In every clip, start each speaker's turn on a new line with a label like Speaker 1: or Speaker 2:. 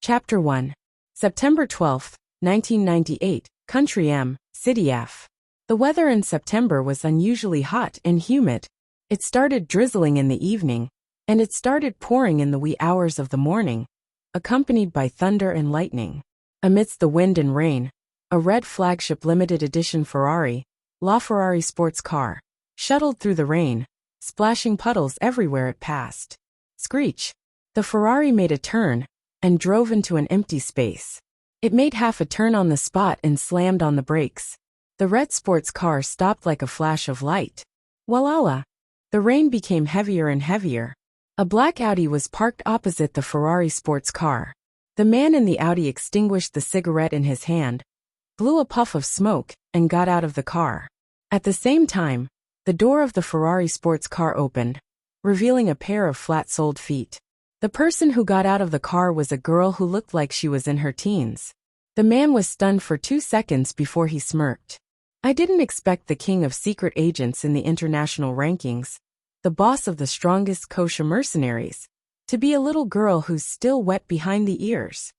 Speaker 1: Chapter 1. September 12, 1998, Country M, City F. The weather in September was unusually hot and humid. It started drizzling in the evening, and it started pouring in the wee hours of the morning, accompanied by thunder and lightning. Amidst the wind and rain, a red flagship limited edition Ferrari, LaFerrari sports car, shuttled through the rain, splashing puddles everywhere it passed. Screech! The Ferrari made a turn and drove into an empty space. It made half a turn on the spot and slammed on the brakes. The red sports car stopped like a flash of light. Walala! The rain became heavier and heavier. A black Audi was parked opposite the Ferrari sports car. The man in the Audi extinguished the cigarette in his hand, blew a puff of smoke, and got out of the car. At the same time, the door of the Ferrari sports car opened, revealing a pair of flat-soled feet. The person who got out of the car was a girl who looked like she was in her teens. The man was stunned for 2 seconds before he smirked. I didn't expect the king of secret agents in the international rankings, the boss of the strongest kosher mercenaries, to be a little girl who's still wet behind the ears.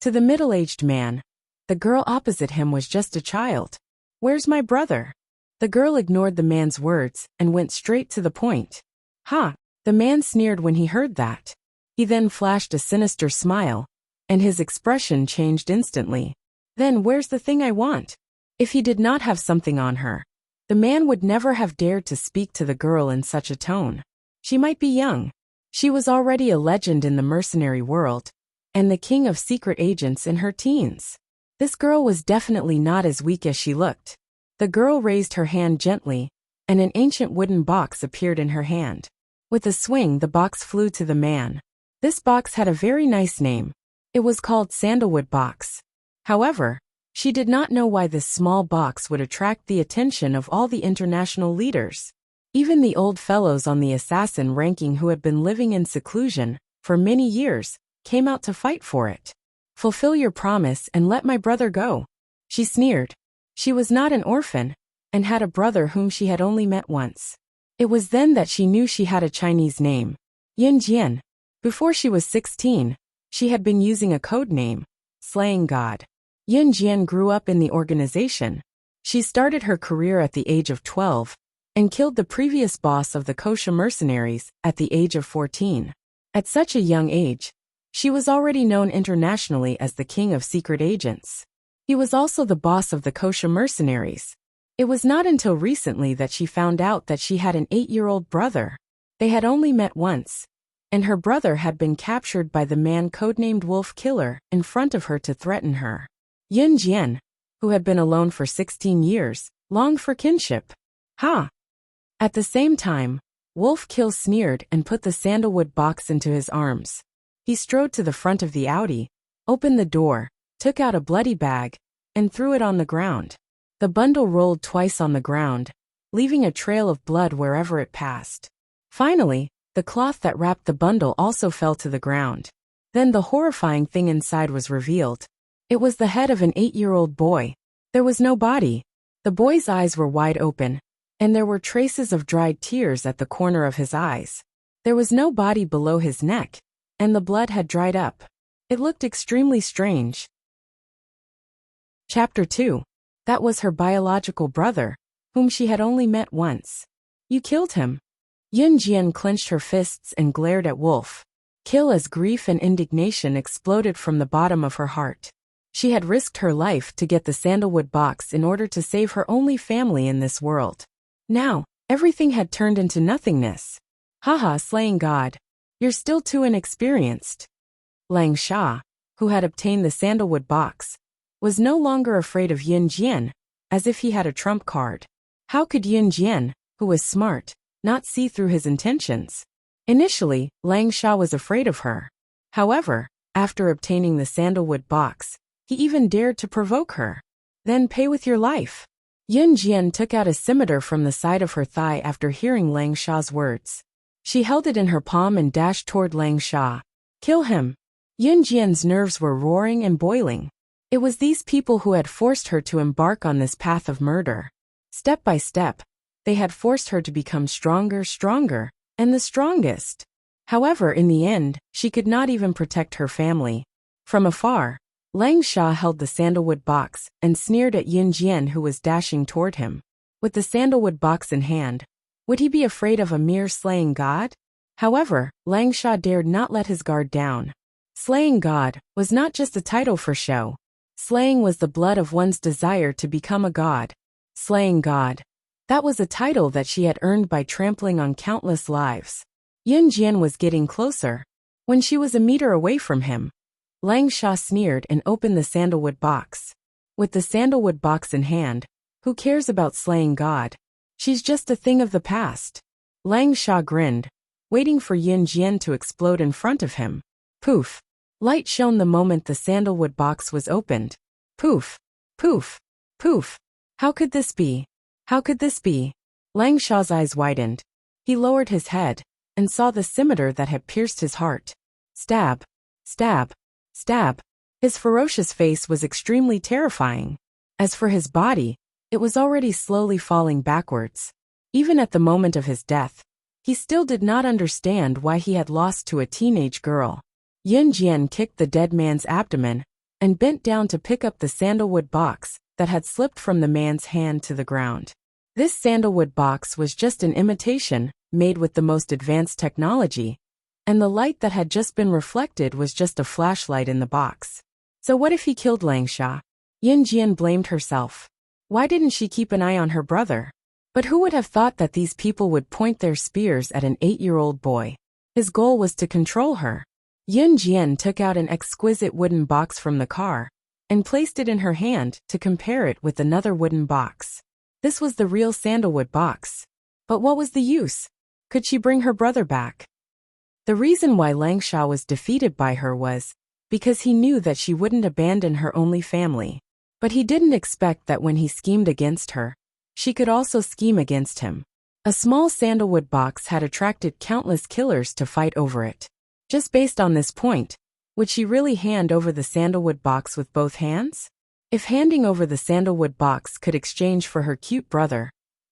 Speaker 1: To the middle-aged man, the girl opposite him was just a child. "Where's my brother?" The girl ignored the man's words and went straight to the point. "Ha!" The man sneered when he heard that. He then flashed a sinister smile, and his expression changed instantly. "Then where's the thing I want?" If he did not have something on her, the man would never have dared to speak to the girl in such a tone. She might be young. She was already a legend in the mercenary world, and the king of secret agents in her teens. This girl was definitely not as weak as she looked. The girl raised her hand gently, and an ancient wooden box appeared in her hand. With a swing, the box flew to the man. This box had a very nice name. It was called Sandalwood Box. However, she did not know why this small box would attract the attention of all the international leaders. Even the old fellows on the assassin ranking who had been living in seclusion for many years came out to fight for it. "Fulfill your promise and let my brother go," she sneered. She was not an orphan, and had a brother whom she had only met once. It was then that she knew she had a Chinese name, Yin Jian. Before she was 16, she had been using a code name, Slaying God. Yin Jian grew up in the organization. She started her career at the age of 12, and killed the previous boss of the kosher mercenaries at the age of 14. At such a young age, she was already known internationally as the king of secret agents. He was also the boss of the kosher mercenaries. It was not until recently that she found out that she had an 8-year-old brother. They had only met once, and her brother had been captured by the man codenamed Wolf Killer in front of her to threaten her. Yin Jian, who had been alone for 16 years, longed for kinship. Ha! At the same time, Wolf Kill sneered and put the sandalwood box into his arms. He strode to the front of the Audi, opened the door, took out a bloody bag, and threw it on the ground. The bundle rolled twice on the ground, leaving a trail of blood wherever it passed. Finally, the cloth that wrapped the bundle also fell to the ground. Then the horrifying thing inside was revealed. It was the head of an 8-year-old boy. There was no body. The boy's eyes were wide open, and there were traces of dried tears at the corner of his eyes. There was no body below his neck, and the blood had dried up. It looked extremely strange. Chapter 2. That was her biological brother, whom she had only met once. "You killed him." Yin Jian clenched her fists and glared at Wolf Kill as grief and indignation exploded from the bottom of her heart. She had risked her life to get the sandalwood box in order to save her only family in this world. Now, everything had turned into nothingness. "Haha, Slaying God. You're still too inexperienced." Lang Sha, who had obtained the sandalwood box, was no longer afraid of Yin Jian, as if he had a trump card. How could Yin Jian, who was smart, not see through his intentions? Initially, Lang Sha was afraid of her. However, after obtaining the sandalwood box, he even dared to provoke her. "Then pay with your life." Yin Jian took out a scimitar from the side of her thigh after hearing Lang Sha's words. She held it in her palm and dashed toward Lang Sha. "Kill him." Yin Jian's nerves were roaring and boiling. It was these people who had forced her to embark on this path of murder. Step by step, they had forced her to become stronger, and the strongest. However, in the end, she could not even protect her family. From afar, Lang Sha held the sandalwood box and sneered at Yin Jian, who was dashing toward him. With the sandalwood box in hand, would he be afraid of a mere slaying god? However, Lang Sha dared not let his guard down. Slaying god was not just a title for show. Slaying was the blood of one's desire to become a god. Slaying god. That was a title that she had earned by trampling on countless lives. Yin Jian was getting closer. When she was a meter away from him, Lang Sha sneered and opened the sandalwood box. With the sandalwood box in hand, who cares about slaying god? She's just a thing of the past. Lang Sha grinned, waiting for Yin Jian to explode in front of him. Poof! Light shone the moment the sandalwood box was opened. Poof! Poof! Poof! How could this be? How could this be? Lang Sha's eyes widened. He lowered his head and saw the scimitar that had pierced his heart. Stab! Stab! Stab! His ferocious face was extremely terrifying. As for his body, it was already slowly falling backwards. Even at the moment of his death, he still did not understand why he had lost to a teenage girl. Yin Jian kicked the dead man's abdomen and bent down to pick up the sandalwood box that had slipped from the man's hand to the ground. This sandalwood box was just an imitation, made with the most advanced technology, and the light that had just been reflected was just a flashlight in the box. So what if he killed Lang Sha? Yin Jian blamed herself. Why didn't she keep an eye on her brother? But who would have thought that these people would point their spears at an 8-year-old boy? His goal was to control her. Yin Jian took out an exquisite wooden box from the car and placed it in her hand to compare it with another wooden box. This was the real sandalwood box. But what was the use? Could she bring her brother back? The reason why Lang Sha was defeated by her was because he knew that she wouldn't abandon her only family. But he didn't expect that when he schemed against her, she could also scheme against him. A small sandalwood box had attracted countless killers to fight over it. Just based on this point, would she really hand over the sandalwood box with both hands? If handing over the sandalwood box could exchange for her cute brother,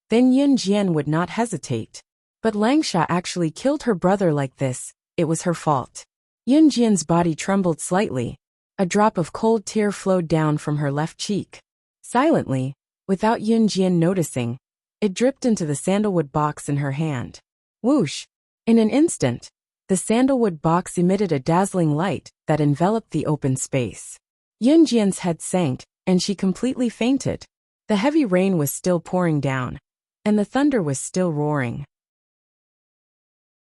Speaker 1: then Yin Jian would not hesitate. But Lang Sha actually killed her brother like this. It was her fault. Yin Jian's body trembled slightly. A drop of cold tear flowed down from her left cheek. Silently, without Yin Jian noticing, it dripped into the sandalwood box in her hand. Whoosh! In an instant, the sandalwood box emitted a dazzling light that enveloped the open space. Yin Jian's head sank, and she completely fainted. The heavy rain was still pouring down, and the thunder was still roaring.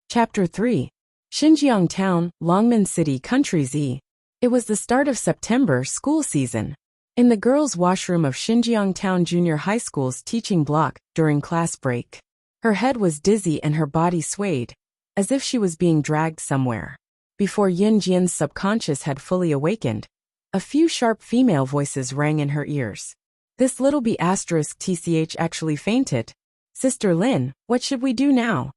Speaker 1: Chapter 3. Xinjiang Town, Longmen City, Country Z. It was the start of September school season. In the girls' washroom of Xinjiang Town Junior High School's teaching block during class break. Her head was dizzy and her body swayed, as if she was being dragged somewhere. Before Yin Jian's subconscious had fully awakened, a few sharp female voices rang in her ears. This little B** TCH actually fainted. Sister Lin, what should we do now?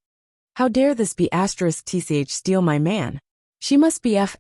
Speaker 1: How dare this B** TCH steal my man? She must be F**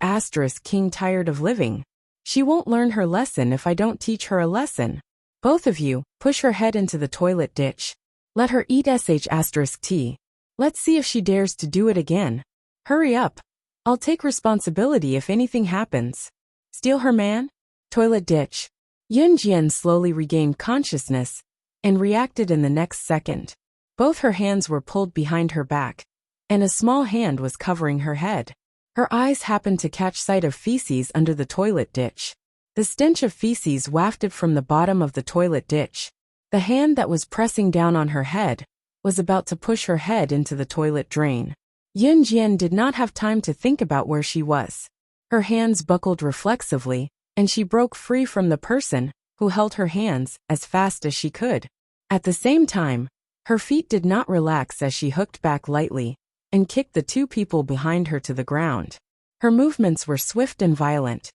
Speaker 1: king tired of living. She won't learn her lesson if I don't teach her a lesson. Both of you, push her head into the toilet ditch. Let her eat *T. Let's see if she dares to do it again. Hurry up. I'll take responsibility if anything happens. Steal her man? Toilet ditch. Yin Jian slowly regained consciousness and reacted in the next second. Both her hands were pulled behind her back, and a small hand was covering her head. Her eyes happened to catch sight of feces under the toilet ditch. The stench of feces wafted from the bottom of the toilet ditch. The hand that was pressing down on her head was about to push her head into the toilet drain. Yin Jian did not have time to think about where she was. Her hands buckled reflexively, and she broke free from the person who held her hands as fast as she could. At the same time, her feet did not relax as she hooked back lightly and kicked the two people behind her to the ground. Her movements were swift and violent.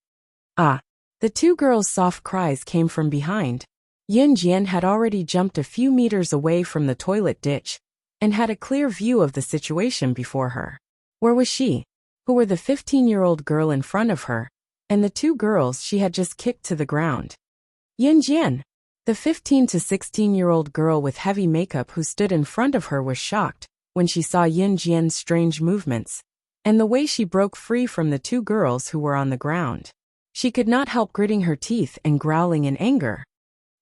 Speaker 1: Ah! The two girls' soft cries came from behind. Yin Jian had already jumped a few meters away from the toilet ditch and had a clear view of the situation before her. Where was she? Who were the 15-year-old girl in front of her and the two girls she had just kicked to the ground? Yin Jian! The 15 to 16-year-old girl with heavy makeup who stood in front of her was shocked when she saw Yin Jian's strange movements and the way she broke free from the two girls who were on the ground. She could not help gritting her teeth and growling in anger.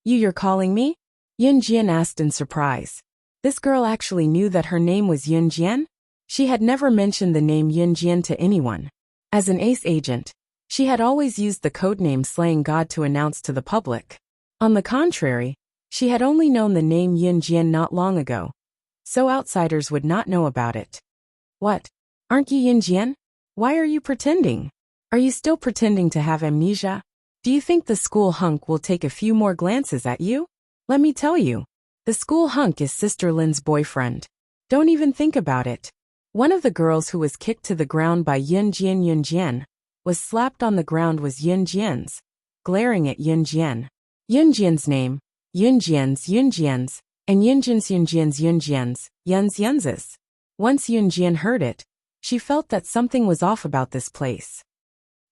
Speaker 1: You're calling me? Yun Jian asked in surprise. This girl actually knew that her name was Yun Jian? She had never mentioned the name Yun Jian to anyone. As an ace agent, she had always used the codename Slaying God to announce to the public. On the contrary, she had only known the name Yun Jian not long ago, so outsiders would not know about it. What? Aren't you Yun Jian? Why are you pretending? Are you still pretending to have amnesia? Do you think the school hunk will take a few more glances at you? Let me tell you, the school hunk is Sister Lin's boyfriend. Don't even think about it. One of the girls who was kicked to the ground by Yun Jian was slapped on the ground was Yun Jian's, glaring at Yun Jian. Yun Jian's name, Yun Jian's, and Yun Jian's, Yun's. Once Yun Jian heard it, she felt that something was off about this place.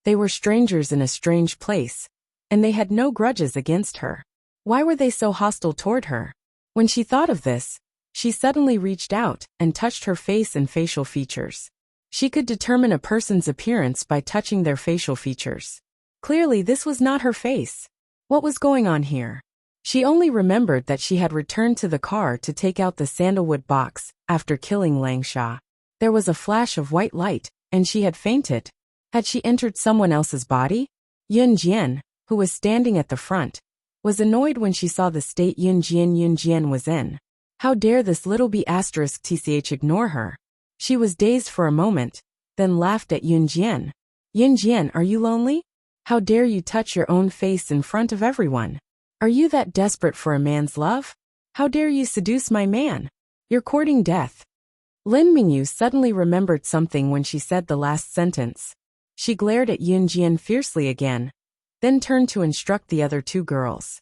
Speaker 1: They were strangers in a strange place, and they had no grudges against her. Why were they so hostile toward her? When she thought of this, she suddenly reached out and touched her face and facial features. She could determine a person's appearance by touching their facial features. Clearly, this was not her face. What was going on here? She only remembered that she had returned to the car to take out the sandalwood box after killing Lang Sha. There was a flash of white light, and she had fainted. Had she entered someone else's body? Yun Jian, who was standing at the front, was annoyed when she saw the state Yun Jian was in. How dare this little B***th ignore her? She was dazed for a moment, then laughed at Yun Jian. Yun Jian, are you lonely? How dare you touch your own face in front of everyone? Are you that desperate for a man's love? How dare you seduce my man? You're courting death. Lin Mingyu suddenly remembered something when she said the last sentence. She glared at Yun Jian fiercely again, then turned to instruct the other two girls.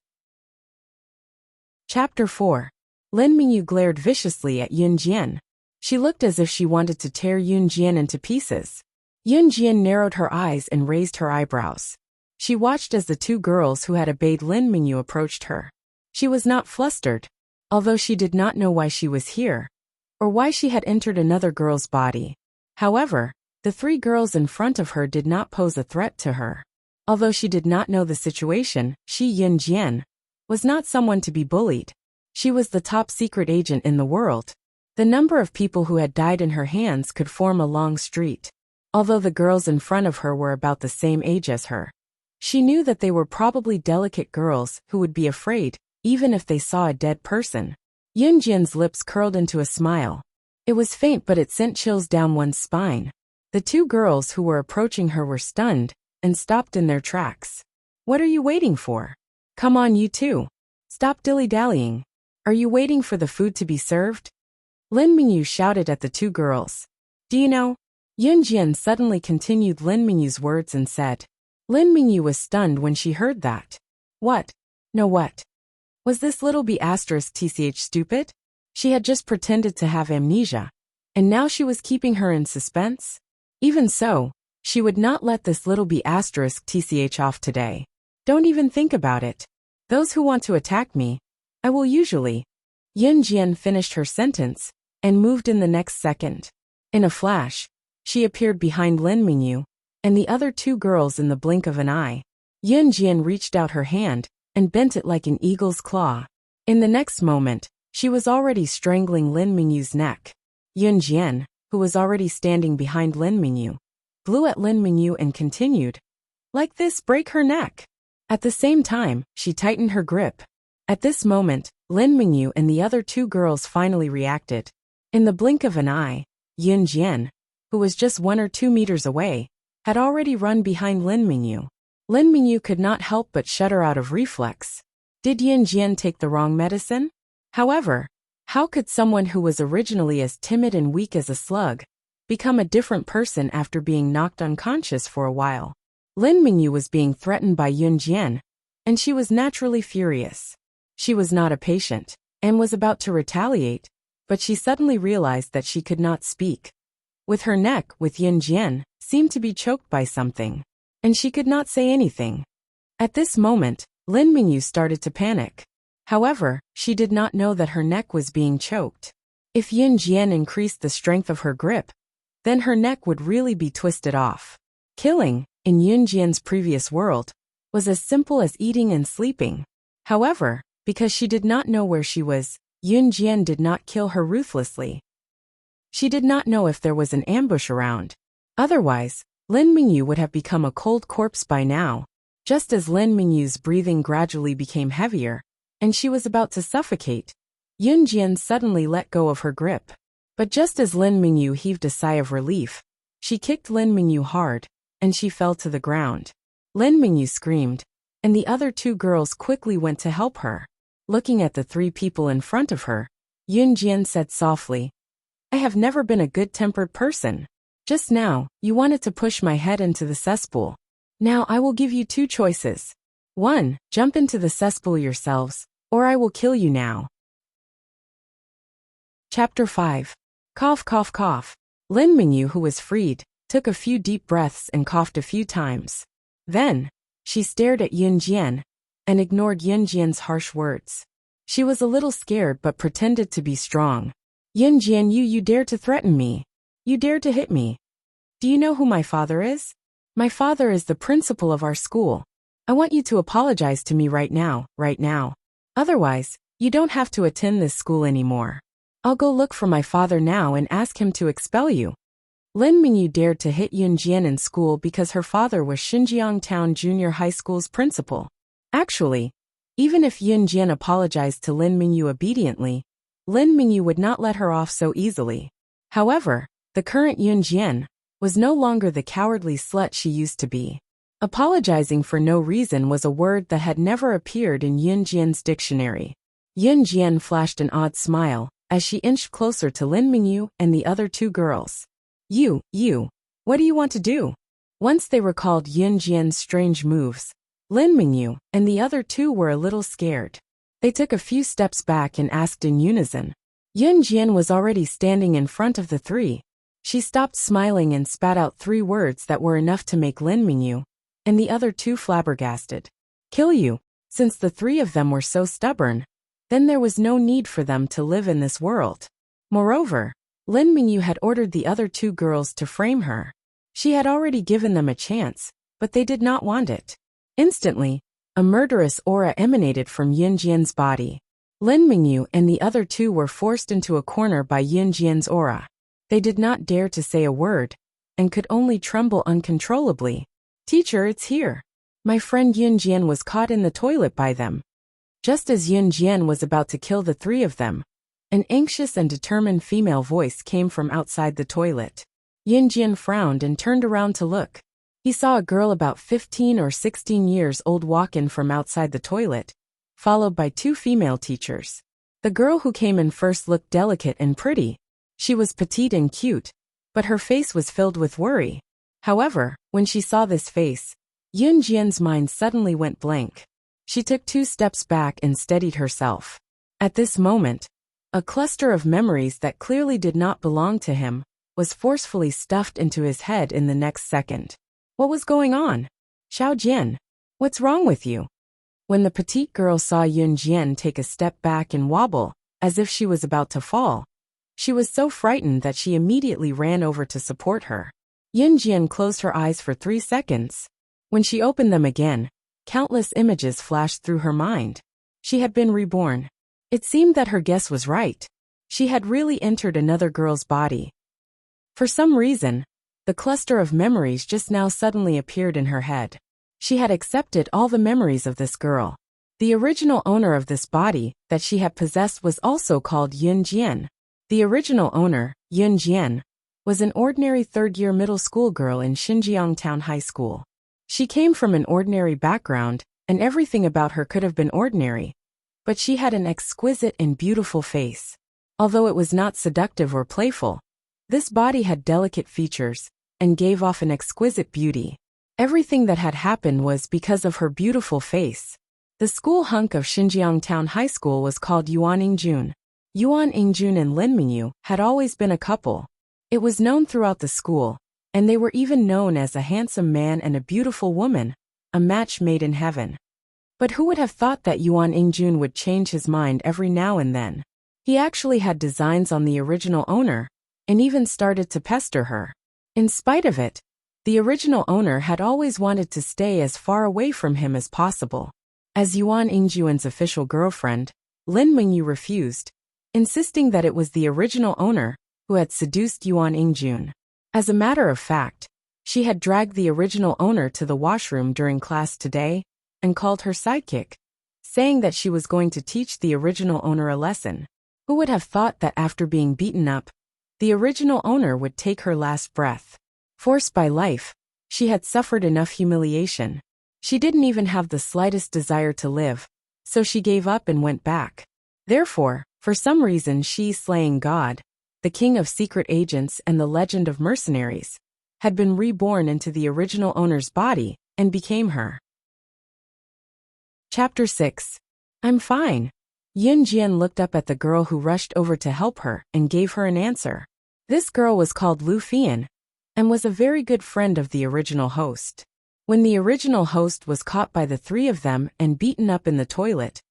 Speaker 1: Chapter 4. Lin Mingyu glared viciously at Yun Jian. She looked as if she wanted to tear Yun Jian into pieces. Yun Jian narrowed her eyes and raised her eyebrows. She watched as the two girls who had obeyed Lin Mingyu approached her. She was not flustered, although she did not know why she was here, or why she had entered another girl's body. However, the three girls in front of her did not pose a threat to her. Although she did not know the situation, Yun Jian was not someone to be bullied. She was the top secret agent in the world. The number of people who had died in her hands could form a long street. Although the girls in front of her were about the same age as her, she knew that they were probably delicate girls who would be afraid, even if they saw a dead person. Yun Jian's lips curled into a smile. It was faint, but it sent chills down one's spine. The two girls who were approaching her were stunned and stopped in their tracks. What are you waiting for? Come on, you two. Stop dilly-dallying. Are you waiting for the food to be served? Lin Mingyu shouted at the two girls. Do you know? Yun Jian suddenly continued Lin Mingyu's words and said. Lin Mingyu was stunned when she heard that. What? No, what? Was this little B***th stupid? She had just pretended to have amnesia, and now she was keeping her in suspense? Even so, she would not let this little B***th off today. Don't even think about it. Those who want to attack me, I will usually. Yun Jian finished her sentence and moved in the next second. In a flash, she appeared behind Lin Mingyu and the other two girls in the blink of an eye. Yun Jian reached out her hand and bent it like an eagle's claw. In the next moment, she was already strangling Lin Mingyu's neck. Yun Jian, who was already standing behind Lin Mingyu, blew at Lin Mingyu and continued. Like this, break her neck. At the same time, she tightened her grip. At this moment, Lin Mingyu and the other two girls finally reacted. In the blink of an eye, Yun Jian, who was just 1 or 2 meters away, had already run behind Lin Mingyu. Lin Mingyu could not help but shudder out of reflex. Did Yun Jian take the wrong medicine? However, how could someone who was originally as timid and weak as a slug become a different person after being knocked unconscious for a while? Lin Mingyu was being threatened by Yun Jian, and she was naturally furious. She was not a patient, and was about to retaliate, but she suddenly realized that she could not speak. With her neck, with Yun Jian, seemed to be choked by something, and she could not say anything. At this moment, Lin Mingyu started to panic. However, she did not know that her neck was being choked. If Yun Jian increased the strength of her grip, then her neck would really be twisted off. Killing, in Yunjian's previous world, was as simple as eating and sleeping. However, because she did not know where she was, Yunjian did not kill her ruthlessly. She did not know if there was an ambush around. Otherwise, Lin Mingyu would have become a cold corpse by now. Just as Lin Mingyu's breathing gradually became heavier, and she was about to suffocate, Yunjian suddenly let go of her grip. But just as Lin Mingyu heaved a sigh of relief, she kicked Lin Mingyu hard, and she fell to the ground. Lin Mingyu screamed, and the other two girls quickly went to help her. Looking at the three people in front of her, Yunjian said softly, "I have never been a good-tempered person. Just now, you wanted to push my head into the cesspool. Now I will give you two choices. 1. Jump into the cesspool yourselves, or I will kill you now." Chapter 5. Cough, cough, cough. Lin Mingyu, who was freed, took a few deep breaths and coughed a few times. Then, she stared at Yunjian and ignored Yunjian's harsh words. She was a little scared but pretended to be strong. "Yunjian, you dare to threaten me. You dare to hit me. Do you know who my father is? My father is the principal of our school. I want you to apologize to me right now. Otherwise, you don't have to attend this school anymore. I'll go look for my father now and ask him to expel you." Lin Mingyu dared to hit Yunjian in school because her father was Xinjiang Town Junior High School's principal. Actually, even if Yunjian apologized to Lin Mingyu obediently, Lin Mingyu would not let her off so easily. However, the current Yunjian was no longer the cowardly slut she used to be. Apologizing for no reason was a word that had never appeared in Yunjian's dictionary. Yunjian flashed an odd smile as she inched closer to Lin Mingyu and the other two girls. You, what do you want to do?" Once they recalled Yunjian's strange moves, Lin Mingyu and the other two were a little scared. They took a few steps back and asked in unison. Yunjian was already standing in front of the three. She stopped smiling and spat out 3 words that were enough to make Lin Mingyu and the other two flabbergasted. "Kill you." Since the 3 of them were so stubborn, then there was no need for them to live in this world. Moreover, Lin Mingyu had ordered the other 2 girls to frame her. She had already given them a chance, but they did not want it. Instantly, a murderous aura emanated from Yunjian's body. Lin Mingyu and the other 2 were forced into a corner by Yunjian's aura. They did not dare to say a word, and could only tremble uncontrollably. "Teacher, it's here. My friend Yunjian was caught in the toilet by them." Just as Yunjian was about to kill the 3 of them, an anxious and determined female voice came from outside the toilet. Yunjian frowned and turned around to look. He saw a girl about 15 or 16 years old walk in from outside the toilet, followed by 2 female teachers. The girl who came in first looked delicate and pretty. She was petite and cute, but her face was filled with worry. However, when she saw this face, Yunjian's mind suddenly went blank. She took 2 steps back and steadied herself. At this moment, a cluster of memories that clearly did not belong to him was forcefully stuffed into his head in the next second. What was going on? "Xiao Jian, what's wrong with you?" When the petite girl saw Yunjian take a step back and wobble, as if she was about to fall, she was so frightened that she immediately ran over to support her. Yunjian closed her eyes for 3 seconds. When she opened them again, countless images flashed through her mind. She had been reborn. It seemed that her guess was right. She had really entered another girl's body. For some reason, the cluster of memories just now suddenly appeared in her head. She had accepted all the memories of this girl. The original owner of this body that she had possessed was also called Yunjian. The original owner, Yunjian, was an ordinary 3rd-year middle school girl in Xinjiang Town High School. She came from an ordinary background, and everything about her could have been ordinary. But she had an exquisite and beautiful face. Although it was not seductive or playful, this body had delicate features and gave off an exquisite beauty. Everything that had happened was because of her beautiful face. The school hunk of Xinjiang Town High School was called Yuan Ingjun. Yuan Ingjun and Lin Mingyu had always been a couple. It was known throughout the school, and they were even known as a handsome man and a beautiful woman, a match made in heaven. But who would have thought that Yuan Ingjun would change his mind every now and then? He actually had designs on the original owner, and even started to pester her. In spite of it, The original owner had always wanted to stay as far away from him as possible. As Yuan Ingjuan's official girlfriend, Lin Mingyu refused, insisting that it was the original owner who had seduced Yuan Ingjun. As a matter of fact, she had dragged the original owner to the washroom during class today and called her sidekick, saying that she was going to teach the original owner a lesson. Who would have thought that after being beaten up, the original owner would take her last breath? Forced by life, she had suffered enough humiliation. She didn't even have the slightest desire to live, so she gave up and went back. Therefore, for some reason she, slaying God, the king of secret agents and the legend of mercenaries, had been reborn into the original owner's body and became her. Chapter 6. I'm fine. Yun Jian looked up at the girl who rushed over to help her and gave her an answer. This girl was called Lu Fian and was a very good friend of the original host. When the original host was caught by the three of them and beaten up in the toilet,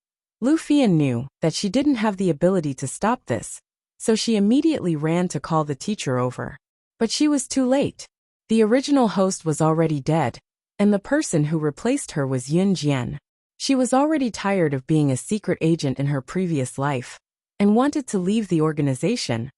Speaker 1: Lu Fian knew that she didn't have the ability to stop this, so she immediately ran to call the teacher over. But she was too late. The original host was already dead, and the person who replaced her was Yun Jian. She was already tired of being a secret agent in her previous life, and wanted to leave the organization,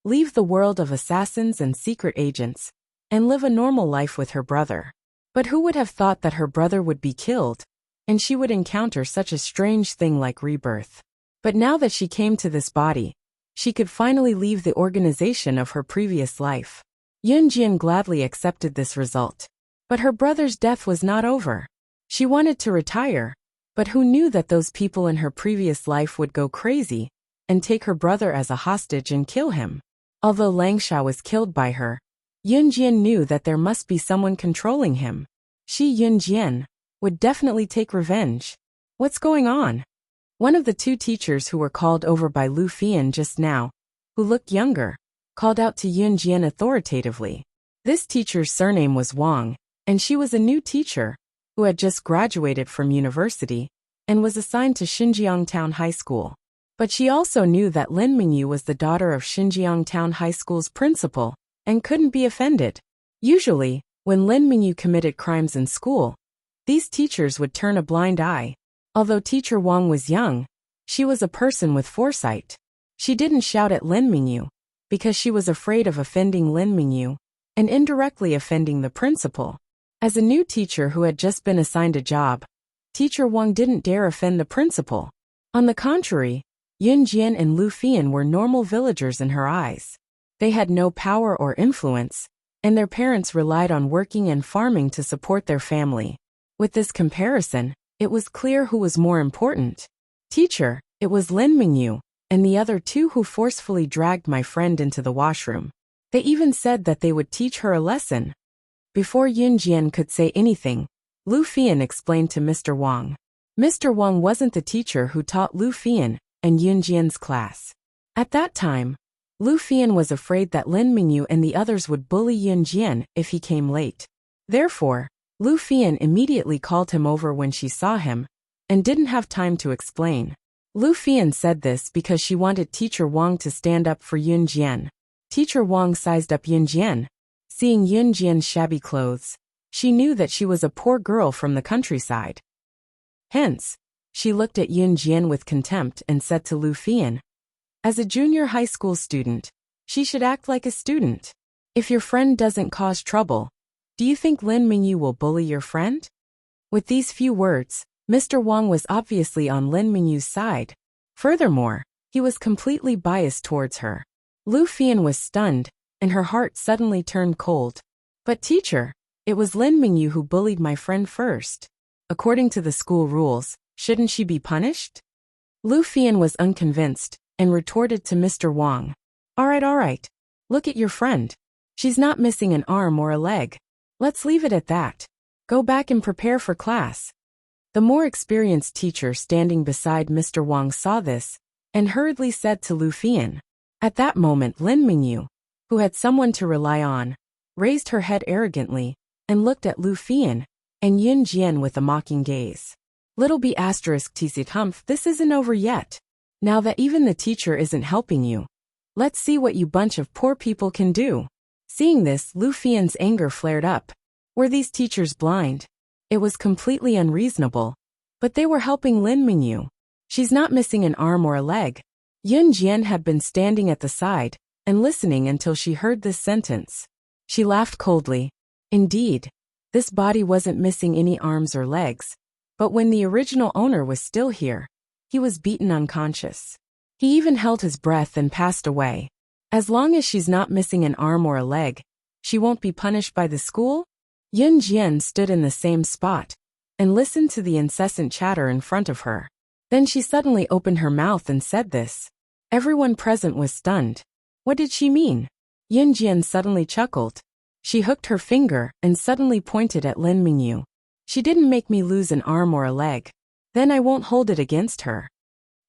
Speaker 1: leave the world of assassins and secret agents, and live a normal life with her brother. But who would have thought that her brother would be killed, and she would encounter such a strange thing like rebirth? But now that she came to this body, she could finally leave the organization of her previous life. Yun Jian gladly accepted this result. But her brother's death was not over. She wanted to retire, but who knew that those people in her previous life would go crazy and take her brother as a hostage and kill him? Although Langsha was killed by her, Yun Jian knew that there must be someone controlling him. She, Yun Jian, would definitely take revenge. What's going on? One of the two teachers who were called over by Lu Fian just now, who looked younger, called out to Yun Jian authoritatively. This teacher's surname was Wang, and she was a new teacher who had just graduated from university and was assigned to Xinjiang Town High School. But she also knew that Lin Mingyu was the daughter of Xinjiang Town High School's principal and couldn't be offended. Usually, when Lin Mingyu committed crimes in school, these teachers would turn a blind eye. Although teacher Wang was young, she was a person with foresight. She didn't shout at Lin Mingyu because she was afraid of offending Lin Mingyu and indirectly offending the principal. As a new teacher who had just been assigned a job, teacher Wang didn't dare offend the principal. On the contrary, Yun Jian and Lu Fian were normal villagers in her eyes. They had no power or influence, and their parents relied on working and farming to support their family. With this comparison, it was clear who was more important. Teacher, it was Lin Mingyu, and the other two who forcefully dragged my friend into the washroom. They even said that they would teach her a lesson. Before Yun Jian could say anything, Lu Fian explained to Mr. Wang. Mr. Wang wasn't the teacher who taught Lu Fian and Yun Jian's class. At that time, Lu Fian was afraid that Lin Mingyu and the others would bully Yun Jian if he came late. Therefore, Lu Fian immediately called him over when she saw him, and didn't have time to explain. Lu Fian said this because she wanted teacher Wang to stand up for Yun Jian. Teacher Wang sized up Yun Jian. Seeing Yun Jian's shabby clothes, she knew that she was a poor girl from the countryside. Hence, she looked at Yun Jian with contempt and said to Lu Fian, as a junior high school student, she should act like a student. If your friend doesn't cause trouble, do you think Lin Mingyu will bully your friend? With these few words, Mr. Wang was obviously on Lin Mingyu's side. Furthermore, he was completely biased towards her. Lu Fian was stunned, and her heart suddenly turned cold. But teacher, it was Lin Mingyu who bullied my friend first. According to the school rules, shouldn't she be punished? Lu Fian was unconvinced, and retorted to Mr. Wang. All right. Look at your friend. She's not missing an arm or a leg. Let's leave it at that. Go back and prepare for class. The more experienced teacher standing beside Mr. Wang saw this, and hurriedly said to Lu Fian. At that moment Lin Mingyu, who had someone to rely on, raised her head arrogantly, and looked at Lu Fian and Yun Jian with a mocking gaze. Little b****, this isn't over yet. Now that even the teacher isn't helping you, let's see what you bunch of poor people can do. Seeing this, Lu Fian's anger flared up, Were these teachers blind? It was completely unreasonable. But they were helping Lin Mingyu. She's not missing an arm or a leg. Yun Jian had been standing at the side and listening until she heard this sentence. She laughed coldly. Indeed, this body wasn't missing any arms or legs. But when the original owner was still here, he was beaten unconscious. He even held his breath and passed away. As long as she's not missing an arm or a leg, she won't be punished by the school? Yun Jian stood in the same spot and listened to the incessant chatter in front of her. Then she suddenly opened her mouth and said this. Everyone present was stunned. What did she mean? Yun Jian suddenly chuckled. She hooked her finger and suddenly pointed at Lin Mingyu. She didn't make me lose an arm or a leg. Then I won't hold it against her.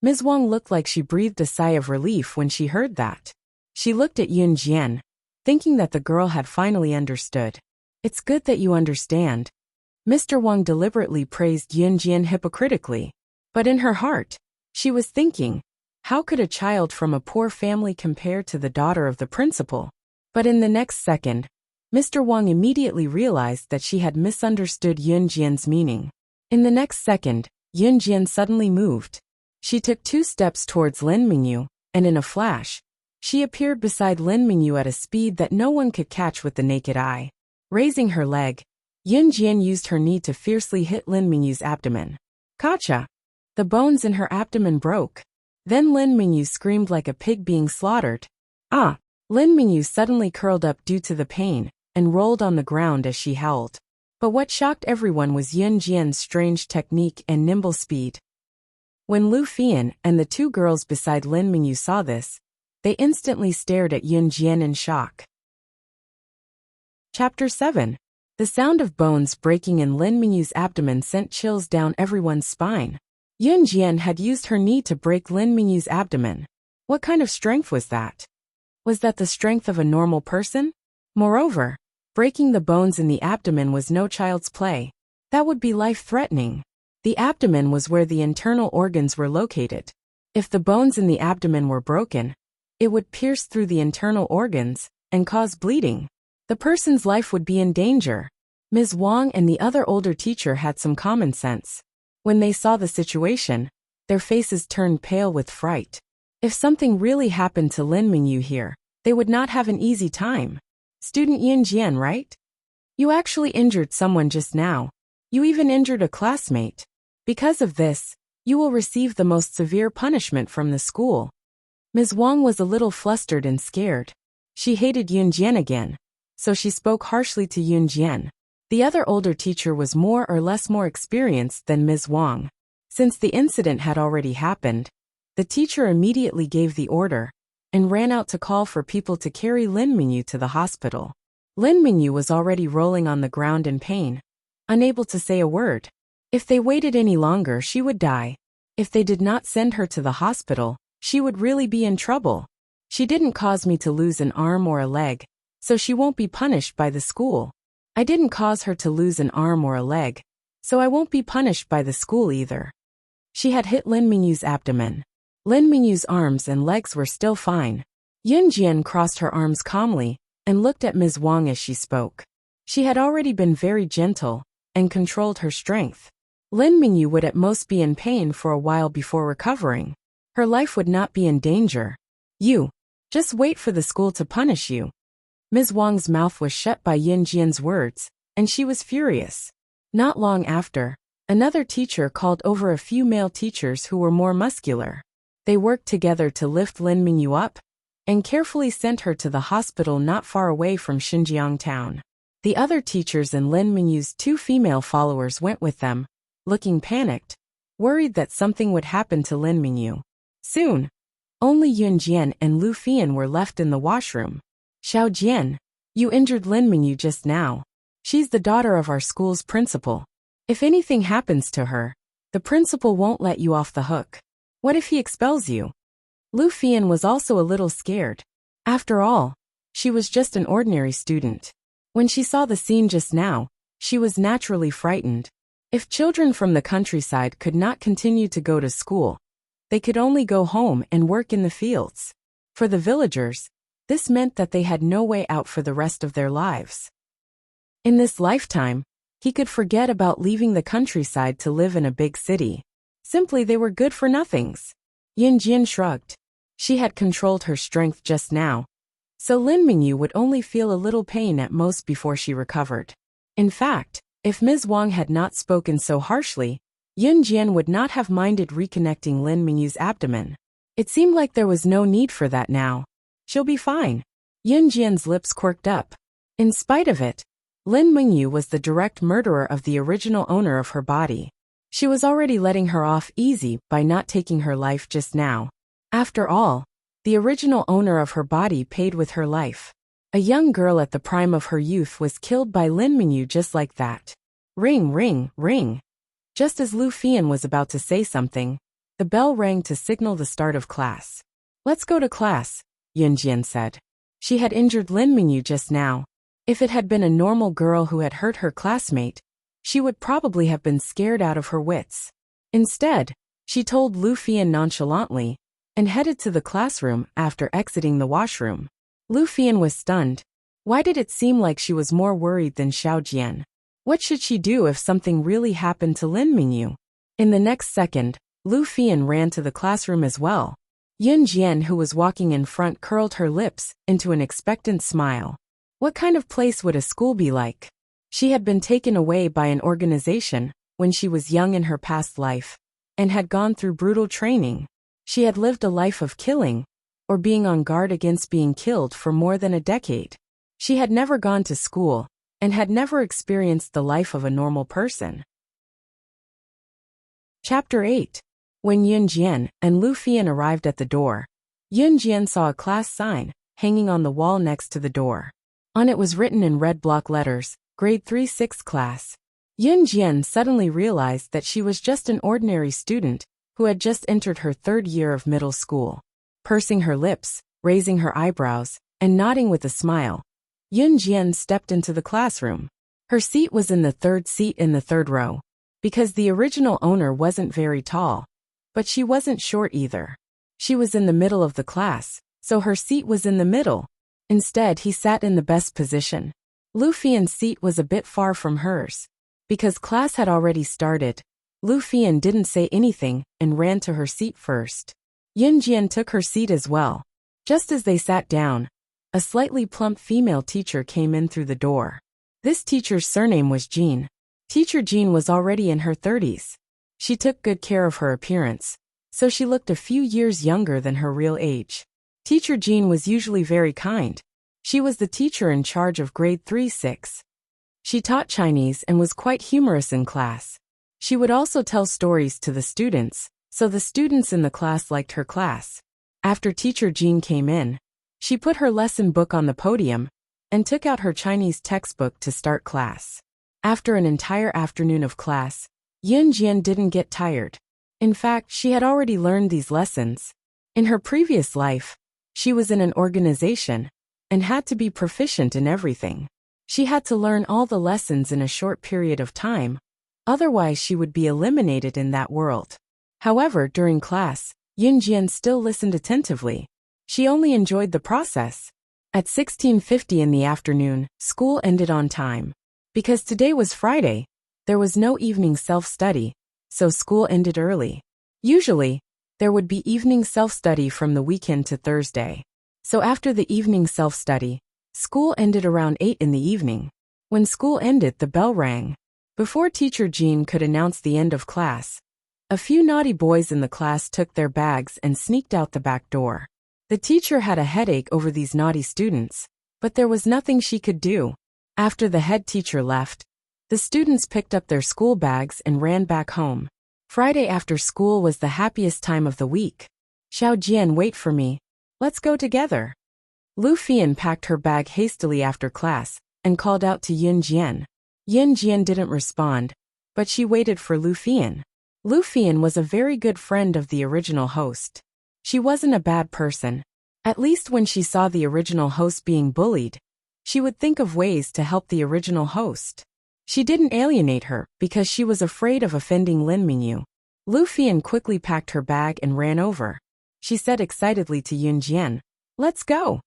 Speaker 1: Ms. Wang looked like she breathed a sigh of relief when she heard that. She looked at Yun Jian, thinking that the girl had finally understood. It's good that you understand. Mr. Wang deliberately praised Yun Jian hypocritically. But in her heart, she was thinking, how could a child from a poor family compare to the daughter of the principal? But in the next second, Mr. Wang immediately realized that she had misunderstood Yun Jian's meaning. In the next second, Yun Jian suddenly moved. She took 2 steps towards Lin Mingyu, and in a flash, she appeared beside Lin Mingyu at a speed that no one could catch with the naked eye. Raising her leg, Yun Jian used her knee to fiercely hit Lin Mingyu's abdomen. Kacha! The bones in her abdomen broke. Then Lin Mingyu screamed like a pig being slaughtered. Ah! Lin Mingyu suddenly curled up due to the pain and rolled on the ground as she howled. But what shocked everyone was Yun Jian's strange technique and nimble speed. When Lu Fian and the 2 girls beside Lin Mingyu saw this, they instantly stared at Yun Jian in shock. Chapter 7. The sound of bones breaking in Lin Mingyu's abdomen sent chills down everyone's spine. Yun Jian had used her knee to break Lin Mingyu's abdomen. What kind of strength was that? Was that the strength of a normal person? Moreover, breaking the bones in the abdomen was no child's play. That would be life-threatening. The abdomen was where the internal organs were located. If the bones in the abdomen were broken, it would pierce through the internal organs and cause bleeding. The person's life would be in danger. Ms. Wang and the other older teacher had some common sense. When they saw the situation, their faces turned pale with fright. If something really happened to Lin Mingyu here, they would not have an easy time. Student Yun Jian, right? You actually injured someone just now. You even injured a classmate. Because of this, you will receive the most severe punishment from the school. Ms. Wang was a little flustered and scared. She hated Yun Jian again, so she spoke harshly to Yun Jian. The other older teacher was more or less more experienced than Ms. Wang. Since the incident had already happened, the teacher immediately gave the order and ran out to call for people to carry Lin Mingyu to the hospital. Lin Mingyu was already rolling on the ground in pain, unable to say a word. If they waited any longer, she would die. If they did not send her to the hospital, she would really be in trouble. She didn't cause me to lose an arm or a leg, so she won't be punished by the school. I didn't cause her to lose an arm or a leg, so I won't be punished by the school either. She had hit Lin Mingyu's abdomen. Lin Mingyu's arms and legs were still fine. Yun Jian crossed her arms calmly and looked at Ms. Wang as she spoke. She had already been very gentle and controlled her strength. Lin Mingyu would at most be in pain for a while before recovering. Her life would not be in danger. You, just wait for the school to punish you. Ms. Wang's mouth was shut by Yun Jian's words, and she was furious. Not long after, another teacher called over a few male teachers who were more muscular. They worked together to lift Lin Mingyu up and carefully sent her to the hospital not far away from Xinjiang town. The other teachers and Lin Mingyu's 2 female followers went with them, looking panicked, worried that something would happen to Lin Mingyu. Soon, only Yun Jian and Lu Fian were left in the washroom. Xiao Jian, you injured Lin Mingyu just now. She's the daughter of our school's principal. If anything happens to her, the principal won't let you off the hook. What if he expels you? Lu Fian was also a little scared. After all, she was just an ordinary student. When she saw the scene just now, she was naturally frightened. If children from the countryside could not continue to go to school, they could only go home and work in the fields. For the villagers, this meant that they had no way out for the rest of their lives. In this lifetime, he could forget about leaving the countryside to live in a big city. Simply they were good for nothings. Yunjian shrugged. She had controlled her strength just now, so Lin Mingyu would only feel a little pain at most before she recovered. In fact, if Ms. Wang had not spoken so harshly, Yunjian would not have minded reconnecting Lin Mingyu's abdomen. It seemed like there was no need for that now. She'll be fine. Yunjian's lips quirked up. In spite of it, Lin Mingyu was the direct murderer of the original owner of her body. She was already letting her off easy by not taking her life just now. After all, the original owner of her body paid with her life. A young girl at the prime of her youth was killed by Lin Mingyu just like that. Ring, ring, ring. Just as Lu Fian was about to say something, the bell rang to signal the start of class. Let's go to class, Yunjian said. She had injured Lin Mingyu just now. If it had been a normal girl who had hurt her classmate, she would probably have been scared out of her wits. Instead, she told Lu Fian nonchalantly, and headed to the classroom after exiting the washroom. Lu Fian was stunned. Why did it seem like she was more worried than Xiao Jian? What should she do if something really happened to Lin Mingyu? In the next second, Lu Fian ran to the classroom as well. Yun Jian, who was walking in front, curled her lips into an expectant smile. What kind of place would a school be like? She had been taken away by an organization when she was young in her past life, and had gone through brutal training. She had lived a life of killing, or being on guard against being killed for more than a decade. She had never gone to school, and had never experienced the life of a normal person. Chapter 8. When Yun Jian and Lu Fian arrived at the door, Yun Jian saw a class sign hanging on the wall next to the door. On it was written in red block letters, Grade 3 6th class. Yun Jian suddenly realized that she was just an ordinary student who had just entered her third year of middle school. Pursing her lips, raising her eyebrows, and nodding with a smile, Yun Jian stepped into the classroom. Her seat was in the third seat in the third row, because the original owner wasn't very tall, but she wasn't short either. She was in the middle of the class, so her seat was in the middle. Instead, he sat in the best position. Lu Fian's seat was a bit far from hers. Because class had already started, Lu Fian didn't say anything and ran to her seat first. Yun Jian took her seat as well. Just as they sat down, a slightly plump female teacher came in through the door. This teacher's surname was Jean. Teacher Jean was already in her 30s. She took good care of her appearance, so she looked a few years younger than her real age. Teacher Jean was usually very kind. She was the teacher in charge of grade 3-6. She taught Chinese and was quite humorous in class. She would also tell stories to the students, so the students in the class liked her class. After Teacher Jean came in, she put her lesson book on the podium and took out her Chinese textbook to start class. After an entire afternoon of class, Yun Jian didn't get tired. In fact, she had already learned these lessons. In her previous life, she was in an organization and had to be proficient in everything. She had to learn all the lessons in a short period of time, otherwise she would be eliminated in that world. However, during class, Yun Jian still listened attentively. She only enjoyed the process. At 16:50 in the afternoon, school ended on time. Because today was Friday, there was no evening self-study, so school ended early. Usually, there would be evening self-study from the weekend to Thursday. So after the evening self-study, school ended around 8 in the evening. When school ended, the bell rang. Before Teacher Jean could announce the end of class, a few naughty boys in the class took their bags and sneaked out the back door. The teacher had a headache over these naughty students, but there was nothing she could do. After the head teacher left, the students picked up their school bags and ran back home. Friday after school was the happiest time of the week. Xiao Jian, wait for me. Let's go together. Lu Fian packed her bag hastily after class and called out to Yun Jian. Yun Jian didn't respond, but she waited for Lu Fian. Lu Fian was a very good friend of the original host. She wasn't a bad person. At least when she saw the original host being bullied, she would think of ways to help the original host. She didn't alienate her because she was afraid of offending Lin Mingyu. Lu Fian quickly packed her bag and ran over. She said excitedly to Yun Jian, "Let's go."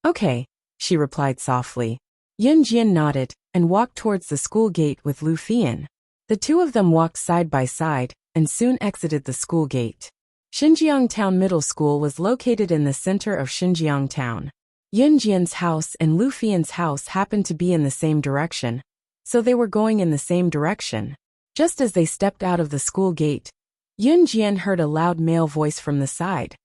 Speaker 1: "Okay," she replied softly. Yun Jian nodded, and walked towards the school gate with Lu Fian. The two of them walked side by side, and soon exited the school gate. Xinjiang Town Middle School was located in the center of Xinjiang Town. Yunjian's house and Lu Fian's house happened to be in the same direction, so they were going in the same direction. Just as they stepped out of the school gate, Yunjian heard a loud male voice from the side.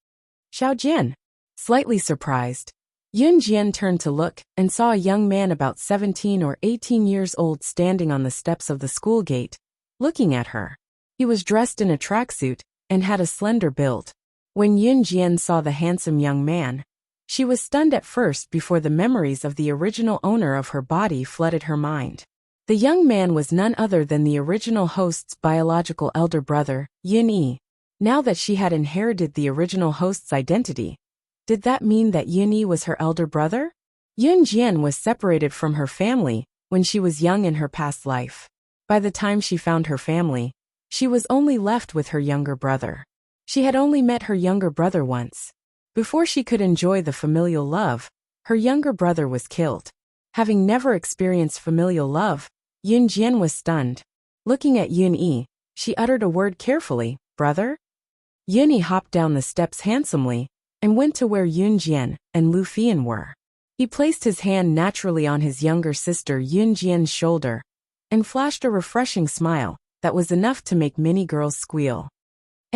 Speaker 1: Xiaojian. Slightly surprised, Yunjian turned to look and saw a young man about 17 or 18 years old standing on the steps of the school gate, looking at her. He was dressed in a tracksuit and had a slender build. When Yunjian saw the handsome young man, she was stunned at first before the memories of the original owner of her body flooded her mind. The young man was none other than the original host's biological elder brother, Yunyi. Now that she had inherited the original host's identity, did that mean that Yunyi was her elder brother? Yunjian was separated from her family when she was young in her past life. By the time she found her family, she was only left with her younger brother. She had only met her younger brother once. Before she could enjoy the familial love, her younger brother was killed. Having never experienced familial love, Yunjian was stunned. Looking at Yunyi, she uttered a word carefully, brother? Yunyi hopped down the steps handsomely and went to where Yunjian and Lu Fian were. He placed his hand naturally on his younger sister Yunjian's shoulder and flashed a refreshing smile that was enough to make many girls squeal.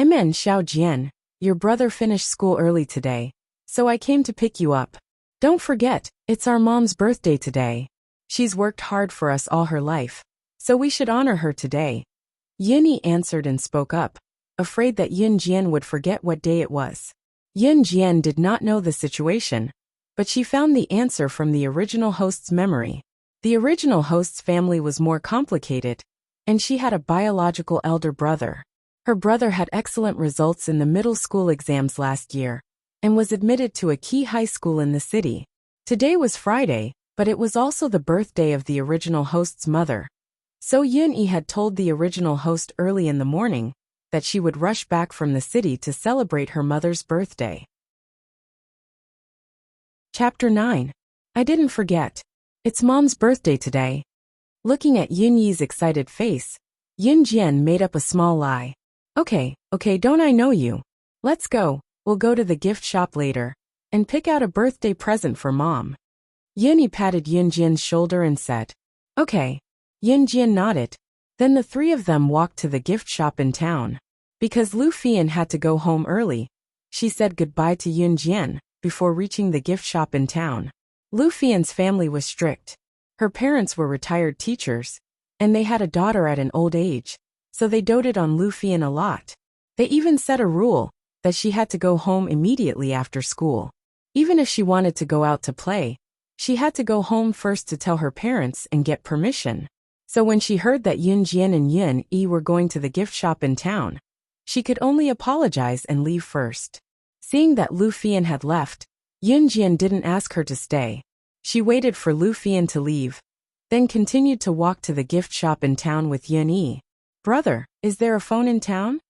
Speaker 1: Amen, Xiaojian, your brother finished school early today, so I came to pick you up. Don't forget, it's our mom's birthday today. She's worked hard for us all her life, so we should honor her today. Yunyi answered and spoke up, afraid that Yunjian would forget what day it was. Yunjian did not know the situation, but she found the answer from the original host's memory. The original host's family was more complicated, and she had a biological elder brother. Her brother had excellent results in the middle school exams last year, and was admitted to a key high school in the city. Today was Friday, but it was also the birthday of the original host's mother. So Yunyi had told the original host early in the morning that she would rush back from the city to celebrate her mother's birthday. Chapter 9. I didn't forget. It's Mom's birthday today. Looking at Yunyi's excited face, Yunjian made up a small lie. Okay, don't I know you? Let's go, we'll go to the gift shop later and pick out a birthday present for Mom. Yunyi patted Yunjian's shoulder and said, Okay. Yunjian nodded. Then the three of them walked to the gift shop in town. Because Lu Fian had to go home early, she said goodbye to Yunjian before reaching the gift shop in town. Lu Fian's family was strict. Her parents were retired teachers, and they had a daughter at an old age, so they doted on Lu Fian a lot. They even set a rule that she had to go home immediately after school. Even if she wanted to go out to play, she had to go home first to tell her parents and get permission. So when she heard that Yunjian and Yunyi were going to the gift shop in town, she could only apologize and leave first. Seeing that Lu Fian had left, Yunjian didn't ask her to stay. She waited for Lu Fian to leave, then continued to walk to the gift shop in town with Yunyi. Brother, is there a phone in town?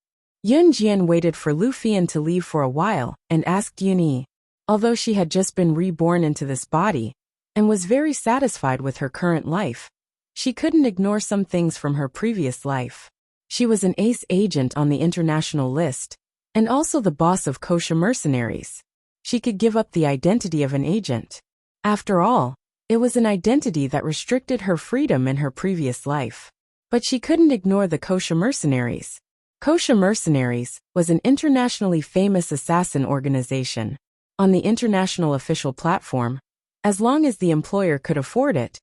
Speaker 1: Yunjian waited for Lu Fian to leave for a while and asked Yunyi. Although she had just been reborn into this body and was very satisfied with her current life, she couldn't ignore some things from her previous life. She was an ace agent on the international list, and also the boss of kosher mercenaries. She could give up the identity of an agent. After all, it was an identity that restricted her freedom in her previous life. But she couldn't ignore the kosher mercenaries. Kosher Mercenaries was an internationally famous assassin organization. On the international official platform, as long as the employer could afford it,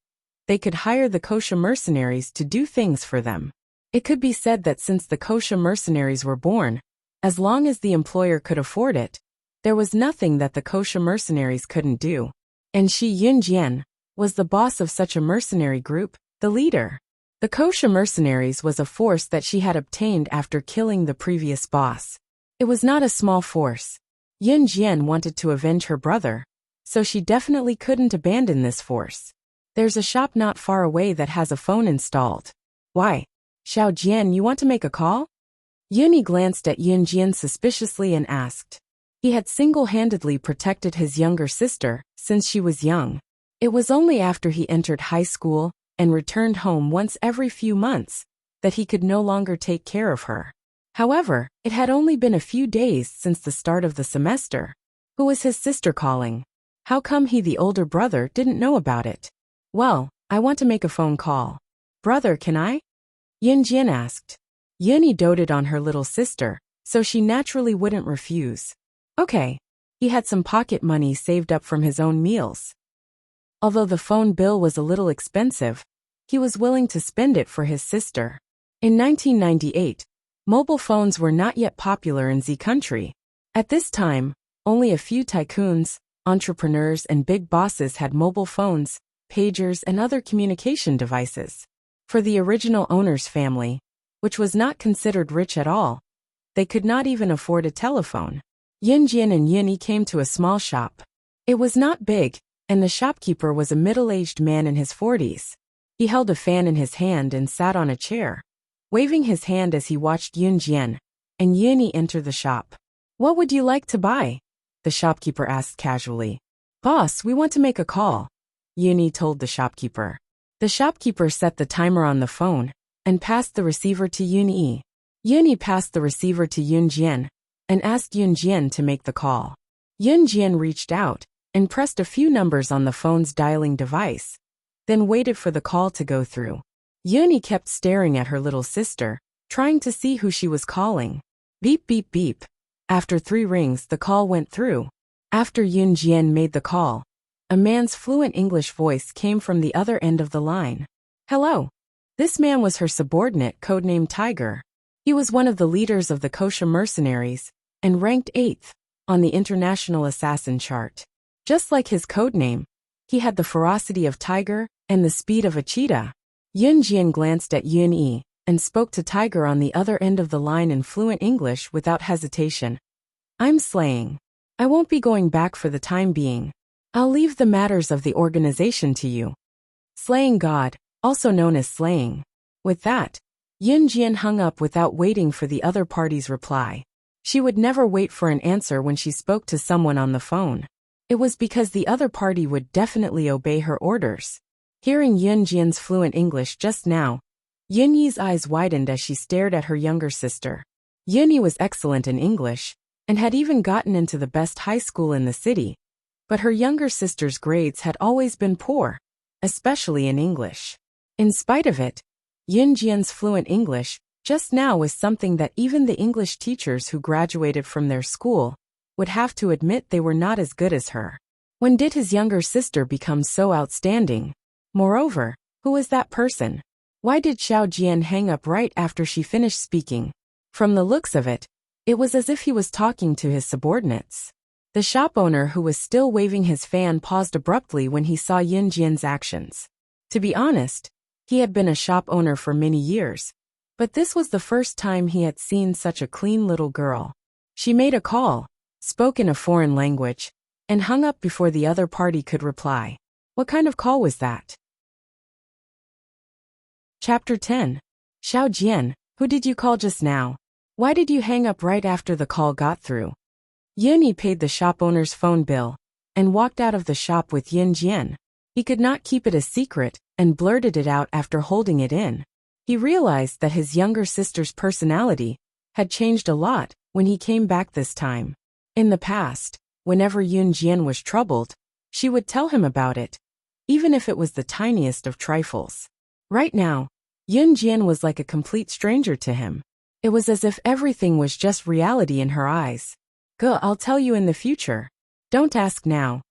Speaker 1: they could hire the kosher mercenaries to do things for them. It could be said that since the kosher mercenaries were born, as long as the employer could afford it, there was nothing that the kosher mercenaries couldn't do. And she, Yunjian, was the boss of such a mercenary group, the leader. The kosher mercenaries was a force that she had obtained after killing the previous boss. It was not a small force. Yunjian wanted to avenge her brother, so she definitely couldn't abandon this force. There's a shop not far away that has a phone installed. Why? Xiaojian, you want to make a call? Yunyi glanced at Yunjian suspiciously and asked. He had single-handedly protected his younger sister since she was young. It was only after he entered high school and returned home once every few months, that he could no longer take care of her. However, it had only been a few days since the start of the semester. Who was his sister calling? How come he, the older brother, didn't know about it? Well, I want to make a phone call. Brother, can I? Yunjian asked. Yuni doted on her little sister, so she naturally wouldn't refuse. Okay. He had some pocket money saved up from his own meals. Although the phone bill was a little expensive, he was willing to spend it for his sister. In 1998, mobile phones were not yet popular in Z country. At this time, only a few tycoons, entrepreneurs, and big bosses had mobile phones, pagers, and other communication devices. For the original owner's family, which was not considered rich at all, they could not even afford a telephone. Yunjian and Yuni came to a small shop. It was not big, and the shopkeeper was a middle-aged man in his 40s. He held a fan in his hand and sat on a chair, waving his hand as he watched Yunjian and Yuni enter the shop. What would you like to buy? The shopkeeper asked casually. Boss, we want to make a call, Yuni told the shopkeeper. The shopkeeper set the timer on the phone and passed the receiver to Yuni. Yuni passed the receiver to Yunjian and asked Yunjian to make the call. Yunjian reached out and pressed a few numbers on the phone's dialing device, then waited for the call to go through. Yuni kept staring at her little sister, trying to see who she was calling. Beep beep beep. After 3 rings, the call went through. After Yunjian made the call, a man's fluent English voice came from the other end of the line. Hello. This man was her subordinate, codenamed Tiger. He was one of the leaders of the Kosha mercenaries and ranked 8th on the international assassin chart. Just like his codename, he had the ferocity of tiger and the speed of a cheetah. Yunjian glanced at Yun-Yi and spoke to Tiger on the other end of the line in fluent English without hesitation. I'm slaying. I won't be going back for the time being. I'll leave the matters of the organization to you. Slaying God, also known as slaying. With that, Yunjian hung up without waiting for the other party's reply. She would never wait for an answer when she spoke to someone on the phone. It was because the other party would definitely obey her orders. Hearing Yunjian's fluent English just now, Yunyi's eyes widened as she stared at her younger sister. Yunyi was excellent in English and had even gotten into the best high school in the city, but her younger sister's grades had always been poor, especially in English. In spite of it, Yunjian's fluent English just now was something that even the English teachers who graduated from their school would have to admit they were not as good as her. When did his younger sister become so outstanding? Moreover, who was that person? Why did Xiao Jian hang up right after she finished speaking? From the looks of it, it was as if he was talking to his subordinates. The shop owner, who was still waving his fan, paused abruptly when he saw Yunjian's actions. To be honest, he had been a shop owner for many years, but this was the first time he had seen such a clean little girl. She made a call, spoke in a foreign language, and hung up before the other party could reply. What kind of call was that? Chapter 10. Xiao Jian, who did you call just now? Why did you hang up right after the call got through? Yunyi paid the shop owner's phone bill and walked out of the shop with Yunjian. He could not keep it a secret and blurted it out after holding it in. He realized that his younger sister's personality had changed a lot when he came back this time. In the past, whenever Yunjian was troubled, she would tell him about it, even if it was the tiniest of trifles. Right now, Yunjian was like a complete stranger to him. It was as if everything was just reality in her eyes. Go, I'll tell you in the future. Don't ask now.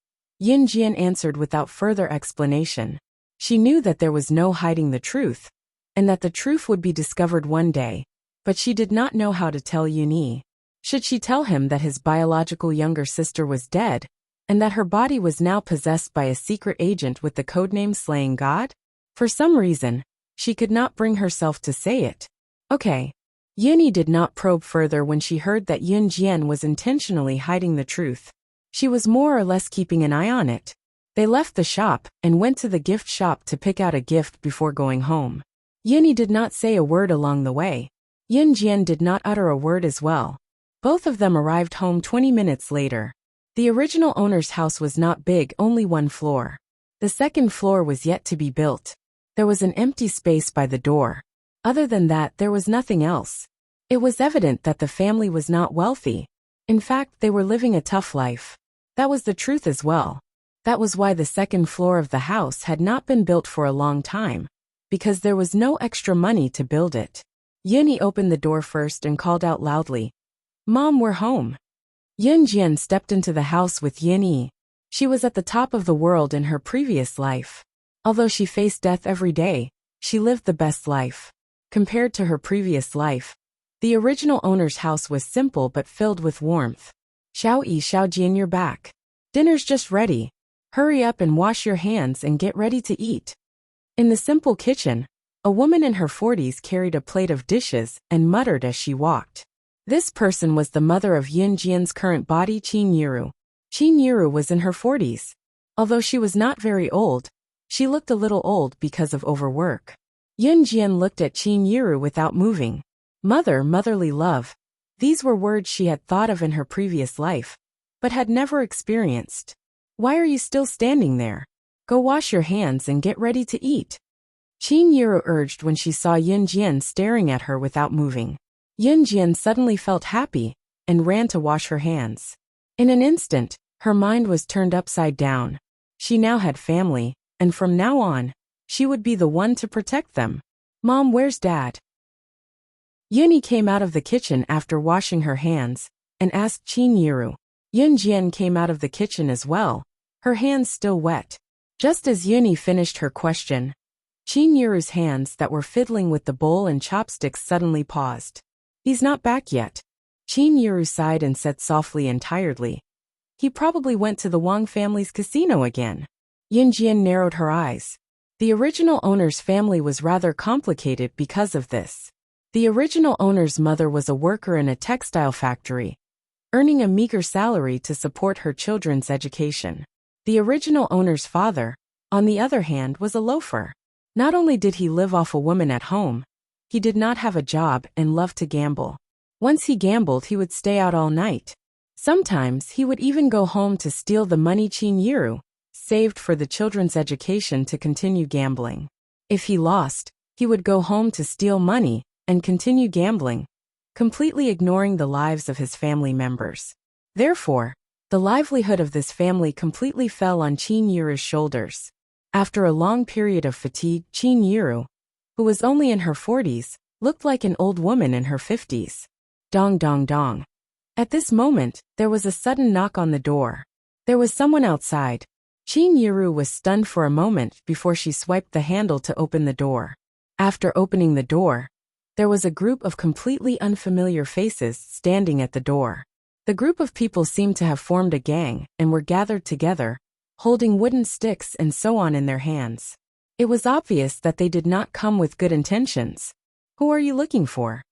Speaker 1: Yunjian answered without further explanation. She knew that there was no hiding the truth, and that the truth would be discovered one day, but she did not know how to tell Yuni. Should she tell him that his biological younger sister was dead, and that her body was now possessed by a secret agent with the codename Slaying God? For some reason, she could not bring herself to say it. Okay. Yuni did not probe further when she heard that Yunjian was intentionally hiding the truth. She was more or less keeping an eye on it. They left the shop and went to the gift shop to pick out a gift before going home. Yuni did not say a word along the way. Yunjian did not utter a word as well. Both of them arrived home 20 minutes later. The original owner's house was not big, only 1 floor. The second floor was yet to be built. There was an empty space by the door. Other than that, there was nothing else. It was evident that the family was not wealthy. In fact, they were living a tough life. That was the truth as well. That was why the second floor of the house had not been built for a long time, because there was no extra money to build it. Yunyi opened the door first and called out loudly, "Mom, we're home." Yunjian stepped into the house with Yunyi. She was at the top of the world in her previous life. Although she faced death every day, she lived the best life. Compared to her previous life, the original owner's house was simple but filled with warmth. "Xiaoyi, Xiaojian, you're back. Dinner's just ready. Hurry up and wash your hands and get ready to eat." In the simple kitchen, a woman in her 40s carried a plate of dishes and muttered as she walked. This person was the mother of Yunjian's current body, Qin Yiru. Qin Yiru was in her 40s. Although she was not very old, she looked a little old because of overwork. Yunjian looked at Qin Yiru without moving. Mother, motherly love. These were words she had thought of in her previous life, but had never experienced. "Why are you still standing there? Go wash your hands and get ready to eat," Qin Yiru urged when she saw Yunjian staring at her without moving. Yunjian suddenly felt happy and ran to wash her hands. In an instant, her mind was turned upside down. She now had family, and from now on, she would be the one to protect them. "Mom, where's Dad?" Yunyi came out of the kitchen after washing her hands and asked Qin Yiru. Yunjian came out of the kitchen as well, her hands still wet. Just as Yunyi finished her question, Qin Yiru's hands that were fiddling with the bowl and chopsticks suddenly paused. "He's not back yet." Qin Yiru sighed and said softly and tiredly, "He probably went to the Wang family's casino again." Yunjian narrowed her eyes. The original owner's family was rather complicated because of this. The original owner's mother was a worker in a textile factory, earning a meager salary to support her children's education. The original owner's father, on the other hand, was a loafer. Not only did he live off a woman at home, he did not have a job and loved to gamble. Once he gambled, he would stay out all night. Sometimes he would even go home to steal the money Qin Yiru saved for the children's education to continue gambling. If he lost, he would go home to steal money and continue gambling, completely ignoring the lives of his family members. Therefore, the livelihood of this family completely fell on Qin Yiru's shoulders. After a long period of fatigue, Qin Yiru, who was only in her 40s, looked like an old woman in her 50s. Dong dong dong. At this moment, there was a sudden knock on the door. There was someone outside. Qin Yiru was stunned for a moment before she swiped the handle to open the door. After opening the door, there was a group of completely unfamiliar faces standing at the door. The group of people seemed to have formed a gang and were gathered together, holding wooden sticks and so on in their hands. It was obvious that they did not come with good intentions. "Who are you looking for?"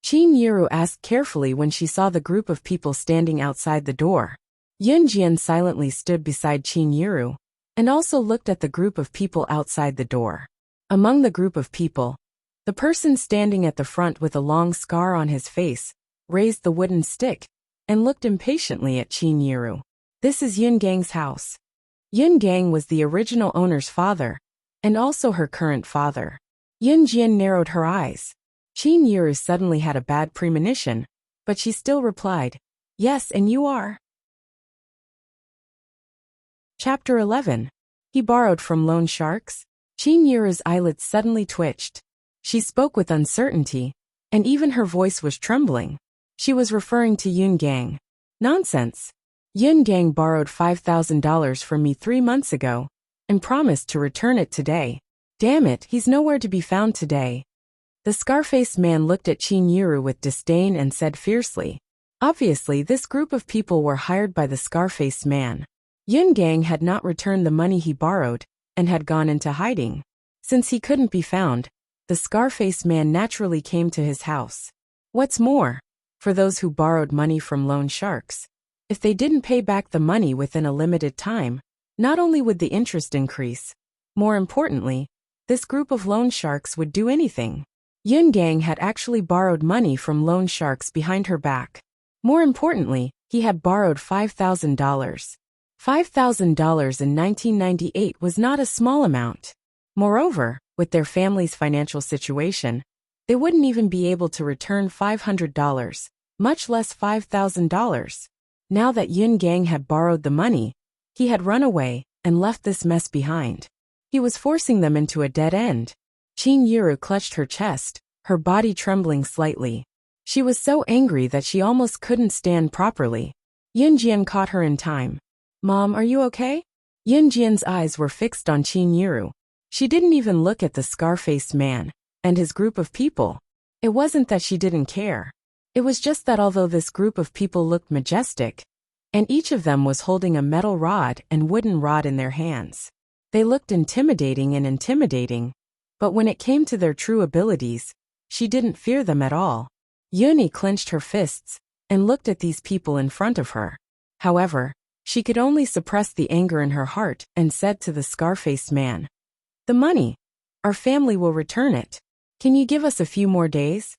Speaker 1: Qin Yiru asked carefully when she saw the group of people standing outside the door. Yunjian silently stood beside Qin Yiru and also looked at the group of people outside the door. Among the group of people, the person standing at the front with a long scar on his face raised the wooden stick and looked impatiently at Qin Yiru. "This is Yun Gang's house." Yun Gang was the original owner's father, and also her current father. Yunjian narrowed her eyes. Qin Yiru suddenly had a bad premonition, but she still replied, "Yes, and you are?" Chapter 11. He borrowed from loan sharks? Qin Yiru's eyelids suddenly twitched. She spoke with uncertainty, and even her voice was trembling. She was referring to Yun Gang. "Nonsense. Yun Gang borrowed $5,000 from me 3 months ago, and promised to return it today. Damn it, he's nowhere to be found today." The scar-faced man looked at Qin Yiru with disdain and said fiercely. Obviously, this group of people were hired by the scar-faced man. Yun Gang had not returned the money he borrowed, and had gone into hiding. Since he couldn't be found, the scar-faced man naturally came to his house. What's more, for those who borrowed money from loan sharks, if they didn't pay back the money within a limited time, not only would the interest increase, more importantly, this group of loan sharks would do anything. Yun Gang had actually borrowed money from loan sharks behind her back. More importantly, he had borrowed $5,000. $5,000 in 1998 was not a small amount. Moreover, With their family's financial situation, they wouldn't even be able to return $500, much less $5,000. Now that Yun Gang had borrowed the money, he had run away and left this mess behind. He was forcing them into a dead end. Qin Yuru clutched her chest, her body trembling slightly. She was so angry that she almost couldn't stand properly. Yun Jian caught her in time. "Mom, are you okay?" Yun Jian's eyes were fixed on Qin Yuru. She didn't even look at the scar-faced man and his group of people. It wasn't that she didn't care. It was just that although this group of people looked majestic, and each of them was holding a metal rod and wooden rod in their hands, they looked intimidating, but when it came to their true abilities, she didn't fear them at all. Yuni clenched her fists and looked at these people in front of her. However, she could only suppress the anger in her heart and said to the scar-faced man, "The money. Our family will return it. Can you give us a few more days?"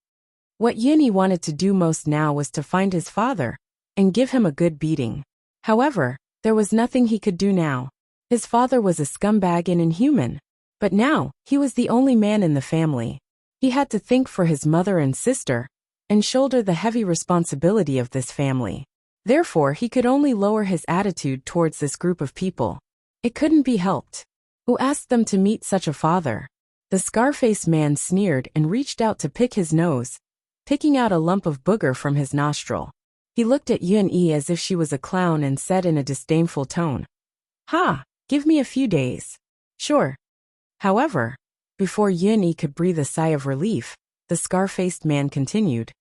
Speaker 1: What Yuni wanted to do most now was to find his father and give him a good beating. However, there was nothing he could do now. His father was a scumbag and inhuman. But now, he was the only man in the family. He had to think for his mother and sister and shoulder the heavy responsibility of this family. Therefore, he could only lower his attitude towards this group of people. It couldn't be helped. Who asked them to meet such a father? The scar-faced man sneered and reached out to pick his nose, picking out a lump of booger from his nostril. He looked at Yun-Yi as if she was a clown and said in a disdainful tone, "Ha, give me a few days." "Sure." However, before Yun-Yi could breathe a sigh of relief, the scar-faced man continued,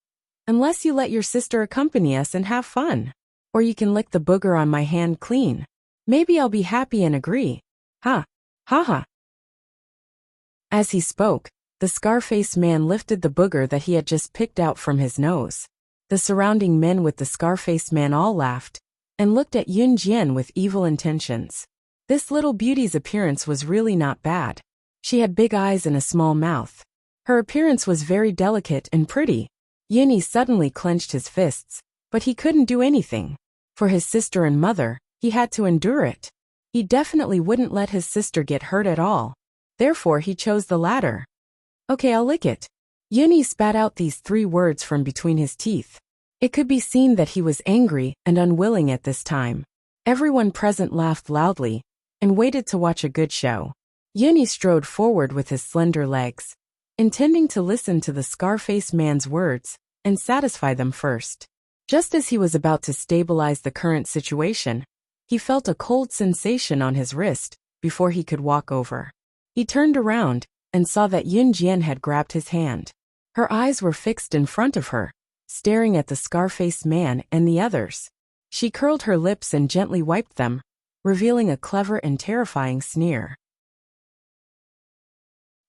Speaker 1: "Unless you let your sister accompany us and have fun. Or you can lick the booger on my hand clean. Maybe I'll be happy and agree. Ha. Ha ha." As he spoke, the scar-faced man lifted the booger that he had just picked out from his nose. The surrounding men with the scar-faced man all laughed and looked at Yun Jian with evil intentions. This little beauty's appearance was really not bad. She had big eyes and a small mouth. Her appearance was very delicate and pretty. Yuni suddenly clenched his fists, but he couldn't do anything. For his sister and mother, he had to endure it. He definitely wouldn't let his sister get hurt at all. Therefore, he chose the latter. "Okay, I'll lick it." Yuni spat out these 3 words from between his teeth. It could be seen that he was angry and unwilling at this time. Everyone present laughed loudly and waited to watch a good show. Yuni strode forward with his slender legs, intending to listen to the scar-faced man's words and satisfy them first. Just as he was about to stabilize the current situation, he felt a cold sensation on his wrist before he could walk over. He turned around and saw that Yun Jian had grabbed his hand. Her eyes were fixed in front of her, staring at the scar-faced man and the others. She curled her lips and gently wiped them, revealing a clever and terrifying sneer.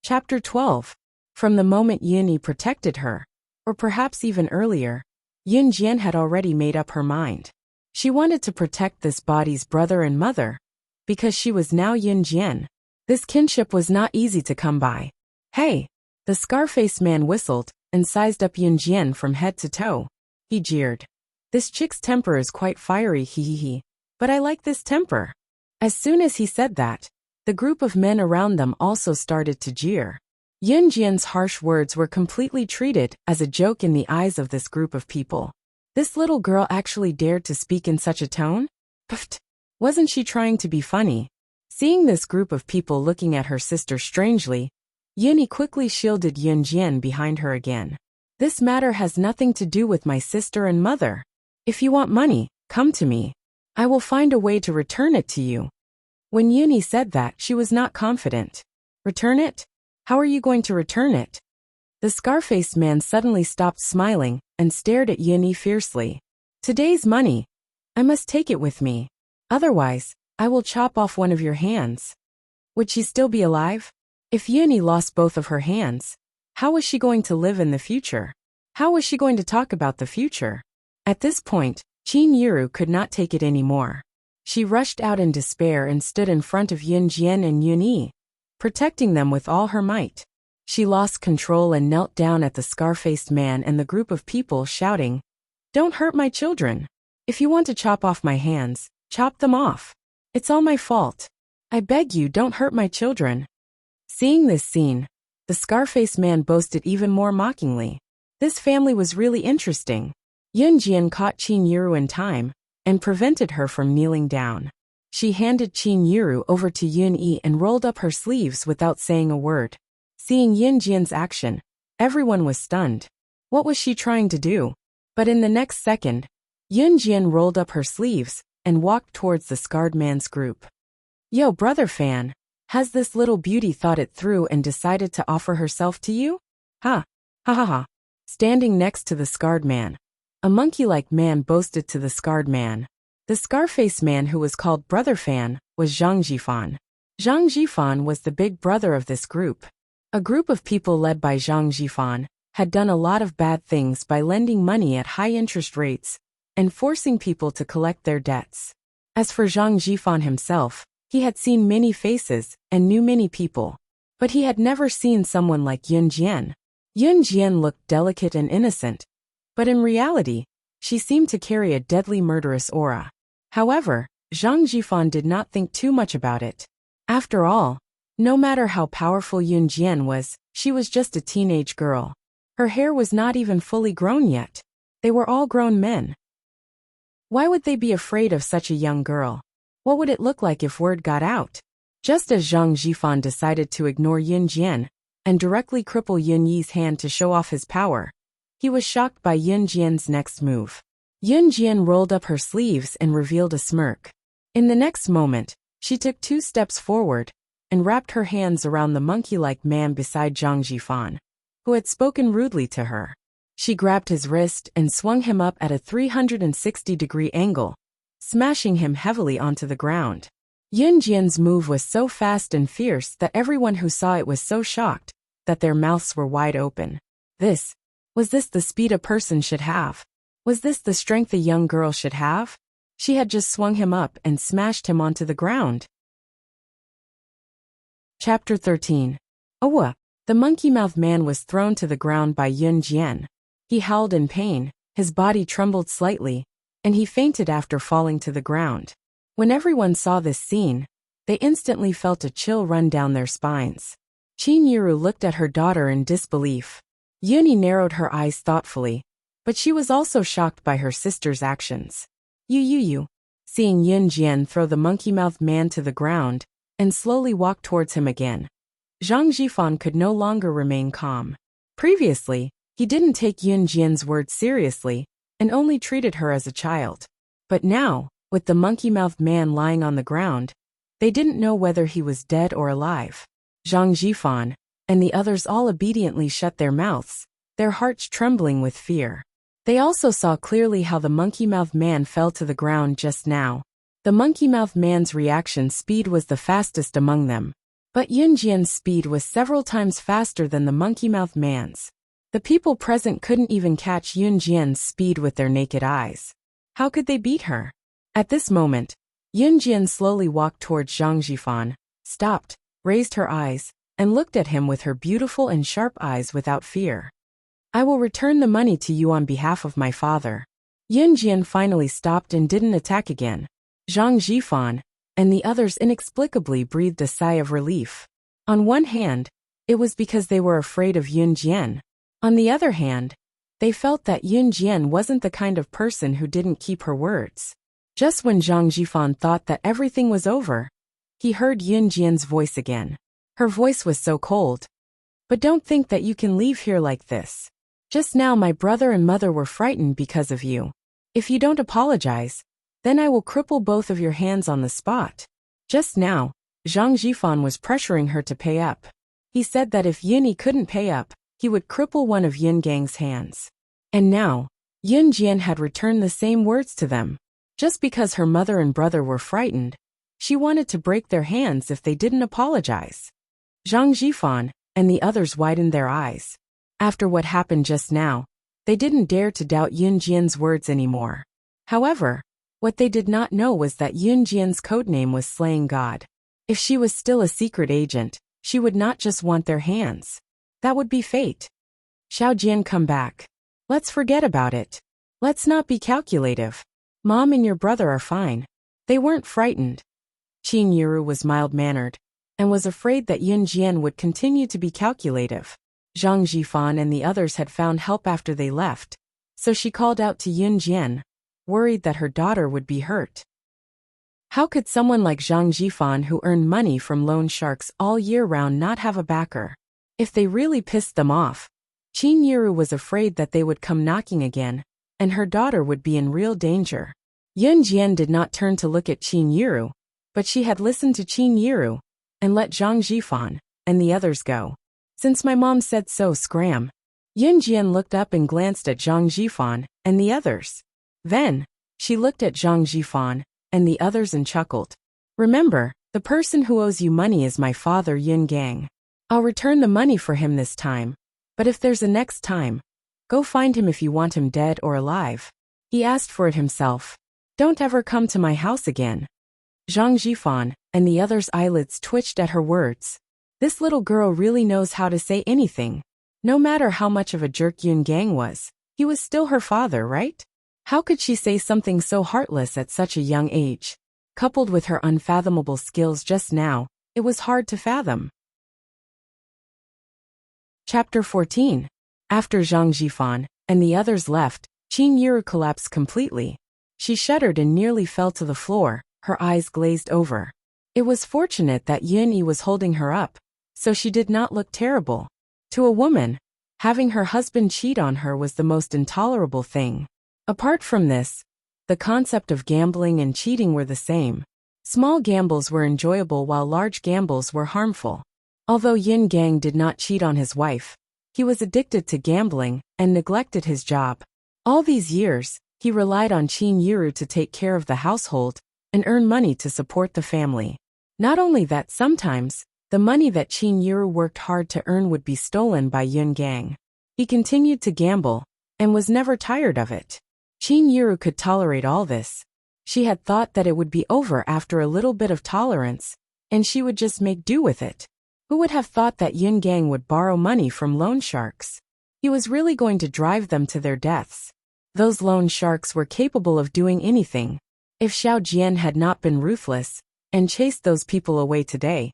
Speaker 1: Chapter 12. From the moment Yuni protected her, or perhaps even earlier, Yun Jian had already made up her mind. She wanted to protect this body's brother and mother, because she was now Yun Jian. This kinship was not easy to come by. "Hey!" The scar-faced man whistled and sized up Yun Jian from head to toe. He jeered. "This chick's temper is quite fiery, hee, but I like this temper." As soon as he said that, the group of men around them also started to jeer. Yun Jian's harsh words were completely treated as a joke in the eyes of this group of people. This little girl actually dared to speak in such a tone? Pfft! Wasn't she trying to be funny? Seeing this group of people looking at her sister strangely, Yuni quickly shielded Yun Jian behind her again. "This matter has nothing to do with my sister and mother. If you want money, come to me. I will find a way to return it to you." When Yuni said that, she was not confident. "Return it? How are you going to return it?" The scar-faced man suddenly stopped smiling and stared at Yuni fiercely. "Today's money. I must take it with me. Otherwise, I will chop off one of your hands." Would she still be alive? If Yuni lost both of her hands, how was she going to live in the future? How was she going to talk about the future? At this point, Qin Yuru could not take it anymore. She rushed out in despair and stood in front of Yun Jian and Yun-Yi, protecting them with all her might. She lost control and knelt down at the scar-faced man and the group of people, shouting, "Don't hurt my children. If you want to chop off my hands, chop them off. It's all my fault. I beg you, don't hurt my children." Seeing this scene, the Scarface man boasted even more mockingly. This family was really interesting. Yun Jian caught Qin Yiru in time and prevented her from kneeling down. She handed Qin Yiru over to Yun Yi and rolled up her sleeves without saying a word. Seeing Yun Jian's action, everyone was stunned. What was she trying to do? But in the next second, Yun Jian rolled up her sleeves and walked towards the scarred man's group. Yo, brother Fan, has this little beauty thought it through and decided to offer herself to you? Ha! Ha ha ha! Standing next to the scarred man, a monkey-like man boasted to the scarred man. The Scarface man, who was called Brother Fan, was Zhang Jifan. Zhang Jifan was the big brother of this group. A group of people led by Zhang Jifan had done a lot of bad things by lending money at high interest rates and forcing people to collect their debts. As for Zhang Jifan himself, he had seen many faces and knew many people, but he had never seen someone like Yun Jian. Yun Jian looked delicate and innocent, but in reality, she seemed to carry a deadly murderous aura. However, Zhang Jifan did not think too much about it. After all, no matter how powerful Yun Jian was, she was just a teenage girl. Her hair was not even fully grown yet. They were all grown men. Why would they be afraid of such a young girl? What would it look like if word got out? Just as Zhang Jifan decided to ignore Yun Jian and directly cripple Yun Yi's hand to show off his power, he was shocked by Yun Jian's next move. Yun Jian rolled up her sleeves and revealed a smirk. In the next moment, she took 2 steps forward and wrapped her hands around the monkey-like man beside Zhang Jifan, who had spoken rudely to her. She grabbed his wrist and swung him up at a 360-degree angle, smashing him heavily onto the ground. Yun Jian's move was so fast and fierce that everyone who saw it was so shocked that their mouths were wide open. Was this the speed a person should have? Was this the strength a young girl should have? She had just swung him up and smashed him onto the ground. Chapter 13. Awa! The monkey-mouthed man was thrown to the ground by Yun Jian. He howled in pain, his body trembled slightly, and he fainted after falling to the ground. When everyone saw this scene, they instantly felt a chill run down their spines. Qin Yiru looked at her daughter in disbelief. Yuni narrowed her eyes thoughtfully, but she was also shocked by her sister's actions. You. Seeing Yun Jian throw the monkey-mouthed man to the ground and slowly walk towards him again, Zhang Jifan could no longer remain calm. Previously, he didn't take Yun Jian's words seriously and only treated her as a child. But now, with the monkey-mouthed man lying on the ground, they didn't know whether he was dead or alive. Zhang Jifan and the others all obediently shut their mouths, their hearts trembling with fear. They also saw clearly how the monkey-mouthed man fell to the ground just now. The monkey-mouthed man's reaction speed was the fastest among them, but Yun Jian's speed was several times faster than the monkey-mouthed man's. The people present couldn't even catch Yun Jian's speed with their naked eyes. How could they beat her? At this moment, Yun Jian slowly walked towards Zhang Jifan, stopped, raised her eyes, and looked at him with her beautiful and sharp eyes without fear. I will return the money to you on behalf of my father. Yun Jian finally stopped and didn't attack again. Zhang Jifan and the others inexplicably breathed a sigh of relief. On one hand, it was because they were afraid of Yun Jian. On the other hand, they felt that Yun Jian wasn't the kind of person who didn't keep her words. Just when Zhang Jifan thought that everything was over, he heard Yun Jian's voice again. Her voice was so cold. But don't think that you can leave here like this. Just now my brother and mother were frightened because of you. If you don't apologize, then I will cripple both of your hands on the spot. Just now, Zhang Jifan was pressuring her to pay up. He said that if Yuni couldn't pay up, he would cripple one of Yun Gang's hands. And now, Yun Jian had returned the same words to them. Just because her mother and brother were frightened, she wanted to break their hands if they didn't apologize. Zhang Jifan and the others widened their eyes. After what happened just now, they didn't dare to doubt Yun Jian's words anymore. However, what they did not know was that Yun Jian's codename was Slaying God. If she was still a secret agent, she would not just want their hands. That would be fate. Xiao Jian, come back. Let's forget about it. Let's not be calculative. Mom and your brother are fine. They weren't frightened. Qin Yiru was mild-mannered. and was afraid that Yun Jian would continue to be calculative. Zhang Jifan and the others had found help after they left, so she called out to Yun Jian, worried that her daughter would be hurt. How could someone like Zhang Jifan, who earned money from loan sharks all year round, not have a backer? If they really pissed them off, Qin Yiru was afraid that they would come knocking again, and her daughter would be in real danger. Yun Jian did not turn to look at Qin Yiru, but she had listened to Qin Yiru, and let Zhang Jifan and the others go. Since my mom said so, scram. Yun Jian looked up and glanced at Zhang Jifan and the others. Then, she looked at Zhang Jifan and the others and chuckled. Remember, the person who owes you money is my father Yun Gang. I'll return the money for him this time, but if there's a next time, go find him if you want him dead or alive. He asked for it himself. Don't ever come to my house again. Zhang Jifan and the others' eyelids twitched at her words. This little girl really knows how to say anything. No matter how much of a jerk Yun Gang was, he was still her father, right? How could she say something so heartless at such a young age? Coupled with her unfathomable skills just now, it was hard to fathom. Chapter 14. After Zhang Jifan and the others left, Qin Yiru collapsed completely. She shuddered and nearly fell to the floor, her eyes glazed over. It was fortunate that Yun Yi was holding her up, so she did not look terrible. To a woman, having her husband cheat on her was the most intolerable thing. Apart from this, the concept of gambling and cheating were the same. Small gambles were enjoyable while large gambles were harmful. Although Yin Gang did not cheat on his wife, he was addicted to gambling and neglected his job. All these years, he relied on Qin Yiru to take care of the household and earn money to support the family. Not only that, sometimes, the money that Qin Yiru worked hard to earn would be stolen by Yun Gang. He continued to gamble and was never tired of it. Qin Yiru could tolerate all this. She had thought that it would be over after a little bit of tolerance, and she would just make do with it. Who would have thought that Yun Gang would borrow money from loan sharks? He was really going to drive them to their deaths. Those loan sharks were capable of doing anything. If Xiao Jian had not been ruthless and chased those people away today,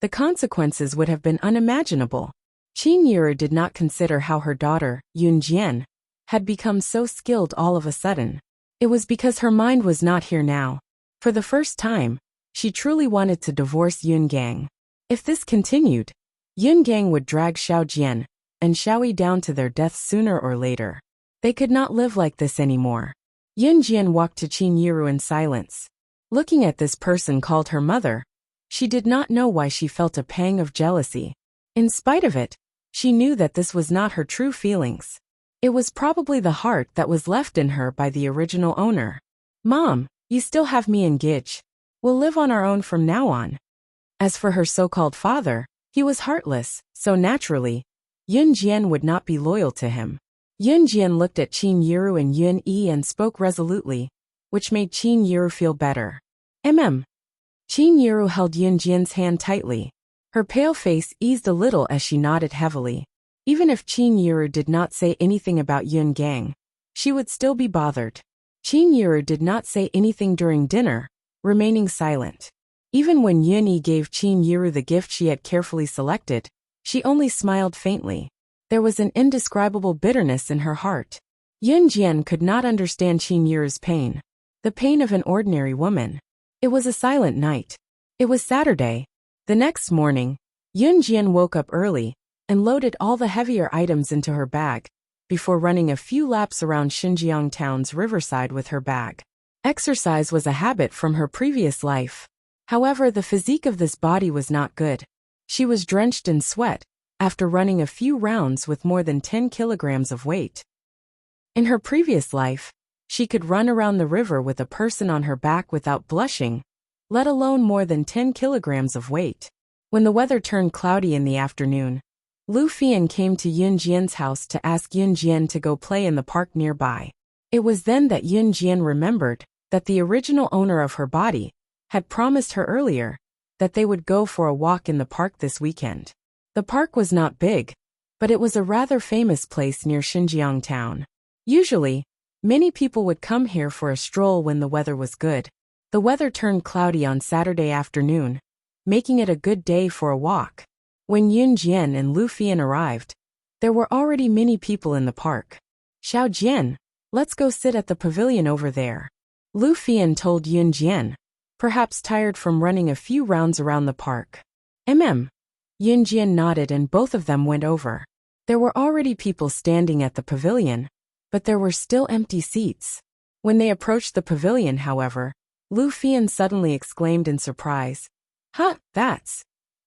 Speaker 1: the consequences would have been unimaginable. Qin Yiru did not consider how her daughter, Yun Jian, had become so skilled all of a sudden. It was because her mind was not here now. For the first time, she truly wanted to divorce Yun Gang. If this continued, Yun Gang would drag Xiao Jian and Xiao Yi down to their deaths sooner or later. They could not live like this anymore. Yun Jian walked to Qin Yiru in silence. Looking at this person called her mother, she did not know why she felt a pang of jealousy. In spite of it, she knew that this was not her true feelings. It was probably the heart that was left in her by the original owner. Mom, you still have me and Gidge. We'll live on our own from now on. As for her so-called father, he was heartless, so naturally, Yun Jian would not be loyal to him. Yun Jian looked at Qin Yiru and Yun Yi and spoke resolutely, which made Qin Yiru feel better. Qin Yiru held Yun Jian's hand tightly. Her pale face eased a little as she nodded heavily. Even if Qin Yiru did not say anything about Yun Gang, she would still be bothered. Qin Yiru did not say anything during dinner, remaining silent. Even when Yun Yi gave Qin Yiru the gift she had carefully selected, she only smiled faintly. There was an indescribable bitterness in her heart. Yun Jian could not understand Qin Yiru's pain. The pain of an ordinary woman. It was a silent night. It was Saturday. The next morning, Yun Jian woke up early and loaded all the heavier items into her bag, before running a few laps around Xinjiang town's riverside with her bag. Exercise was a habit from her previous life. However, the physique of this body was not good. She was drenched in sweat after running a few rounds with more than 10 kilograms of weight. In her previous life, she could run around the river with a person on her back without blushing, let alone more than 10 kilograms of weight. When the weather turned cloudy in the afternoon, Lu Fian came to Yun Jian's house to ask Yun Jian to go play in the park nearby. It was then that Yun Jian remembered that the original owner of her body had promised her earlier that they would go for a walk in the park this weekend. The park was not big, but it was a rather famous place near Xinjiang town. Usually, many people would come here for a stroll when the weather was good. The weather turned cloudy on Saturday afternoon, making it a good day for a walk. When Yun Jian and Lu Fian arrived, there were already many people in the park. Xiao Jian, let's go sit at the pavilion over there. Lu Fian told Yun Jian, perhaps tired from running a few rounds around the park. Yun Jian nodded and both of them went over. There were already people standing at the pavilion, but there were still empty seats. When they approached the pavilion, however, Lu Fian suddenly exclaimed in surprise, "Huh, that's..."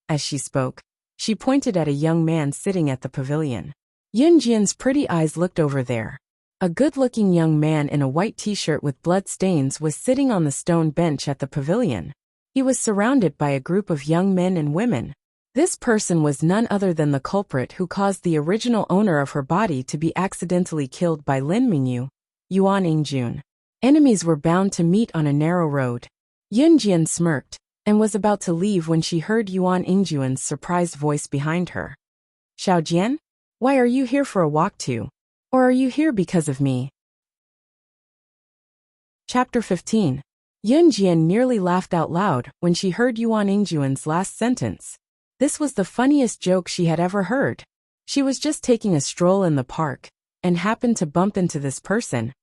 Speaker 1: As she spoke, she pointed at a young man sitting at the pavilion. Yun Jian's pretty eyes looked over there. A good-looking young man in a white t-shirt with blood stains was sitting on the stone bench at the pavilion. He was surrounded by a group of young men and women. This person was none other than the culprit who caused the original owner of her body to be accidentally killed by Lin Mingyu, Yuan Ingjun. Enemies were bound to meet on a narrow road. Yun Jian smirked and was about to leave when she heard Yuan Ingjun's surprised voice behind her. "Xiao Jian? Why are you here for a walk too? Or are you here because of me?" Chapter 15. Yun Jian nearly laughed out loud when she heard Yuan Ingjun's last sentence. This was the funniest joke she had ever heard. She was just taking a stroll in the park and happened to bump into this person.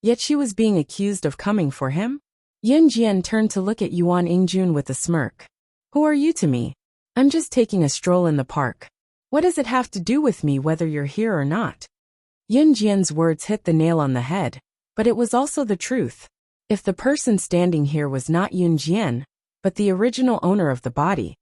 Speaker 1: Yet she was being accused of coming for him? Yun Jian turned to look at Yuan Ingjun with a smirk. "Who are you to me? I'm just taking a stroll in the park. What does it have to do with me whether you're here or not?" Yun Jian's words hit the nail on the head, but it was also the truth. If the person standing here was not Yun Jian, but the original owner of the body,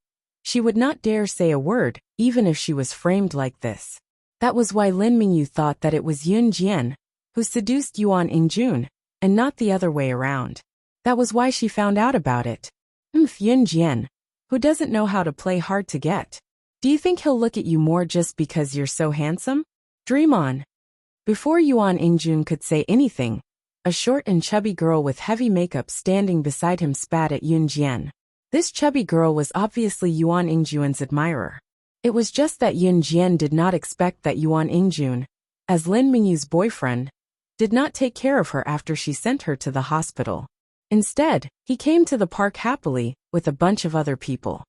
Speaker 1: she would not dare say a word, even if she was framed like this. That was why Lin Mingyu thought that it was Yun Jian who seduced Yuan Ingjun, and not the other way around. That was why she found out about it. Yun Jian, who doesn't know how to play hard to get. Do you think he'll look at you more just because you're so handsome? Dream on. Before Yuan Ingjun could say anything, a short and chubby girl with heavy makeup standing beside him spat at Yun Jian. This chubby girl was obviously Yuan Ingjun's admirer. It was just that Yun Jian did not expect that Yuan Ingjun, as Lin Mingyu's boyfriend, did not take care of her after she sent her to the hospital. Instead, he came to the park happily, with a bunch of other people.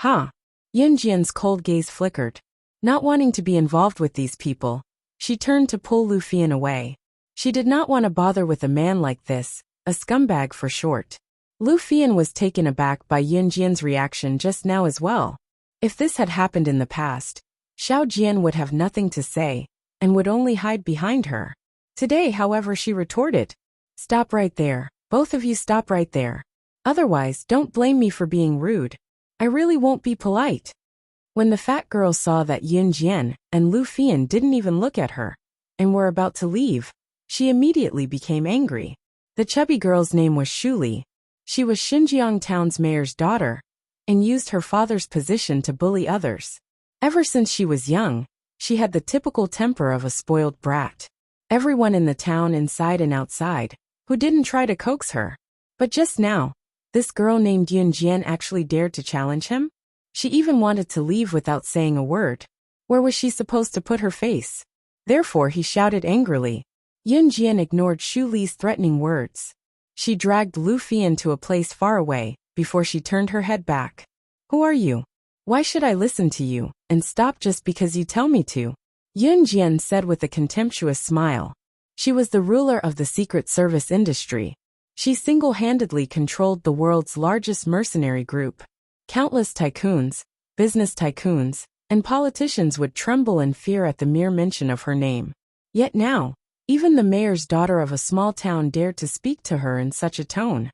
Speaker 1: Yun Jian's cold gaze flickered. Not wanting to be involved with these people, she turned to pull Lu Fian away. She did not want to bother with a man like this, a scumbag for short. Lu Fian was taken aback by Yun Jian's reaction just now as well. If this had happened in the past, Xiao Jian would have nothing to say, and would only hide behind her. Today, however, she retorted, "Stop right there, both of you stop right there. Otherwise, don't blame me for being rude. I really won't be polite." When the fat girl saw that Yun Jian and Lu Fian didn't even look at her, and were about to leave, she immediately became angry. The chubby girl's name was Shuli. She was Xinjiang town's mayor's daughter, and used her father's position to bully others. Ever since she was young, she had the typical temper of a spoiled brat. Everyone in the town inside and outside, who didn't try to coax her. But just now, this girl named Yun Jian actually dared to challenge him? She even wanted to leave without saying a word. Where was she supposed to put her face? Therefore he shouted angrily. Yun Jian ignored Shu Li's threatening words. She dragged Lu Fian to a place far away, before she turned her head back. "Who are you? Why should I listen to you, and stop just because you tell me to?" Yun Jian said with a contemptuous smile. She was the ruler of the Secret Service industry. She single-handedly controlled the world's largest mercenary group. Countless tycoons, business tycoons, and politicians would tremble in fear at the mere mention of her name. Yet now, even the mayor's daughter of a small town dared to speak to her in such a tone.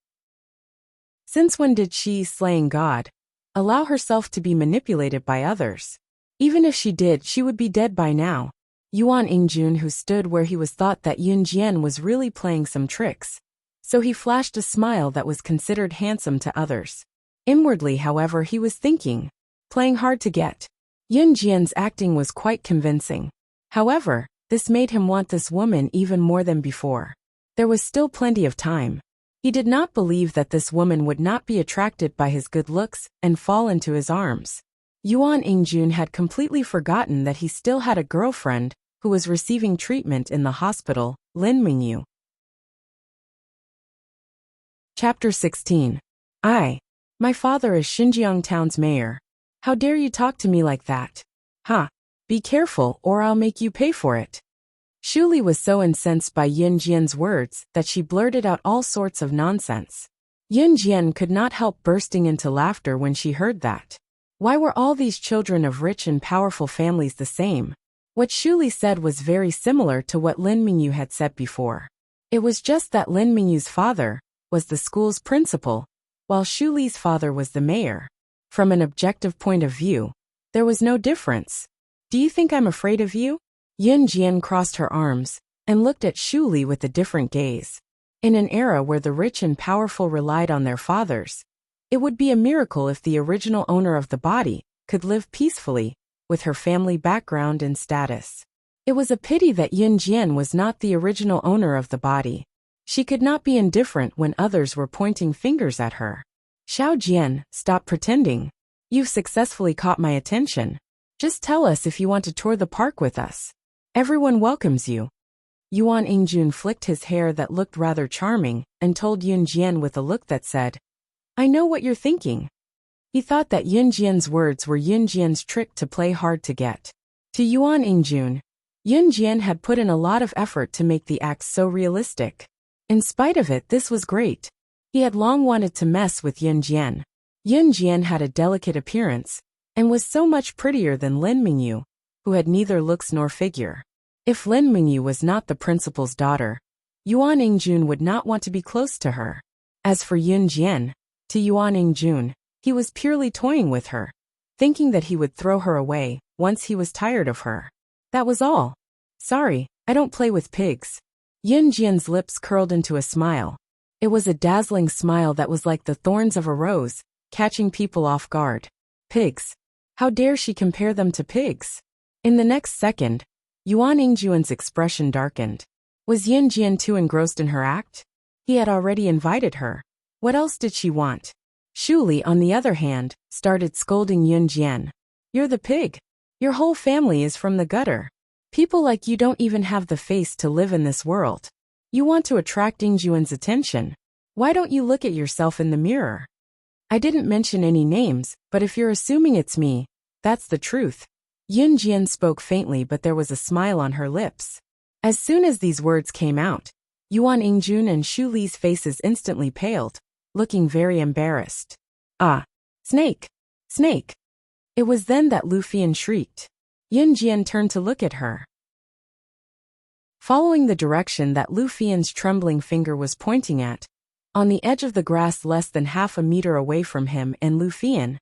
Speaker 1: Since when did she, slaying God, allow herself to be manipulated by others? Even if she did, she would be dead by now. Yuan Ingjun, who stood where he was, thought that Yun Jian was really playing some tricks. So he flashed a smile that was considered handsome to others. Inwardly, however, he was thinking, playing hard to get. Yun Jian's acting was quite convincing. However, this made him want this woman even more than before. There was still plenty of time. He did not believe that this woman would not be attracted by his good looks and fall into his arms. Yuan Ingjun had completely forgotten that he still had a girlfriend who was receiving treatment in the hospital, Lin Mingyu. Chapter 16. My father is Xinjiang town's mayor. How dare you talk to me like that? Ha! Be careful or I'll make you pay for it. Shu Li was so incensed by Yin Jian's words that she blurted out all sorts of nonsense. Yin Jian could not help bursting into laughter when she heard that. Why were all these children of rich and powerful families the same? What Shu Li said was very similar to what Lin Mingyu had said before. It was just that Lin Mingyu's father was the school's principal, while Shu Li's father was the mayor. From an objective point of view, there was no difference. Do you think I'm afraid of you? Yin Jian crossed her arms and looked at Shu Li with a different gaze. In an era where the rich and powerful relied on their fathers, it would be a miracle if the original owner of the body could live peacefully with her family background and status. It was a pity that Yin Jian was not the original owner of the body. She could not be indifferent when others were pointing fingers at her. Xiao Jian, stop pretending. You've successfully caught my attention. Just tell us if you want to tour the park with us. Everyone welcomes you. Yuan Yingjun flicked his hair that looked rather charming and told Yin Jian with a look that said, I know what you're thinking. He thought that Yin Jian's words were Yin Jian's trick to play hard to get. To Yuan Yingjun, Yin Jian had put in a lot of effort to make the acts so realistic. In spite of it, this was great. He had long wanted to mess with Yin Jian. Yin Jian had a delicate appearance and was so much prettier than Lin Mingyu, who had neither looks nor figure. If Lin Mingyu was not the principal's daughter, Yuan Yingjun would not want to be close to her. As for Yin Jian, to Yuan Yingjun, he was purely toying with her, thinking that he would throw her away once he was tired of her. That was all. Sorry, I don't play with pigs. Yin Jian's lips curled into a smile. It was a dazzling smile that was like the thorns of a rose, catching people off guard. Pigs. How dare she compare them to pigs? In the next second, Yuan Yingjun's expression darkened. Was Yin Jian too engrossed in her act? He had already invited her. What else did she want? Shu Li, on the other hand, started scolding Yin Jian. You're the pig. Your whole family is from the gutter. People like you don't even have the face to live in this world. You want to attract Yingjun's attention. Why don't you look at yourself in the mirror? I didn't mention any names, but if you're assuming it's me, that's the truth. Yin Jian spoke faintly, but there was a smile on her lips. As soon as these words came out, Yuan Yingjun and Shu Li's faces instantly paled, looking very embarrassed. Ah! Snake! Snake! It was then that Lu Fian shrieked. Yin Jian turned to look at her. Following the direction that Lu Fian's trembling finger was pointing at, on the edge of the grass less than half a meter away from him and Lu Fian,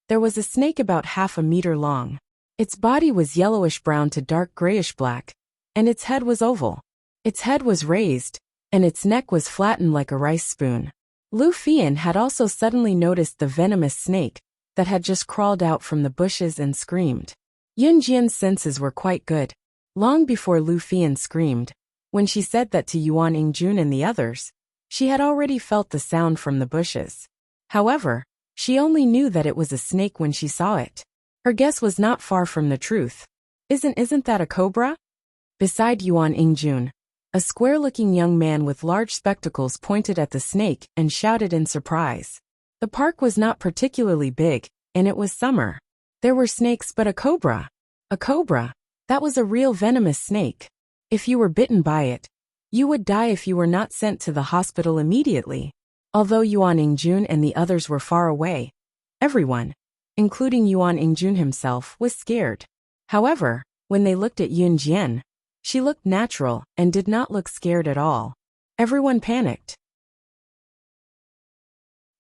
Speaker 1: there was a snake about half a meter long. Its body was yellowish-brown to dark grayish-black, and its head was oval. Its head was raised, and its neck was flattened like a rice spoon. Lu Fian had also suddenly noticed the venomous snake that had just crawled out from the bushes and screamed. Yin Jian's senses were quite good. Long before Lu Fian screamed, when she said that to Yuan Yingjun and the others, she had already felt the sound from the bushes. However, she only knew that it was a snake when she saw it. Her guess was not far from the truth. Isn't that a cobra? Beside Yuan Yingjun, a square-looking young man with large spectacles pointed at the snake and shouted in surprise. The park was not particularly big, and it was summer. There were snakes, but a cobra. A cobra. That was a real venomous snake. If you were bitten by it, you would die if you were not sent to the hospital immediately. Although Yuan Yingjun and the others were far away, everyone, including Yuan Yingjun himself, was scared. However, when they looked at Yin Jian, she looked natural and did not look scared at all. Everyone panicked.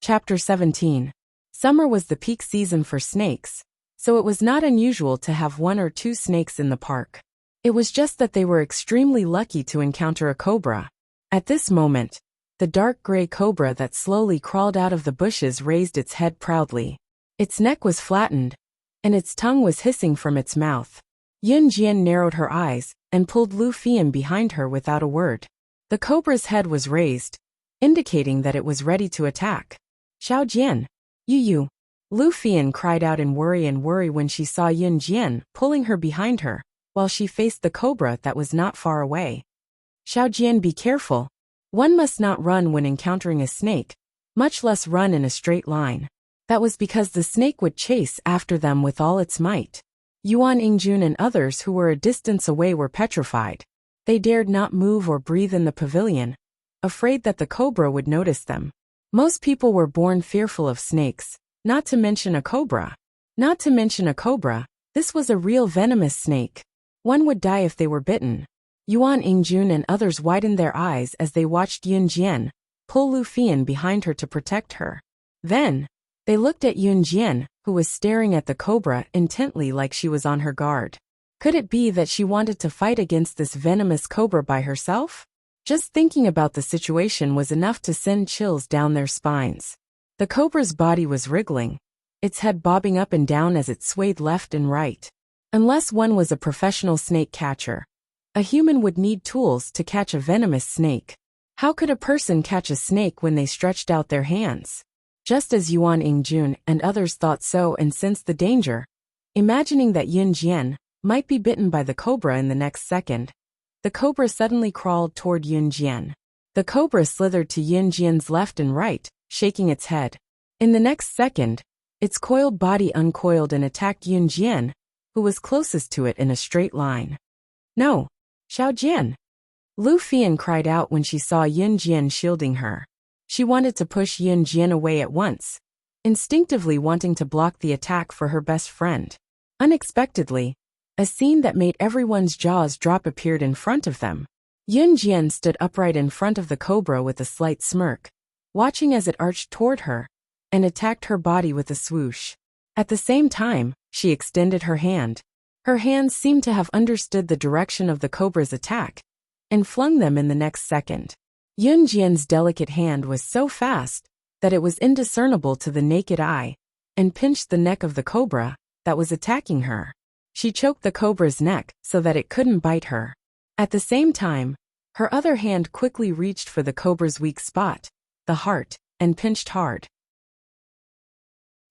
Speaker 1: Chapter 17. Summer was the peak season for snakes, so it was not unusual to have 1 or 2 snakes in the park. It was just that they were extremely lucky to encounter a cobra. At this moment, the dark gray cobra that slowly crawled out of the bushes raised its head proudly. Its neck was flattened, and its tongue was hissing from its mouth. Yin Jian narrowed her eyes and pulled Lu Fian behind her without a word. The cobra's head was raised, indicating that it was ready to attack. Xiao Jian, you. Lu Fian cried out in worry when she saw Yin Jian pulling her behind her, while she faced the cobra that was not far away. Xiao Jian, be careful. One must not run when encountering a snake, much less run in a straight line. That was because the snake would chase after them with all its might. Yuan Ingjun and others who were a distance away were petrified. They dared not move or breathe in the pavilion, afraid that the cobra would notice them. Most people were born fearful of snakes, not to mention a cobra. This was a real venomous snake. One would die if they were bitten. Yuan Ingjun and others widened their eyes as they watched Yun Jian pull Lu Fian behind her to protect her. Then, they looked at Yun Jian, who was staring at the cobra intently like she was on her guard. Could it be that she wanted to fight against this venomous cobra by herself? Just thinking about the situation was enough to send chills down their spines. The cobra's body was wriggling, its head bobbing up and down as it swayed left and right. Unless one was a professional snake catcher, a human would need tools to catch a venomous snake. How could a person catch a snake when they stretched out their hands? Just as Yuan Ingjun and others thought so and sensed the danger, imagining that Yun Jian might be bitten by the cobra in the next second, the cobra suddenly crawled toward Yun Jian. The cobra slithered to Yun Jian's left and right, shaking its head. In the next second, its coiled body uncoiled and attacked Yun Jian, who was closest to it in a straight line. "No, Xiao Jian!" Lu Fian cried out when she saw Yun Jian shielding her. She wanted to push Yun Jian away at once, instinctively wanting to block the attack for her best friend. Unexpectedly, a scene that made everyone's jaws drop appeared in front of them. Yun Jian stood upright in front of the cobra with a slight smirk, watching as it arched toward her and attacked her body with a swoosh. At the same time, she extended her hand. Her hands seemed to have understood the direction of the cobra's attack and flung them in the next second. Yun Jian's delicate hand was so fast that it was indiscernible to the naked eye and pinched the neck of the cobra that was attacking her. She choked the cobra's neck so that it couldn't bite her. At the same time, her other hand quickly reached for the cobra's weak spot, the heart, and pinched hard.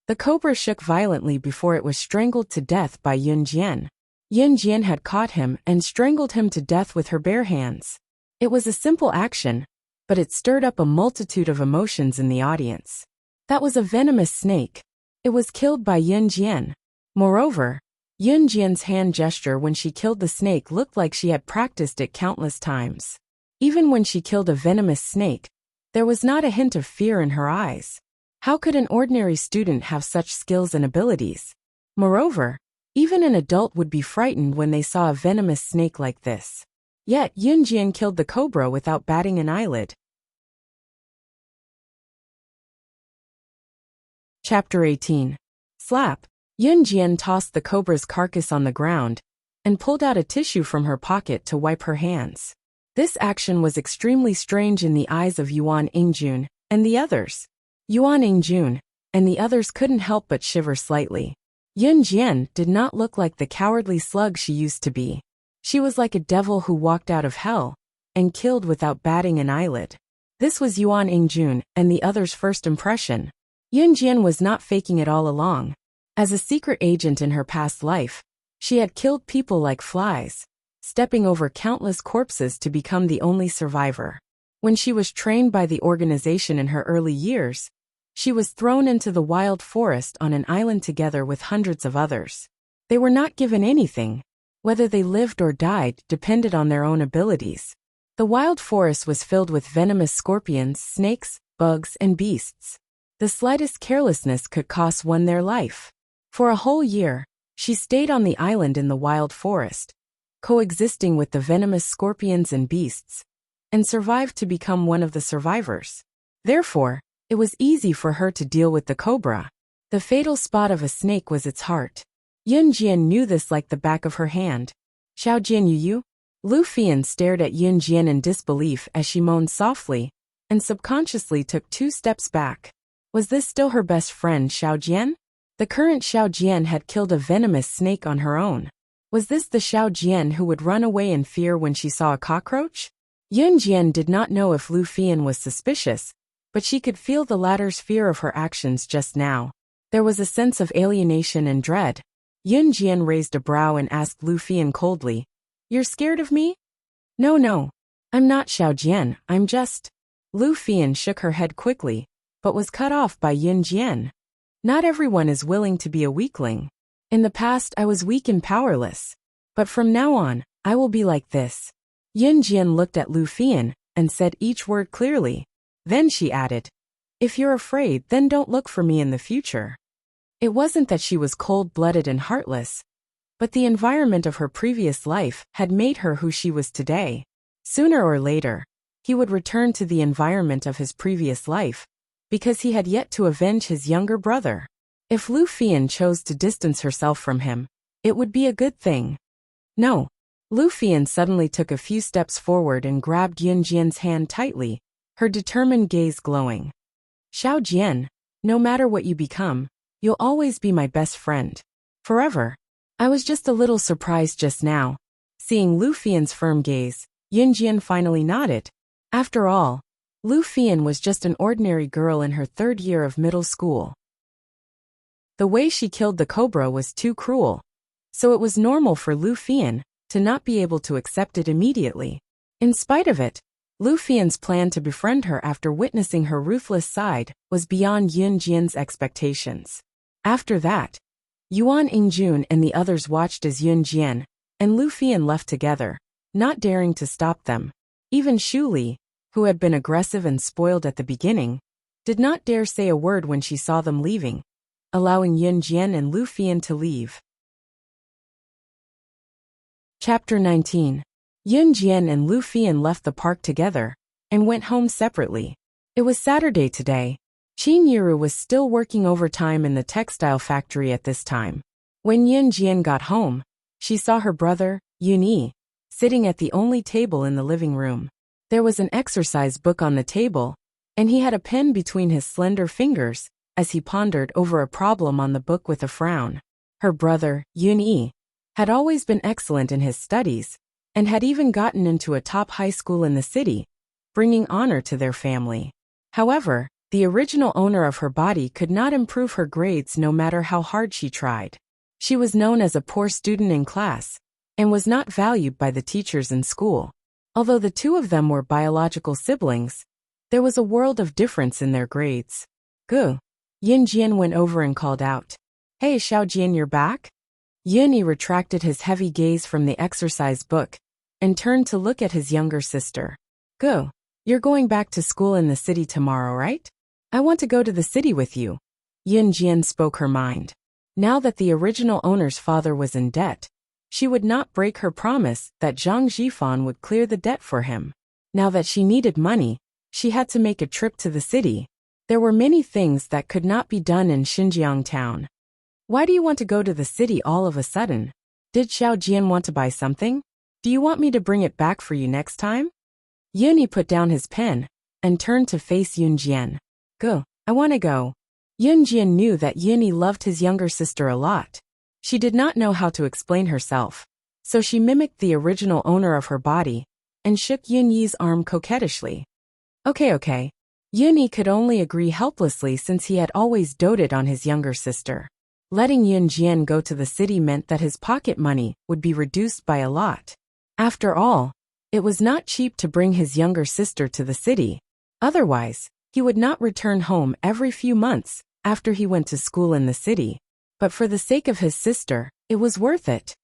Speaker 1: The cobra shook violently before it was strangled to death by Yun Jian. Yun Jian had caught him and strangled him to death with her bare hands. It was a simple action, but it stirred up a multitude of emotions in the audience. That was a venomous snake. It was killed by Yun Jian. Moreover, Yun Jian's hand gesture when she killed the snake looked like she had practiced it countless times. Even when she killed a venomous snake, there was not a hint of fear in her eyes. How could an ordinary student have such skills and abilities? Moreover, even an adult would be frightened when they saw a venomous snake like this. Yet Yun Jian killed the cobra without batting an eyelid. Chapter 18. Slap. Yun Jian tossed the cobra's carcass on the ground and pulled out a tissue from her pocket to wipe her hands. This action was extremely strange in the eyes of Yuan Ingjun and the others. Yuan Ingjun and the others couldn't help but shiver slightly. Yun Jian did not look like the cowardly slug she used to be. She was like a devil who walked out of hell and killed without batting an eyelid. This was Yuan Ingjun and the others' first impression. Yun Jian was not faking it all along. As a secret agent in her past life, she had killed people like flies, stepping over countless corpses to become the only survivor. When she was trained by the organization in her early years, she was thrown into the wild forest on an island together with hundreds of others. They were not given anything. Whether they lived or died depended on their own abilities. The wild forest was filled with venomous scorpions, snakes, bugs, and beasts. The slightest carelessness could cost one their life. For a whole year, she stayed on the island in the wild forest, coexisting with the venomous scorpions and beasts, and survived to become one of the survivors. Therefore, it was easy for her to deal with the cobra. The fatal spot of a snake was its heart. Yun Jian knew this like the back of her hand. "Xiao Jian Yu?" Lu Fian stared at Yun Jian in disbelief as she moaned softly, and subconsciously took 2 steps back. Was this still her best friend Xiao Jian? The current Xiao Jian had killed a venomous snake on her own. Was this the Xiao Jian who would run away in fear when she saw a cockroach? Yun Jian did not know if Lu Fian was suspicious, but she could feel the latter's fear of her actions just now. There was a sense of alienation and dread. Yun Jian raised a brow and asked Lu Fian coldly, "You're scared of me?" No, I'm not Xiao Jian, I'm just..." Lu Fian shook her head quickly, but was cut off by Yun Jian. Not everyone is willing to be a weakling. In the past I was weak and powerless. But from now on, I will be like this. Yun Jian looked at Lu Fian and said each word clearly. Then she added, "If you're afraid, then don't look for me in the future." It wasn't that she was cold-blooded and heartless, but the environment of her previous life had made her who she was today. Sooner or later, he would return to the environment of his previous life, because he had yet to avenge his younger brother. If Lu Fian chose to distance herself from him, it would be a good thing. No. Lu Fian suddenly took a few steps forward and grabbed Yun Jian's hand tightly, her determined gaze glowing. "Xiao Jian, no matter what you become, you'll always be my best friend. Forever." I was just a little surprised just now. Seeing Lu Fian's firm gaze, Yun Jian finally nodded. After all, Lu Fian was just an ordinary girl in her 3rd year of middle school. The way she killed the cobra was too cruel, so it was normal for Lu Fian to not be able to accept it immediately. In spite of it, Lu Fian's plan to befriend her after witnessing her ruthless side was beyond Yun Jian's expectations. After that, Yuan Yingjun and the others watched as Yun Jian and Lu Fian left together, not daring to stop them. Even Xu Li, who had been aggressive and spoiled at the beginning, did not dare say a word when she saw them leaving, allowing Yun Jian and Lu Fian to leave. Chapter 19. Yun Jian and Lu Fian left the park together and went home separately. It was Saturday today. Qin Yiru was still working overtime in the textile factory at this time. When Yun Jian got home, she saw her brother, Yun Yi, sitting at the only table in the living room. There was an exercise book on the table, and he had a pen between his slender fingers as he pondered over a problem on the book with a frown. Her brother, Yun Yi, had always been excellent in his studies, and had even gotten into a top high school in the city, bringing honor to their family. However, the original owner of her body could not improve her grades no matter how hard she tried. She was known as a poor student in class, and was not valued by the teachers in school. Although the two of them were biological siblings, there was a world of difference in their grades. "Gu." Yun Jian went over and called out, "Hey Xiao Jian, you're back?" Yun Yi retracted his heavy gaze from the exercise book and turned to look at his younger sister. "Gu, you're going back to school in the city tomorrow, right? I want to go to the city with you." Yun Jian spoke her mind. Now that the original owner's father was in debt, she would not break her promise that Zhang Zhifan would clear the debt for him. Now that she needed money, she had to make a trip to the city. There were many things that could not be done in Xinjiang town. "Why do you want to go to the city all of a sudden? Did Xiao Jian want to buy something? Do you want me to bring it back for you next time?" Yun Yi put down his pen and turned to face Yun Jian. "Go, I want to go." Yun Jian knew that Yun Yi loved his younger sister a lot. She did not know how to explain herself, so she mimicked the original owner of her body and shook Yun Yi's arm coquettishly. Okay. Yun Yi could only agree helplessly since he had always doted on his younger sister. Letting Yun Jian go to the city meant that his pocket money would be reduced by a lot. After all, it was not cheap to bring his younger sister to the city. Otherwise, he would not return home every few months after he went to school in the city. But for the sake of his sister, it was worth it.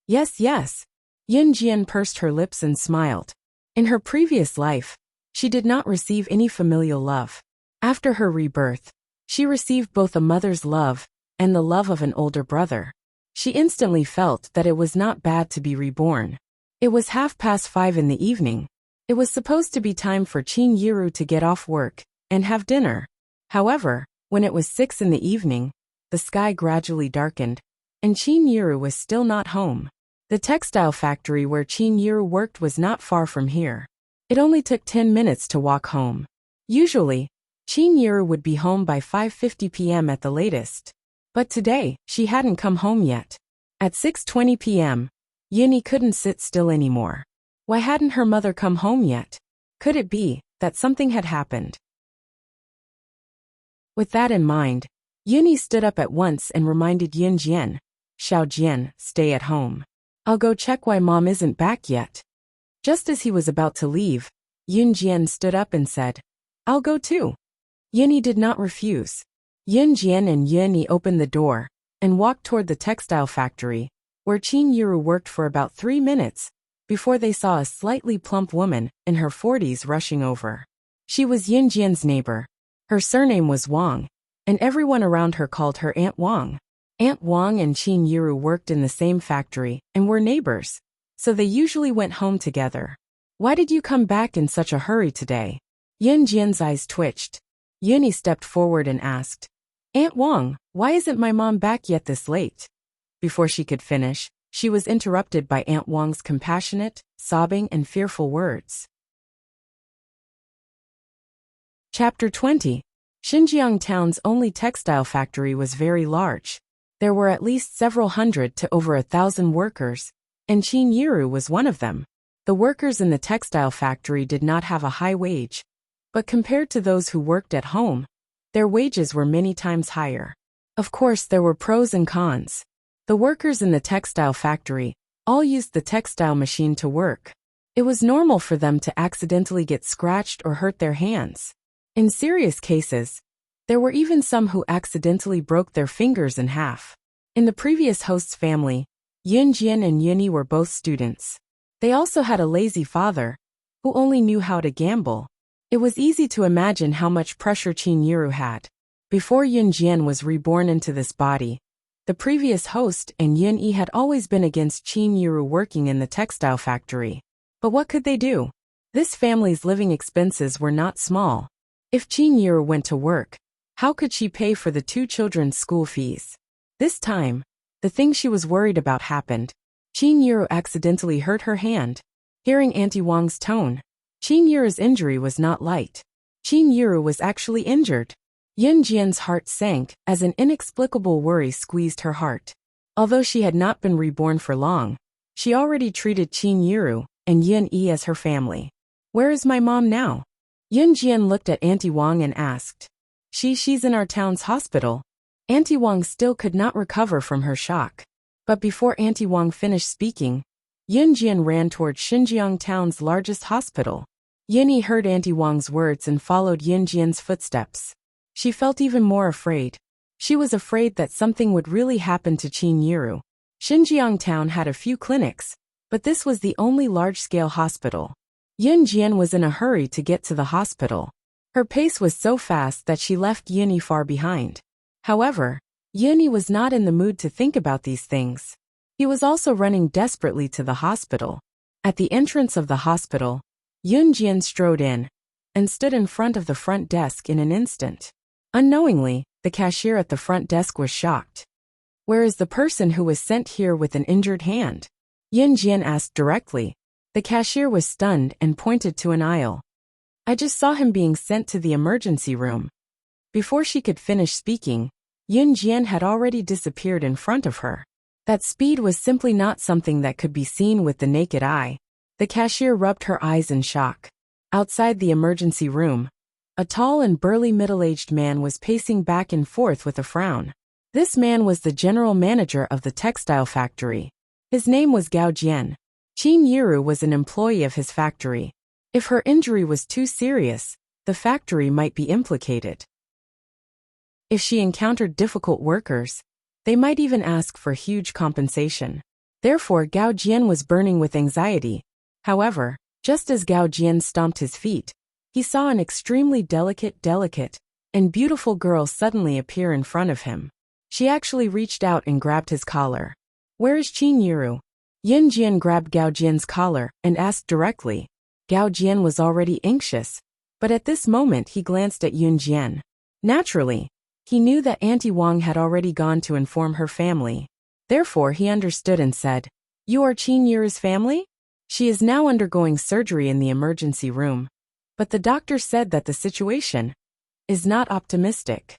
Speaker 1: Yes. Yun Jian pursed her lips and smiled. In her previous life, she did not receive any familial love. After her rebirth, she received both a mother's love and the love of an older brother. She instantly felt that it was not bad to be reborn. It was 5:30 in the evening. It was supposed to be time for Qin Yiru to get off work and have dinner. However, when it was 6 in the evening, the sky gradually darkened, and Qin Yiru was still not home. The textile factory where Qin Yiru worked was not far from here. It only took 10 minutes to walk home. Usually, Qin Yiru would be home by 5:50 p.m. at the latest. But today, she hadn't come home yet. At 6:20 p.m., Yun Yi couldn't sit still anymore. Why hadn't her mother come home yet? Could it be that something had happened? With that in mind, Yun Yi stood up at once and reminded Yun Jian, "Xiao Jian, stay at home. I'll go check why Mom isn't back yet." Just as he was about to leave, Yun Jian stood up and said, "I'll go too." Yun Yi did not refuse. Yun Jian and Yun Yi opened the door and walked toward the textile factory, where Qin Yuru worked for about 3 minutes before they saw a slightly plump woman in her 40s rushing over. She was Yun Jian's neighbor. Her surname was Wang, and everyone around her called her Aunt Wang. Aunt Wang and Qin Yuru worked in the same factory and were neighbors, so they usually went home together. "Why did you come back in such a hurry today?" Yun Jian's eyes twitched. Yun Yi stepped forward and asked, "Aunt Wang, why isn't my mom back yet this late?" Before she could finish, she was interrupted by Aunt Wang's compassionate, sobbing, and fearful words. Chapter 20. Xinjiang town's only textile factory was very large. There were at least several hundred to over 1,000 workers, and Qin Yuru was one of them. The workers in the textile factory did not have a high wage, but compared to those who worked at home, their wages were many times higher. Of course, there were pros and cons. The workers in the textile factory all used the textile machine to work. It was normal for them to accidentally get scratched or hurt their hands. In serious cases, there were even some who accidentally broke their fingers in half. In the previous host's family, Yun Jian and Yun Yi were both students. They also had a lazy father, who only knew how to gamble. It was easy to imagine how much pressure Qin Yuru had. Before Yun Jian was reborn into this body, the previous host and Yun Yi had always been against Qin Yuru working in the textile factory. But what could they do? This family's living expenses were not small. If Qin Yuru went to work, how could she pay for the 2 children's school fees? This time, the thing she was worried about happened. Qin Yuru accidentally hurt her hand. Hearing Auntie Wang's tone, Qin Yuru's injury was not light. Qin Yuru was actually injured. Yun Jian's heart sank as an inexplicable worry squeezed her heart. Although she had not been reborn for long, she already treated Qin Yuru and Yun Yi as her family. "Where is my mom now?" Yun Jian looked at Auntie Wang and asked. She's in our town's hospital." Auntie Wang still could not recover from her shock. But before Auntie Wang finished speaking, Yun Jian ran toward Xinjiang town's largest hospital. Yun Yi heard Auntie Wang's words and followed Yun Jian's footsteps. She felt even more afraid. She was afraid that something would really happen to Qin Yuru. Xinjiang town had a few clinics, but this was the only large-scale hospital. Yun Jian was in a hurry to get to the hospital. Her pace was so fast that she left Yun Yi far behind. However, Yun Yi was not in the mood to think about these things. He was also running desperately to the hospital. At the entrance of the hospital, Yun Jian strode in and stood in front of the front desk in an instant. Unknowingly, the cashier at the front desk was shocked. "Where is the person who was sent here with an injured hand?" Yun Jian asked directly. The cashier was stunned and pointed to an aisle. "I just saw him being sent to the emergency room." Before she could finish speaking, Yun Jian had already disappeared in front of her. That speed was simply not something that could be seen with the naked eye. The cashier rubbed her eyes in shock. Outside the emergency room, a tall and burly middle-aged man was pacing back and forth with a frown. This man was the general manager of the textile factory. His name was Gao Jian. Qin Yuru was an employee of his factory. If her injury was too serious, the factory might be implicated. If she encountered difficult workers, they might even ask for huge compensation. Therefore, Gao Jian was burning with anxiety. However, just as Gao Jian stomped his feet, he saw an extremely delicate, and beautiful girl suddenly appear in front of him. She actually reached out and grabbed his collar. "Where is Qin Yuru?" Yun Jian grabbed Gao Jian's collar and asked directly. Gao Jian was already anxious, but at this moment he glanced at Yun Jian. Naturally, he knew that Auntie Wang had already gone to inform her family. Therefore he understood and said, "You are Qin Yuru's family? She is now undergoing surgery in the emergency room. But the doctor said that the situation is not optimistic."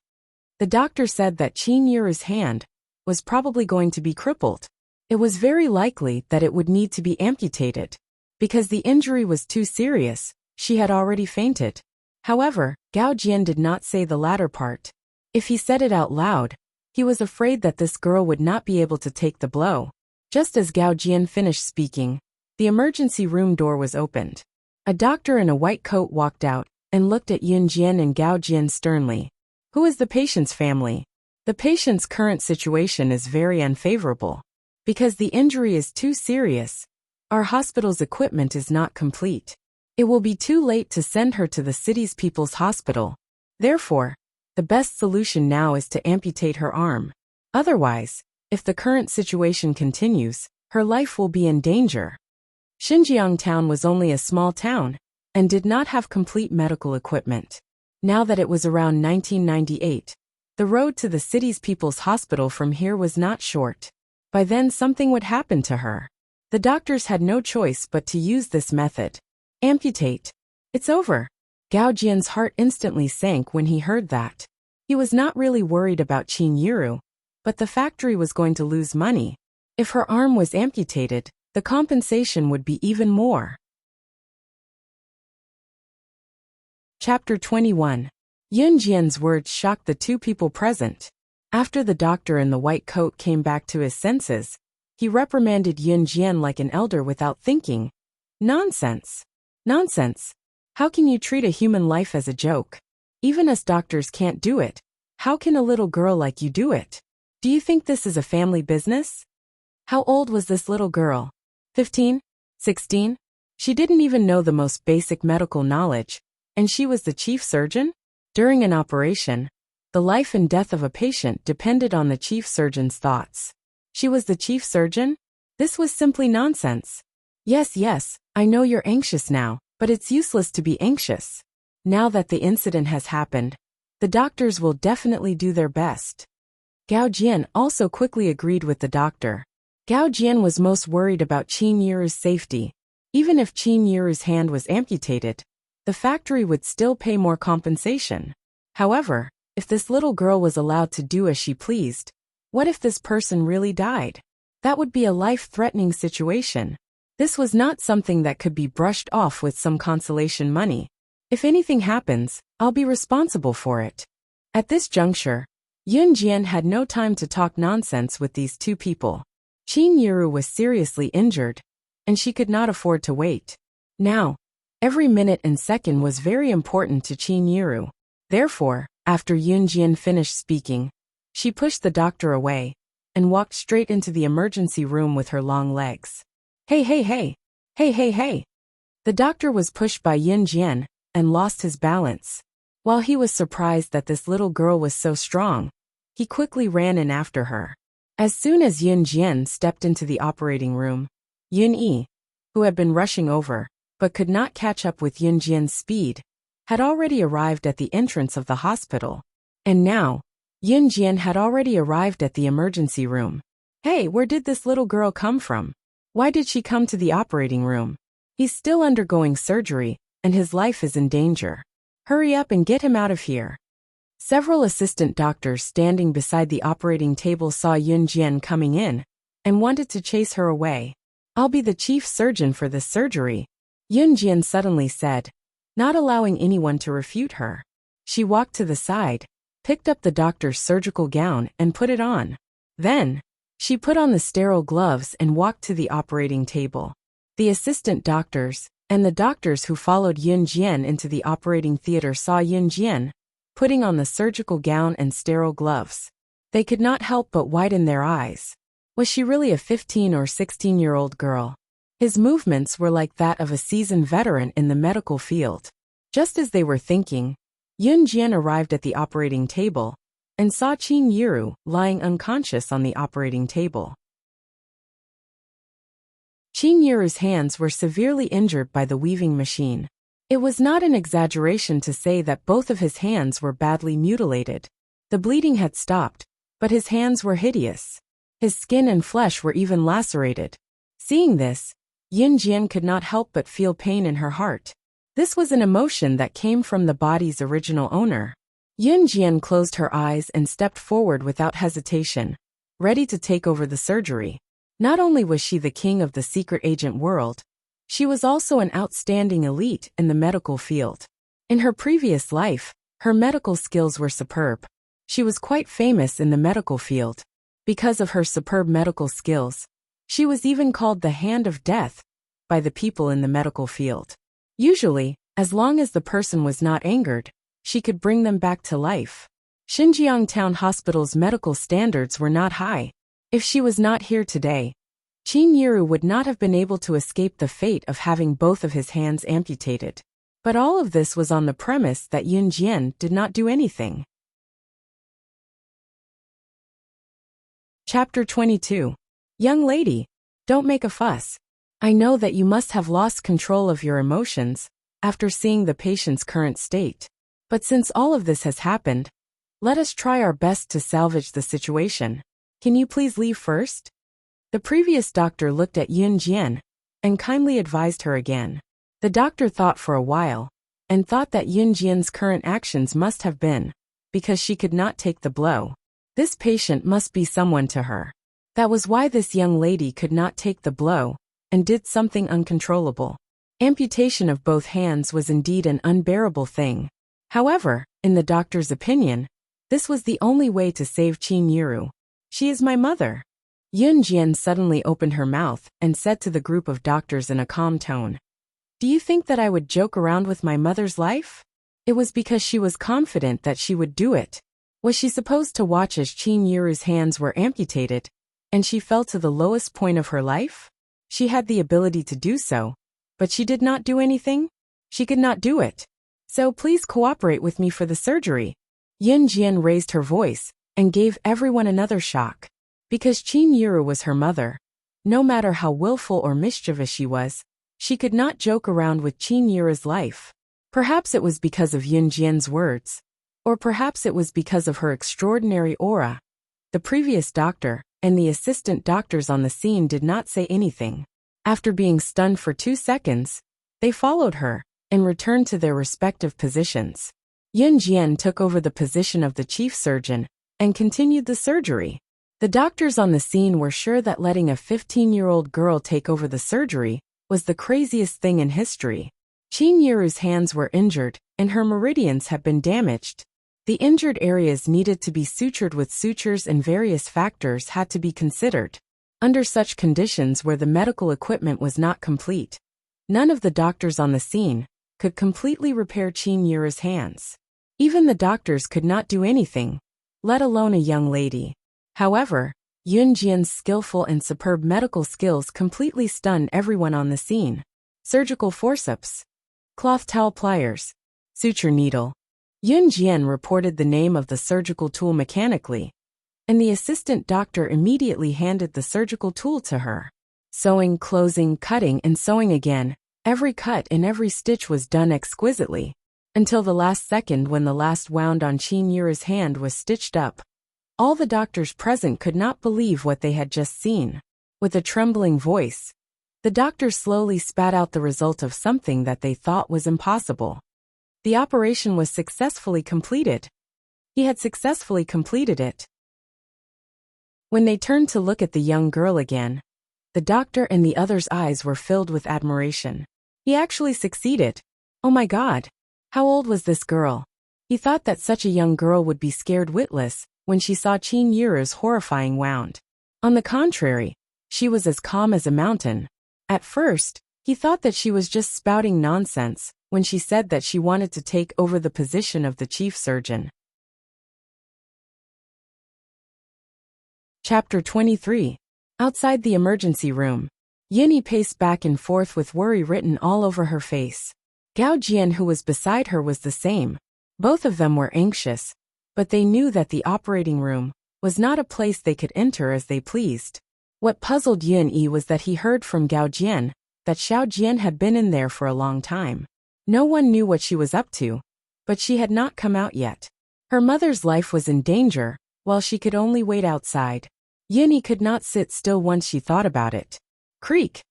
Speaker 1: The doctor said that Qin Yuru's hand was probably going to be crippled. It was very likely that it would need to be amputated. Because the injury was too serious, she had already fainted. However, Gao Jian did not say the latter part. If he said it out loud, he was afraid that this girl would not be able to take the blow. Just as Gao Jian finished speaking, the emergency room door was opened. A doctor in a white coat walked out and looked at Yun Jian and Gao Jian sternly. Who is the patient's family? The patient's current situation is very unfavorable. Because the injury is too serious, our hospital's equipment is not complete. It will be too late to send her to the city's people's hospital. Therefore, the best solution now is to amputate her arm. Otherwise, if the current situation continues, her life will be in danger. Xinjiang town was only a small town and did not have complete medical equipment. Now that it was around 1998, the road to the city's people's hospital from here was not short. By then something would happen to her. The doctors had no choice but to use this method. Amputate. It's over. Gao Jian's heart instantly sank when he heard that. He was not really worried about Qin Yiru, but the factory was going to lose money. If her arm was amputated, the compensation would be even more. Chapter 21. Yun Jian's words shocked the two people present. After the doctor in the white coat came back to his senses, he reprimanded Yun Jian like an elder without thinking. Nonsense. Nonsense. How can you treat a human life as a joke? Even us doctors can't do it. How can a little girl like you do it? Do you think this is a family business? How old was this little girl? 15? 16? She didn't even know the most basic medical knowledge, and she was the chief surgeon? During an operation, the life and death of a patient depended on the chief surgeon's thoughts. She was the chief surgeon? This was simply nonsense. Yes, I know you're anxious now, but it's useless to be anxious. Now that the incident has happened, the doctors will definitely do their best. Gao Jian also quickly agreed with the doctor. Gao Jian was most worried about Qin Yiru's safety. Even if Qin Yiru's hand was amputated, the factory would still pay more compensation. However, if this little girl was allowed to do as she pleased, what if this person really died? That would be a life-threatening situation. This was not something that could be brushed off with some consolation money. If anything happens, I'll be responsible for it. At this juncture, Yun Jian had no time to talk nonsense with these two people. Qin Yiru was seriously injured, and she could not afford to wait. Now, every minute and second was very important to Qin Yiru. Therefore, after Yun Jian finished speaking, she pushed the doctor away and walked straight into the emergency room with her long legs. Hey. The doctor was pushed by Yun Jian and lost his balance. While he was surprised that this little girl was so strong, he quickly ran in after her. As soon as Yun Jian stepped into the operating room, Yun Yi, who had been rushing over, but could not catch up with Yun Jian's speed, had already arrived at the entrance of the hospital. And now, Yun Jian had already arrived at the emergency room. Hey, where did this little girl come from? Why did she come to the operating room? He's still undergoing surgery, and his life is in danger. Hurry up and get him out of here. Several assistant doctors standing beside the operating table saw Yun Jian coming in and wanted to chase her away. I'll be the chief surgeon for this surgery, Yun Jian suddenly said, not allowing anyone to refute her. She walked to the side, picked up the doctor's surgical gown and put it on. Then, she put on the sterile gloves and walked to the operating table. The assistant doctors and the doctors who followed Yun Jian into the operating theater saw Yun Jian putting on the surgical gown and sterile gloves. They could not help but widen their eyes. Was she really a 15 or 16-year-old girl? His movements were like that of a seasoned veteran in the medical field. Just as they were thinking, Yun Jian arrived at the operating table and saw Qin Yiru lying unconscious on the operating table. Qin Yiru's hands were severely injured by the weaving machine. It was not an exaggeration to say that both of his hands were badly mutilated. The bleeding had stopped, but his hands were hideous. His skin and flesh were even lacerated. Seeing this, Yun Jian could not help but feel pain in her heart. This was an emotion that came from the body's original owner. Yun Jian closed her eyes and stepped forward without hesitation, ready to take over the surgery. Not only was she the king of the secret agent world, she was also an outstanding elite in the medical field. In her previous life, her medical skills were superb. She was quite famous in the medical field. Because of her superb medical skills, she was even called the Hand of Death by the people in the medical field. Usually, as long as the person was not angered, she could bring them back to life. Xinjiang Town Hospital's medical standards were not high. If she was not here today, Qin Yiru would not have been able to escape the fate of having both of his hands amputated. But all of this was on the premise that Yun Jian did not do anything. Chapter 22. Young lady, don't make a fuss. I know that you must have lost control of your emotions after seeing the patient's current state. But since all of this has happened, let us try our best to salvage the situation. Can you please leave first? The previous doctor looked at Yun Jian and kindly advised her again. The doctor thought for a while and thought that Yun Jian's current actions must have been because she could not take the blow. This patient must be someone to her. That was why this young lady could not take the blow and did something uncontrollable. Amputation of both hands was indeed an unbearable thing. However, in the doctor's opinion, this was the only way to save Qin Yiru. She is my mother. Yun Jian suddenly opened her mouth and said to the group of doctors in a calm tone, "Do you think that I would joke around with my mother's life?" It was because she was confident that she would do it. Was she supposed to watch as Qin Yiru's hands were amputated, and she fell to the lowest point of her life? She had the ability to do so, but she did not do anything? She could not do it. So please cooperate with me for the surgery. Yun Jian raised her voice and gave everyone another shock. Because Qin Yiru was her mother, no matter how willful or mischievous she could not joke around with Qin Yiru's life. Perhaps it was because of Yun Jian's words, or perhaps it was because of her extraordinary aura. The previous doctor and the assistant doctors on the scene did not say anything. After being stunned for 2 seconds, they followed her and returned to their respective positions. Yun Jian took over the position of the chief surgeon and continued the surgery. The doctors on the scene were sure that letting a 15-year-old girl take over the surgery was the craziest thing in history. Qin Yiru's hands were injured and her meridians had been damaged. The injured areas needed to be sutured with sutures and various factors had to be considered. Under such conditions where the medical equipment was not complete, none of the doctors on the scene could completely repair Qin Yiru's hands. Even the doctors could not do anything, let alone a young lady. However, Yun Jian's skillful and superb medical skills completely stunned everyone on the scene. Surgical forceps, cloth towel pliers, suture needle. Yun Jian reported the name of the surgical tool mechanically, and the assistant doctor immediately handed the surgical tool to her. Sewing, closing, cutting, and sewing again, every cut and every stitch was done exquisitely, until the last second when the last wound on Qin Yiru's hand was stitched up. All the doctors present could not believe what they had just seen. With a trembling voice, the doctors slowly spat out the result of something that they thought was impossible. The operation was successfully completed. He had successfully completed it. When they turned to look at the young girl again, the doctor and the others' eyes were filled with admiration. He actually succeeded. Oh my God! How old was this girl? He thought that such a young girl would be scared witless when she saw Qin Yiru's horrifying wound. On the contrary, she was as calm as a mountain. At first, he thought that she was just spouting nonsense when she said that she wanted to take over the position of the chief surgeon. Chapter 23. Outside the emergency room, Yuni paced back and forth with worry written all over her face. Gao Jian, who was beside her, was the same. Both of them were anxious, but they knew that the operating room was not a place they could enter as they pleased. What puzzled Yun Yi was that he heard from Gao Jian that Xiao Jian had been in there for a long time. No one knew what she was up to, but she had not come out yet. Her mother's life was in danger, while she could only wait outside. Yun Yi could not sit still once she thought about it. Creak!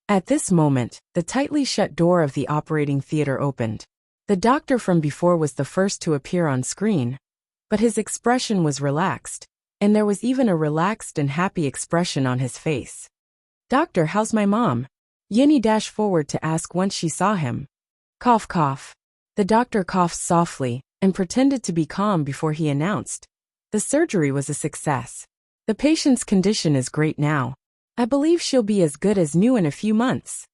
Speaker 1: At this moment, the tightly shut door of the operating theater opened. The doctor from before was the first to appear on screen, but his expression was relaxed, and there was even a relaxed and happy expression on his face. "Doctor, how's my mom?" Yuni dashed forward to ask once she saw him. Cough, cough. The doctor coughed softly and pretended to be calm before he announced, "The surgery was a success. The patient's condition is great now. I believe she'll be as good as new in a few months."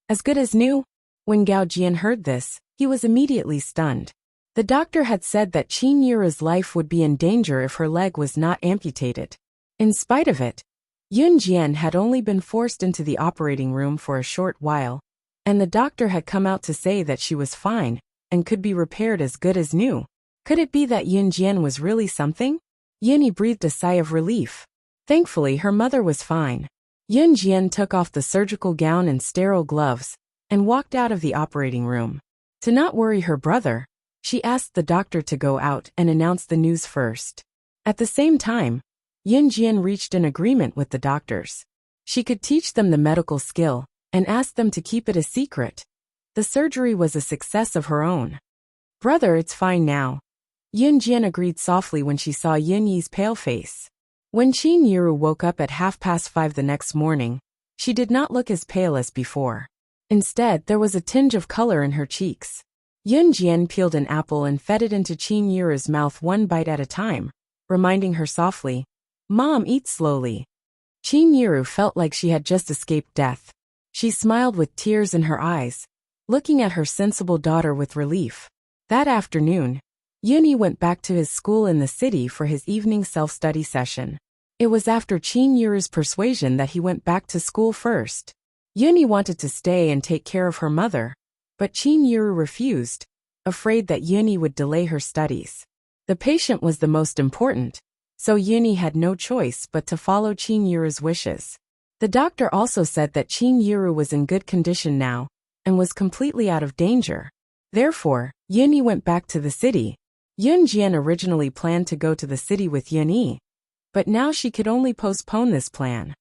Speaker 1: As good as new? When Gao Jian heard this, he was immediately stunned. The doctor had said that Qin Yuru's life would be in danger if her leg was not amputated. In spite of it, Yun Jian had only been forced into the operating room for a short while, and the doctor had come out to say that she was fine and could be repaired as good as new. Could it be that Yun Jian was really something? Yuni breathed a sigh of relief. Thankfully, her mother was fine. Yun Jian took off the surgical gown and sterile gloves and walked out of the operating room. To not worry her brother, she asked the doctor to go out and announce the news first. At the same time, Yun Jian reached an agreement with the doctors. She could teach them the medical skill and asked them to keep it a secret. The surgery was a success of her own. Brother, it's fine now. Yun Jian agreed softly when she saw Yun Yi's pale face. When Qin Yuru woke up at 5:30 the next morning, she did not look as pale as before. Instead, there was a tinge of color in her cheeks. Yun Jian peeled an apple and fed it into Qin Yuru's mouth one bite at a time, reminding her softly, "Mom, eat slowly." Qin Yuru felt like she had just escaped death. She smiled with tears in her eyes, looking at her sensible daughter with relief. That afternoon, Yuni went back to his school in the city for his evening self-study session. It was after Qin Yuru's persuasion that he went back to school first. Yuni wanted to stay and take care of her mother, but Qin Yuru refused, afraid that Yuni would delay her studies. The patient was the most important, so Yuni had no choice but to follow Qin Yuru's wishes. The doctor also said that Qin Yuru was in good condition now and was completely out of danger. Therefore, Yuni went back to the city. Yun Jian originally planned to go to the city with Yun Yi, but now she could only postpone this plan.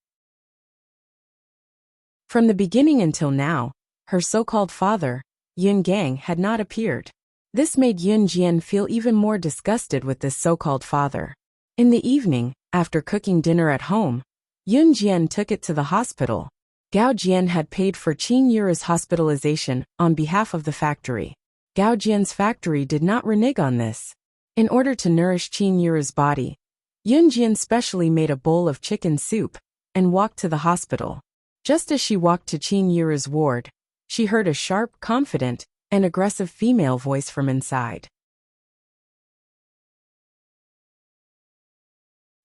Speaker 1: From the beginning until now, her so-called father, Yun Gang, had not appeared. This made Yun Jian feel even more disgusted with this so-called father. In the evening, after cooking dinner at home, Yun Jian took it to the hospital. Gao Jian had paid for Qin Yuru's hospitalization on behalf of the factory. Gao Jian's factory did not renege on this. In order to nourish Qin Yuru's body, Yun Jian specially made a bowl of chicken soup and walked to the hospital. Just as she walked to Qin Yuru's ward, she heard a sharp, confident, and aggressive female voice from inside.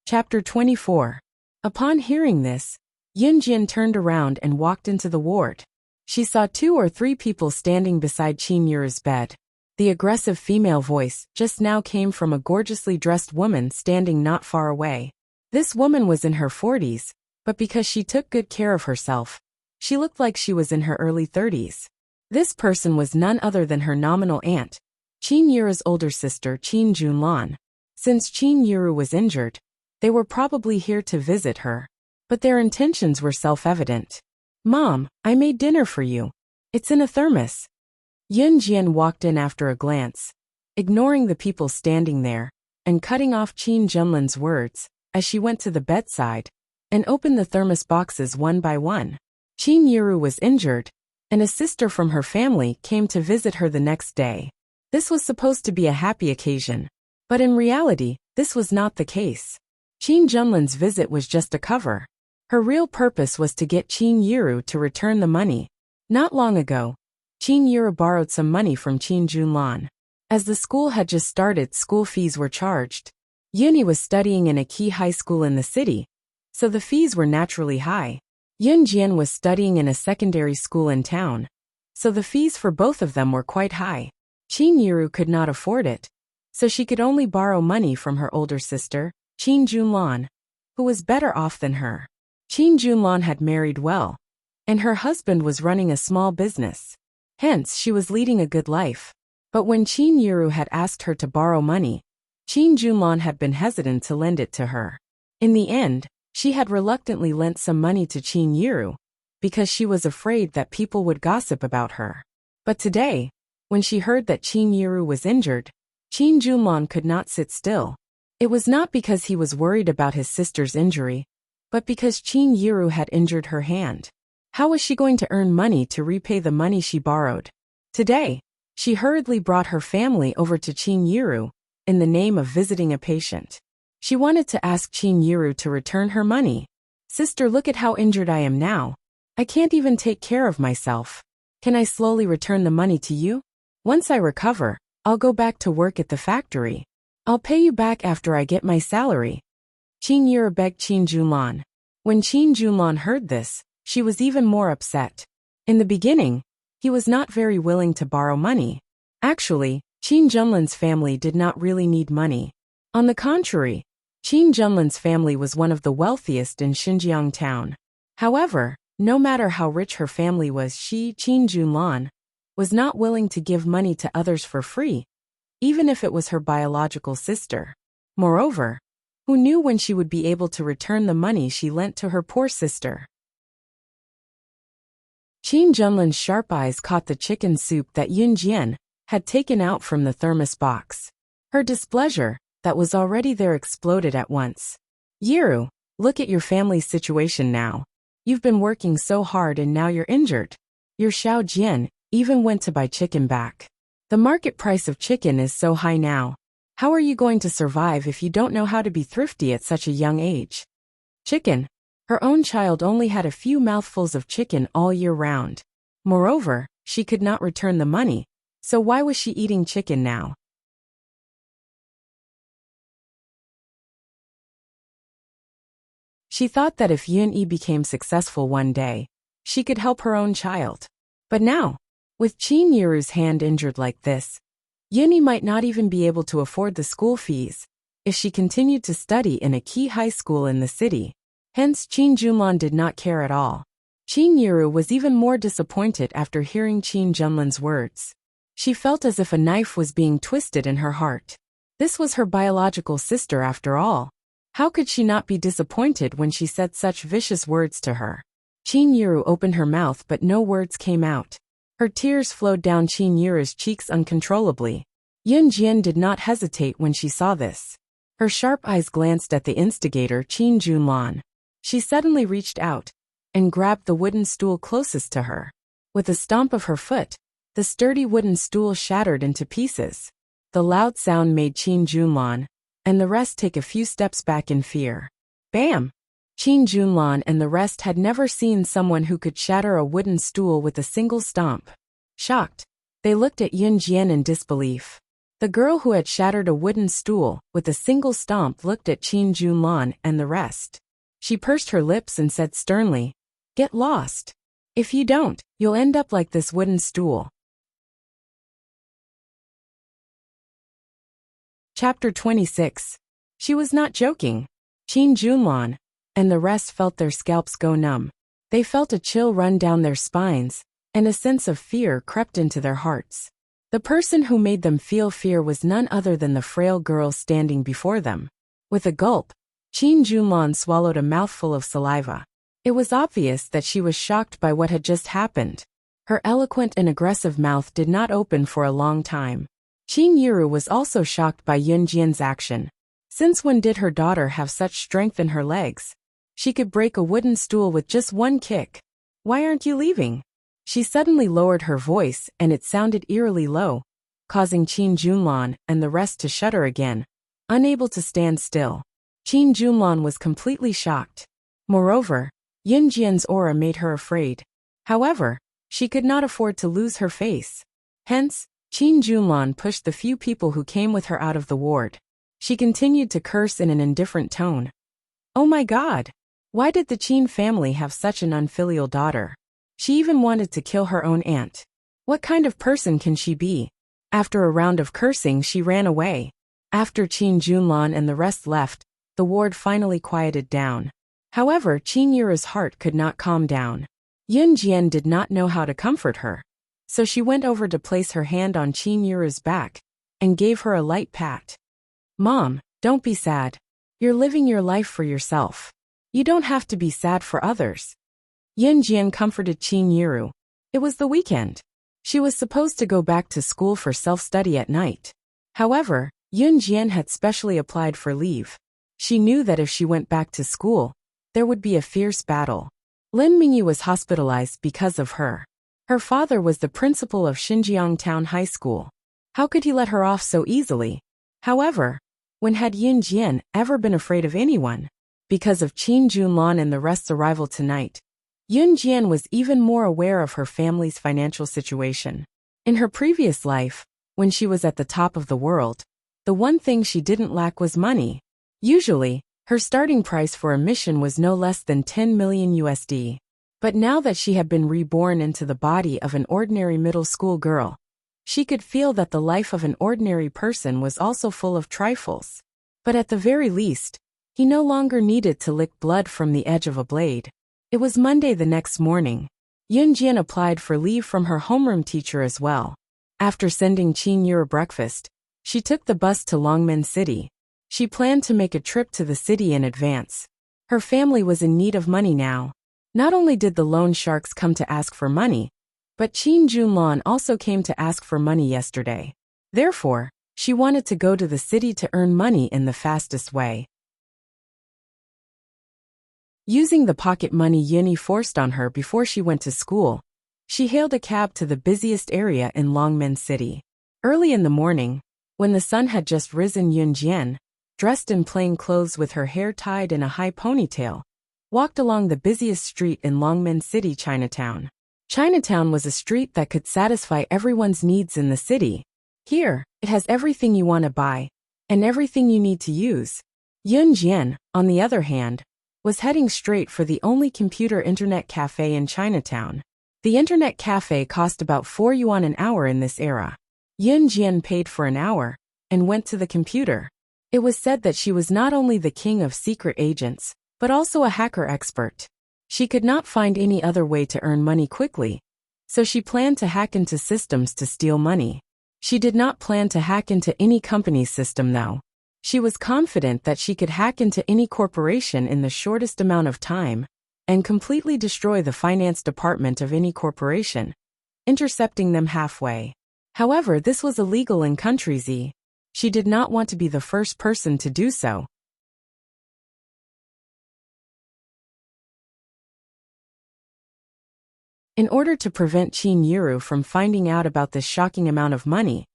Speaker 1: Chapter 24. Upon hearing this, Yun Jian turned around and walked into the ward. She saw 2 or 3 people standing beside Qin Yuru's bed. The aggressive female voice just now came from a gorgeously dressed woman standing not far away. This woman was in her 40s, but because she took good care of herself, she looked like she was in her early 30s. This person was none other than her nominal aunt, Qin Yuru's older sister Qin Junlan. Since Qin Yuru was injured, they were probably here to visit her, but their intentions were self-evident. "Mom, I made dinner for you. It's in a thermos." Yun Jian walked in after a glance, ignoring the people standing there, and cutting off Qin Junlan's words, as she went to the bedside, and opened the thermos boxes one by one. Qin Yuru was injured, and a sister from her family came to visit her the next day. This was supposed to be a happy occasion, but in reality, this was not the case. Qin Junlan's visit was just a cover. Her real purpose was to get Qin Yuru to return the money. Not long ago, Qin Yuru borrowed some money from Qin Junlan. As the school had just started, school fees were charged. Yuni was studying in a key high school in the city, so the fees were naturally high. Yun Jian was studying in a secondary school in town, so the fees for both of them were quite high. Qin Yuru could not afford it, so she could only borrow money from her older sister, Qin Junlan, who was better off than her. Qin Junlan had married well, and her husband was running a small business. Hence, she was leading a good life. But when Qin Yuru had asked her to borrow money, Qin Junlan had been hesitant to lend it to her. In the end, she had reluctantly lent some money to Qin Yuru, because she was afraid that people would gossip about her. But today, when she heard that Qin Yuru was injured, Qin Junlan could not sit still. It was not because he was worried about his sister's injury, but because Qin Yuru had injured her hand. How was she going to earn money to repay the money she borrowed? Today, she hurriedly brought her family over to Qin Yuru, in the name of visiting a patient. She wanted to ask Qin Yuru to return her money. "Sister, look at how injured I am now. I can't even take care of myself. Can I slowly return the money to you? Once I recover, I'll go back to work at the factory. I'll pay you back after I get my salary. Qin Yuru begged Qin Junlan. When Qin Junlan heard this, she was even more upset. In the beginning, he was not very willing to borrow money. Actually, Qin Junlan's family did not really need money. On the contrary, Qin Junlan's family was one of the wealthiest in Xinjiang town. However, no matter how rich her family was, Qin Junlan, was not willing to give money to others for free, even if it was her biological sister. Moreover, who knew when she would be able to return the money she lent to her poor sister? Qin Junlan's sharp eyes caught the chicken soup that Yun Jian had taken out from the thermos box. Her displeasure, that was already there, exploded at once. Yiru, look at your family's situation now. You've been working so hard and now you're injured. Your Xiao Jian even went to buy chicken back. The market price of chicken is so high now. How are you going to survive if you don't know how to be thrifty at such a young age? Chicken. Her own child only had a few mouthfuls of chicken all year round. Moreover, she could not return the money, so why was she eating chicken now? She thought that if Yun Yi became successful one day, she could help her own child. But now, with Qin Yuru's hand injured like this, Yun Yi might not even be able to afford the school fees if she continued to study in a key high school in the city. Hence, Qin Junlan did not care at all. Qin Yuru was even more disappointed after hearing Qin Junlan's words. She felt as if a knife was being twisted in her heart. This was her biological sister after all. How could she not be disappointed when she said such vicious words to her? Qin Yuru opened her mouth but no words came out. Her tears flowed down Qin Yuru's cheeks uncontrollably. Yun Jian did not hesitate when she saw this. Her sharp eyes glanced at the instigator, Qin Junlan. She suddenly reached out and grabbed the wooden stool closest to her. With a stomp of her foot, the sturdy wooden stool shattered into pieces. The loud sound made Qin Junlan and the rest take a few steps back in fear. Bam! Qin Junlan and the rest had never seen someone who could shatter a wooden stool with a single stomp. Shocked, they looked at Yun Jian in disbelief. The girl who had shattered a wooden stool with a single stomp looked at Qin Junlan and the rest. She pursed her lips and said sternly, "Get lost. If you don't, you'll end up like this wooden stool." Chapter 26. She was not joking. Qin Junlan and the rest felt their scalps go numb. They felt a chill run down their spines, and a sense of fear crept into their hearts. The person who made them feel fear was none other than the frail girl standing before them. With a gulp, Qin Junlan swallowed a mouthful of saliva. It was obvious that she was shocked by what had just happened. Her eloquent and aggressive mouth did not open for a long time. Qin Yuru was also shocked by Yun Jian's action. Since when did her daughter have such strength in her legs? She could break a wooden stool with just one kick. Why aren't you leaving? She suddenly lowered her voice and it sounded eerily low, causing Qin Junlan and the rest to shudder again, unable to stand still. Qin Junlan was completely shocked. Moreover, Yun Jian's aura made her afraid. However, she could not afford to lose her face. Hence, Qin Junlan pushed the few people who came with her out of the ward. She continued to curse in an indifferent tone. Oh my God! Why did the Qin family have such an unfilial daughter? She even wanted to kill her own aunt. What kind of person can she be? After a round of cursing, she ran away. After Qin Junlan and the rest left, the ward finally quieted down. However, Qin Yuru's heart could not calm down. Yun Jian did not know how to comfort her, so she went over to place her hand on Qin Yuru's back and gave her a light pat. Mom, don't be sad. You're living your life for yourself. You don't have to be sad for others. Yun Jian comforted Qin Yuru. It was the weekend. She was supposed to go back to school for self-study at night. However, Yun Jian had specially applied for leave. She knew that if she went back to school, there would be a fierce battle. Lin Mingyu was hospitalized because of her. Her father was the principal of Xinjiang Town High School. How could he let her off so easily? However, when had Yun Jian ever been afraid of anyone? Because of Qin Junlan and the rest's arrival tonight, Yun Jian was even more aware of her family's financial situation. In her previous life, When she was at the top of the world, the one thing she didn't lack was money. Usually, her starting price for a mission was no less than 10 million USD. But now that she had been reborn into the body of an ordinary middle school girl, she could feel that the life of an ordinary person was also full of trifles. But at the very least, he no longer needed to lick blood from the edge of a blade. It was Monday the next morning. Yunjian applied for leave from her homeroom teacher as well. After sending Qin Yuru breakfast, she took the bus to Longmen City. She planned to make a trip to the city in advance. Her family was in need of money now. Not only did the loan sharks come to ask for money, but Qin Junlan also came to ask for money yesterday. Therefore, she wanted to go to the city to earn money in the fastest way. Using the pocket money Yuni forced on her before she went to school, she hailed a cab to the busiest area in Longmen City. Early in the morning, when the sun had just risen, Yunjian, dressed in plain clothes with her hair tied in a high ponytail, walked along the busiest street in Longmen City, Chinatown. Chinatown was a street that could satisfy everyone's needs in the city. Here, it has everything you want to buy, and everything you need to use. Yunjian, on the other hand, was heading straight for the only computer internet cafe in Chinatown. The internet cafe cost about 4 yuan an hour in this era. Yunjian paid for an hour, and went to the computer. It was said that she was not only the king of secret agents, but also a hacker expert. She could not find any other way to earn money quickly, so she planned to hack into systems to steal money. She did not plan to hack into any company's system though. She was confident that she could hack into any corporation in the shortest amount of time, and completely destroy the finance department of any corporation, intercepting them halfway. However, this was illegal in Country Z. She did not want to be the first person to do so. In order to prevent Qin Yuru from finding out about this shocking amount of money,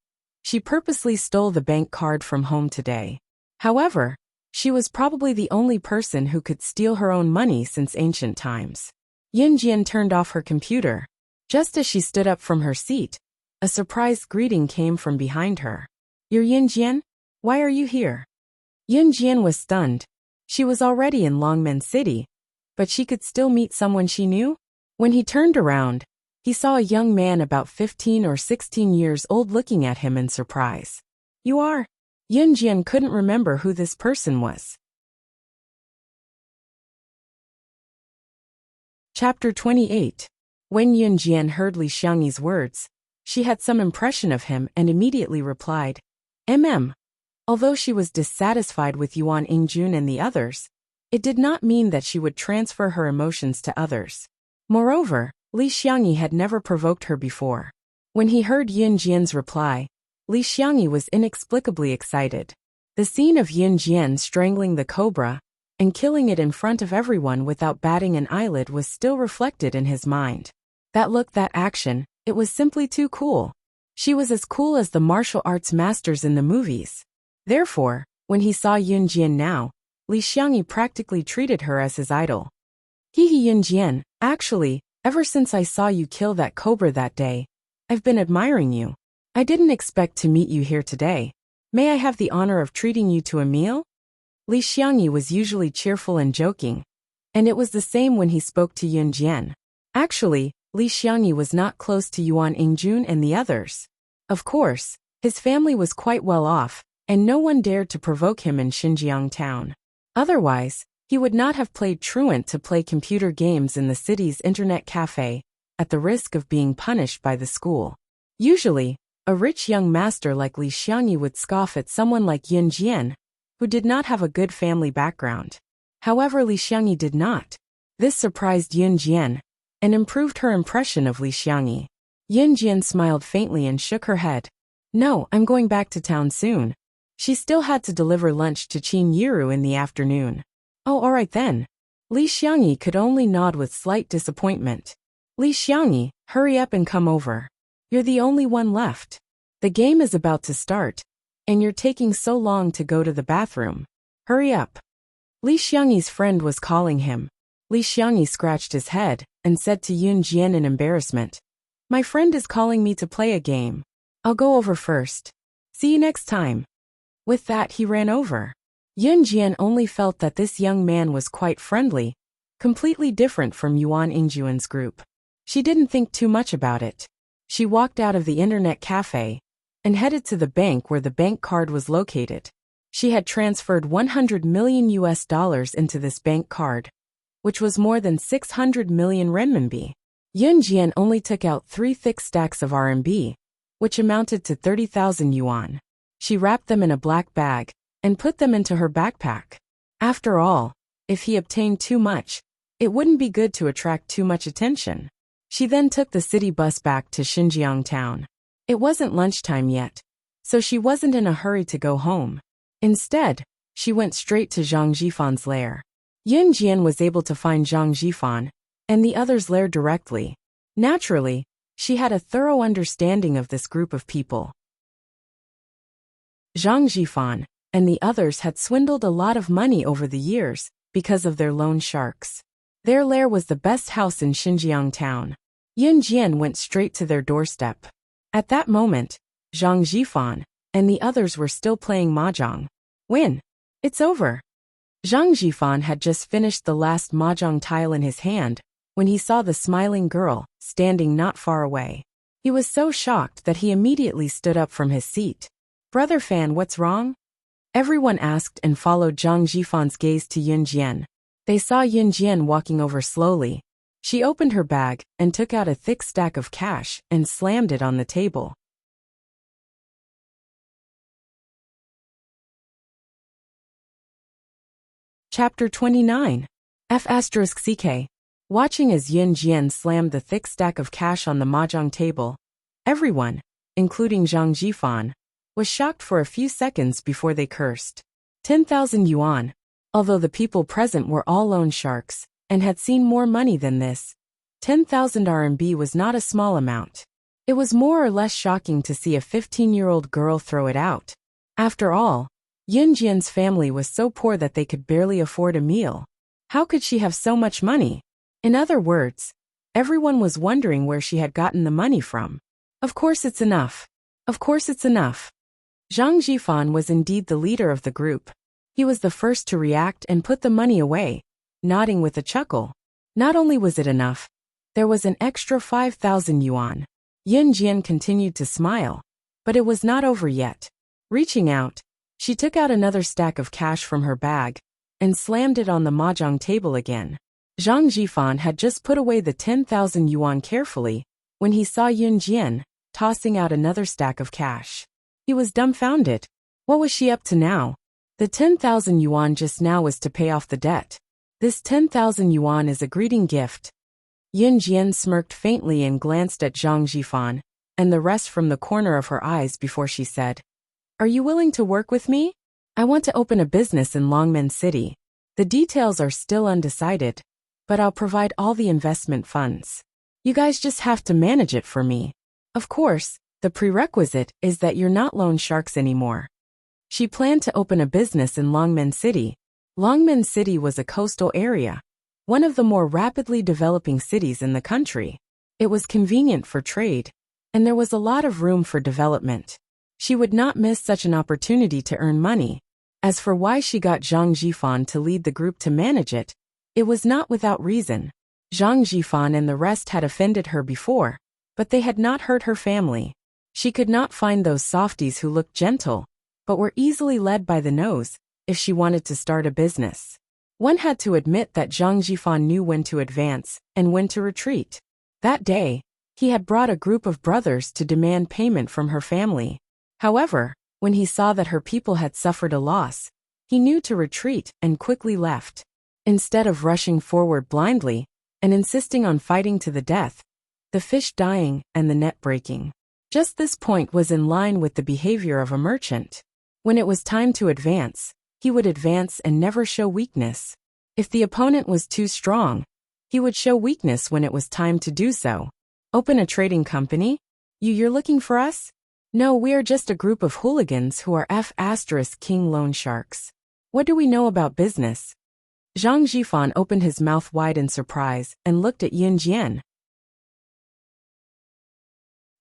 Speaker 1: she purposely stole the bank card from home today. However, she was probably the only person who could steal her own money since ancient times. Yunjian turned off her computer. Just as she stood up from her seat, a surprise greeting came from behind her. "You're Yunjian? Why are you here?" Yunjian was stunned. She was already in Longmen City, but she could still meet someone she knew? When he turned around, he saw a young man about 15 or 16 years old looking at him in surprise. "You are?" Yunjian couldn't remember who this person was. Chapter 28. When Yunjian heard Li Xiangyi's words, she had some impression of him and immediately replied, Although she was dissatisfied with Yuan Ingjun and the others, it did not mean that she would transfer her emotions to others. Moreover, Li Xiangyi had never provoked her before. When he heard Yunjian's reply, Li Xiangyi was inexplicably excited. The scene of Yunjian strangling the cobra and killing it in front of everyone without batting an eyelid was still reflected in his mind. That look, that action, it was simply too cool. She was as cool as the martial arts masters in the movies. Therefore, when he saw Yunjian now, Li Xiangyi practically treated her as his idol. "Hihi Yunjian, actually, ever since I saw you kill that cobra that day, I've been admiring you. I didn't expect to meet you here today. May I have the honor of treating you to a meal?" Li Xiangyi was usually cheerful and joking, and it was the same when he spoke to Yunjian. Actually, Li Xiangyi was not close to Yuan Ingjun and the others. Of course, his family was quite well off, and no one dared to provoke him in Xinjiang town. Otherwise, he would not have played truant to play computer games in the city's internet cafe, at the risk of being punished by the school. Usually, a rich young master like Li Xiangyi would scoff at someone like Yunjian, who did not have a good family background. However, Li Xiangyi did not. This surprised Yunjian, and improved her impression of Li Xiangyi. Yunjian smiled faintly and shook her head. "No, I'm going back to town soon." She still had to deliver lunch to Qin Yuru in the afternoon. "Oh, all right then." Li Xiangyi could only nod with slight disappointment. "Li Xiangyi, hurry up and come over. You're the only one left. The game is about to start, and you're taking so long to go to the bathroom. Hurry up." Li Xiangyi's friend was calling him. Li Xiangyi scratched his head and said to Yunjian in embarrassment, "My friend is calling me to play a game." I'll go over first. See you next time. With that, he ran over. Yun Jian only felt that this young man was quite friendly, completely different from Yuan Ingjuan's group. She didn't think too much about it. She walked out of the internet cafe and headed to the bank where the bank card was located. She had transferred $100 million into this bank card, which was more than 600 million renminbi. Yun Jian only took out 3 thick stacks of RMB, which amounted to 30,000 yuan. She wrapped them in a black bag and put them into her backpack. After all, if he obtained too much, it wouldn't be good to attract too much attention. She then took the city bus back to Xinjiang town. It wasn't lunchtime yet, so she wasn't in a hurry to go home. Instead, she went straight to Zhang Jifan's lair. Yun Jian was able to find Zhang Jifan and the others' lair directly. Naturally, she had a thorough understanding of this group of people. Zhang Jifan and the others had swindled a lot of money over the years because of their loan sharks. Their lair was the best house in Xinjiang town. Yun Jian went straight to their doorstep. At that moment, Zhang Jifan and the others were still playing mahjong. Win. It's over. Zhang Jifan had just finished the last mahjong tile in his hand when he saw the smiling girl standing not far away. He was so shocked that he immediately stood up from his seat. Brother Fan, what's wrong? Everyone asked and followed Zhang Jifan's gaze to Yun Jian. They saw Yun Jian walking over slowly. She opened her bag and took out a thick stack of cash and slammed it on the table. Chapter 29. F***CK. Watching as Yun Jian slammed the thick stack of cash on the mahjong table, everyone, including Zhang Jifan, was shocked for a few seconds before they cursed. 10,000 yuan. Although the people present were all loan sharks and had seen more money than this, 10,000 RMB was not a small amount. It was more or less shocking to see a 15-year-old girl throw it out. After all, Yun Jian's family was so poor that they could barely afford a meal. How could she have so much money? In other words, everyone was wondering where she had gotten the money from. Of course it's enough. Of course it's enough. Zhang Jifan was indeed the leader of the group. He was the first to react and put the money away, nodding with a chuckle. Not only was it enough, there was an extra 5,000 yuan. Yun Jian continued to smile, but it was not over yet. Reaching out, she took out another stack of cash from her bag and slammed it on the mahjong table again. Zhang Jifan had just put away the 10,000 yuan carefully when he saw Yun Jian tossing out another stack of cash. He was dumbfounded. What was she up to now? The 10,000 yuan just now was to pay off the debt. This 10,000 yuan is a greeting gift. Yun Jian smirked faintly and glanced at Zhang Jifan and the rest from the corner of her eyes before she said, "Are you willing to work with me? I want to open a business in Longmen City. The details are still undecided, but I'll provide all the investment funds. You guys just have to manage it for me. Of course, the prerequisite is that you're not loan sharks anymore." She planned to open a business in Longmen City. Longmen City was a coastal area, one of the more rapidly developing cities in the country. It was convenient for trade, and there was a lot of room for development. She would not miss such an opportunity to earn money. As for why she got Zhang Jifan to lead the group to manage it, it was not without reason. Zhang Jifan and the rest had offended her before, but they had not hurt her family. She could not find those softies who looked gentle, but were easily led by the nose, if she wanted to start a business. One had to admit that Zhang Jifan knew when to advance and when to retreat. That day, he had brought a group of brothers to demand payment from her family. However, when he saw that her people had suffered a loss, he knew to retreat and quickly left. Instead of rushing forward blindly and insisting on fighting to the death, the fish dying and the net breaking. Just this point was in line with the behavior of a merchant. When it was time to advance, he would advance and never show weakness. If the opponent was too strong, he would show weakness when it was time to do so. Open a trading company? You're looking for us? No, we are just a group of hooligans who are F***king loan sharks. What do we know about business? Zhang Jifan opened his mouth wide in surprise and looked at Yun Jian.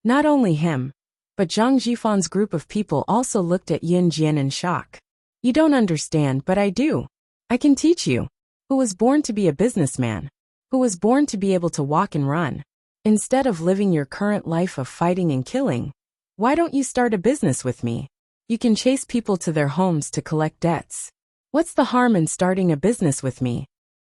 Speaker 1: Not only him, But Zhang Jifan's group of people also looked at Yin Jian in shock. You don't understand, but I do. I can teach you. Who was born to be a businessman? Who was born to be able to walk and run? Instead of living your current life of fighting and killing, why don't you start a business with me? You can chase people to their homes to collect debts. What's the harm in starting a business with me?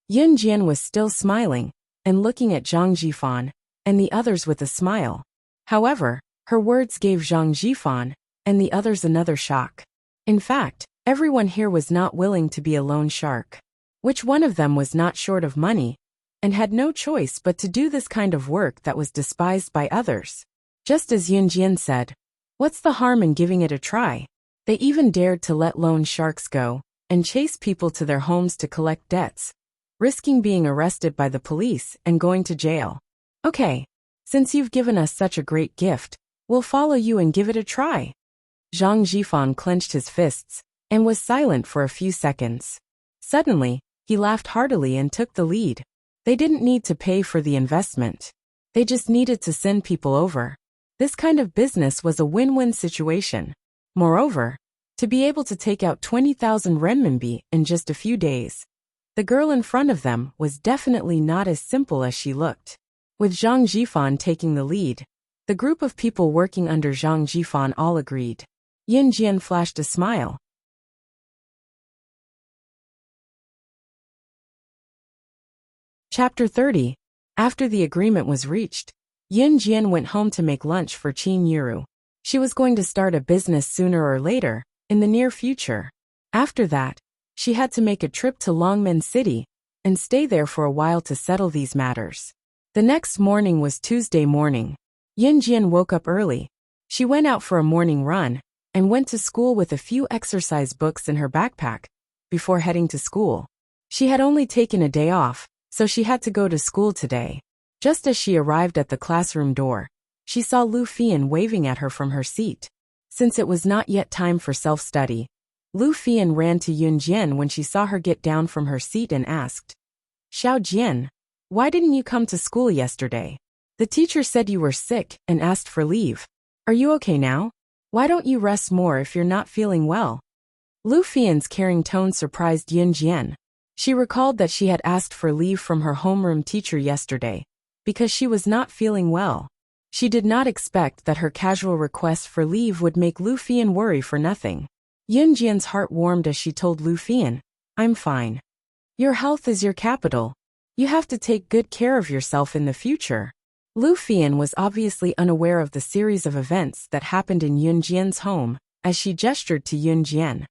Speaker 1: Yin Jian was still smiling and looking at Zhang Jifan and the others with a smile. However, her words gave Zhang Jifan and the others another shock. In fact, everyone here was not willing to be a loan shark. Which one of them was not short of money and had no choice but to do this kind of work that was despised by others? Just as Yin Jian said, what's the harm in giving it a try? They even dared to let loan sharks go and chase people to their homes to collect debts, risking being arrested by the police and going to jail. Okay, since you've given us such a great gift, we'll follow you and give it a try. Zhang Jifan clenched his fists and was silent for a few seconds. Suddenly, he laughed heartily and took the lead. They didn't need to pay for the investment. They just needed to send people over. This kind of business was a win-win situation. Moreover, to be able to take out 20,000 renminbi in just a few days. The girl in front of them was definitely not as simple as she looked. With Zhang Jifan taking the lead, the group of people working under Zhang Jifan all agreed. Yin Jian flashed a smile. Chapter 30. After the agreement was reached, Yin Jian went home to make lunch for Qin Yuru. She was going to start a business sooner or later, in the near future. After that, she had to make a trip to Longmen City and stay there for a while to settle these matters. The next morning was Tuesday morning. Yin Jian woke up early. She went out for a morning run and went to school with a few exercise books in her backpack before heading to school. She had only taken a day off, so she had to go to school today. Just as she arrived at the classroom door, she saw Lu Fian waving at her from her seat. Since it was not yet time for self-study, Lu Fian ran to Yin Jian when she saw her get down from her seat and asked, Xiao Jian, why didn't you come to school yesterday? The teacher said you were sick and asked for leave. Are you okay now? Why don't you rest more if you're not feeling well? Lu Fian's caring tone surprised Yin Jian. She recalled that she had asked for leave from her homeroom teacher yesterday because she was not feeling well. She did not expect that her casual request for leave would make Lu Fian worry for nothing. Yin Jian's heart warmed as she told Lu Fian, I'm fine. Your health is your capital. You have to take good care of yourself in the future. Lu Fian was obviously unaware of the series of events that happened in Yin Jian's home, as she gestured to Yin Jian.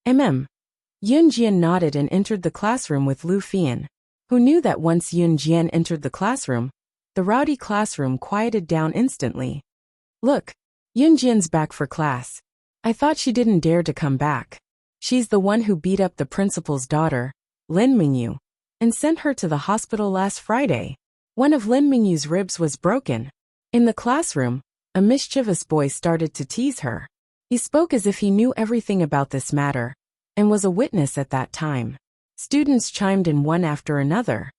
Speaker 1: Yin Jian nodded and entered the classroom with Lu Fian, who knew that once Yin Jian entered the classroom, the rowdy classroom quieted down instantly. Look, Yin Jian's back for class. I thought she didn't dare to come back. She's the one who beat up the principal's daughter, Lin Mingyu, and sent her to the hospital last Friday. One of Lin Mingyu's ribs was broken. In the classroom, a mischievous boy started to tease her. He spoke as if he knew everything about this matter and was a witness at that time. Students chimed in one after another.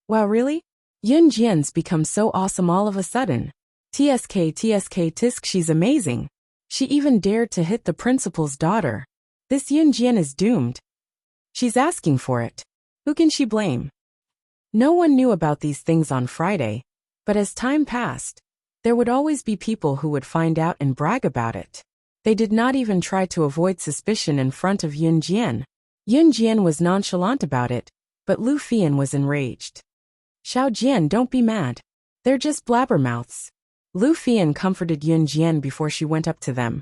Speaker 1: Wow, really? Yin Jian's become so awesome all of a sudden. TSK tisk, she's amazing. She even dared to hit the principal's daughter. This Yin Jian is doomed. She's asking for it. Who can she blame? No one knew about these things on Friday, but as time passed, there would always be people who would find out and brag about it. They did not even try to avoid suspicion in front of Yin Jian. Yin Jian was nonchalant about it, but Lu Fian was enraged. Xiao Jian, don't be mad. They're just blabbermouths. Lu Fian comforted Yin Jian before she went up to them.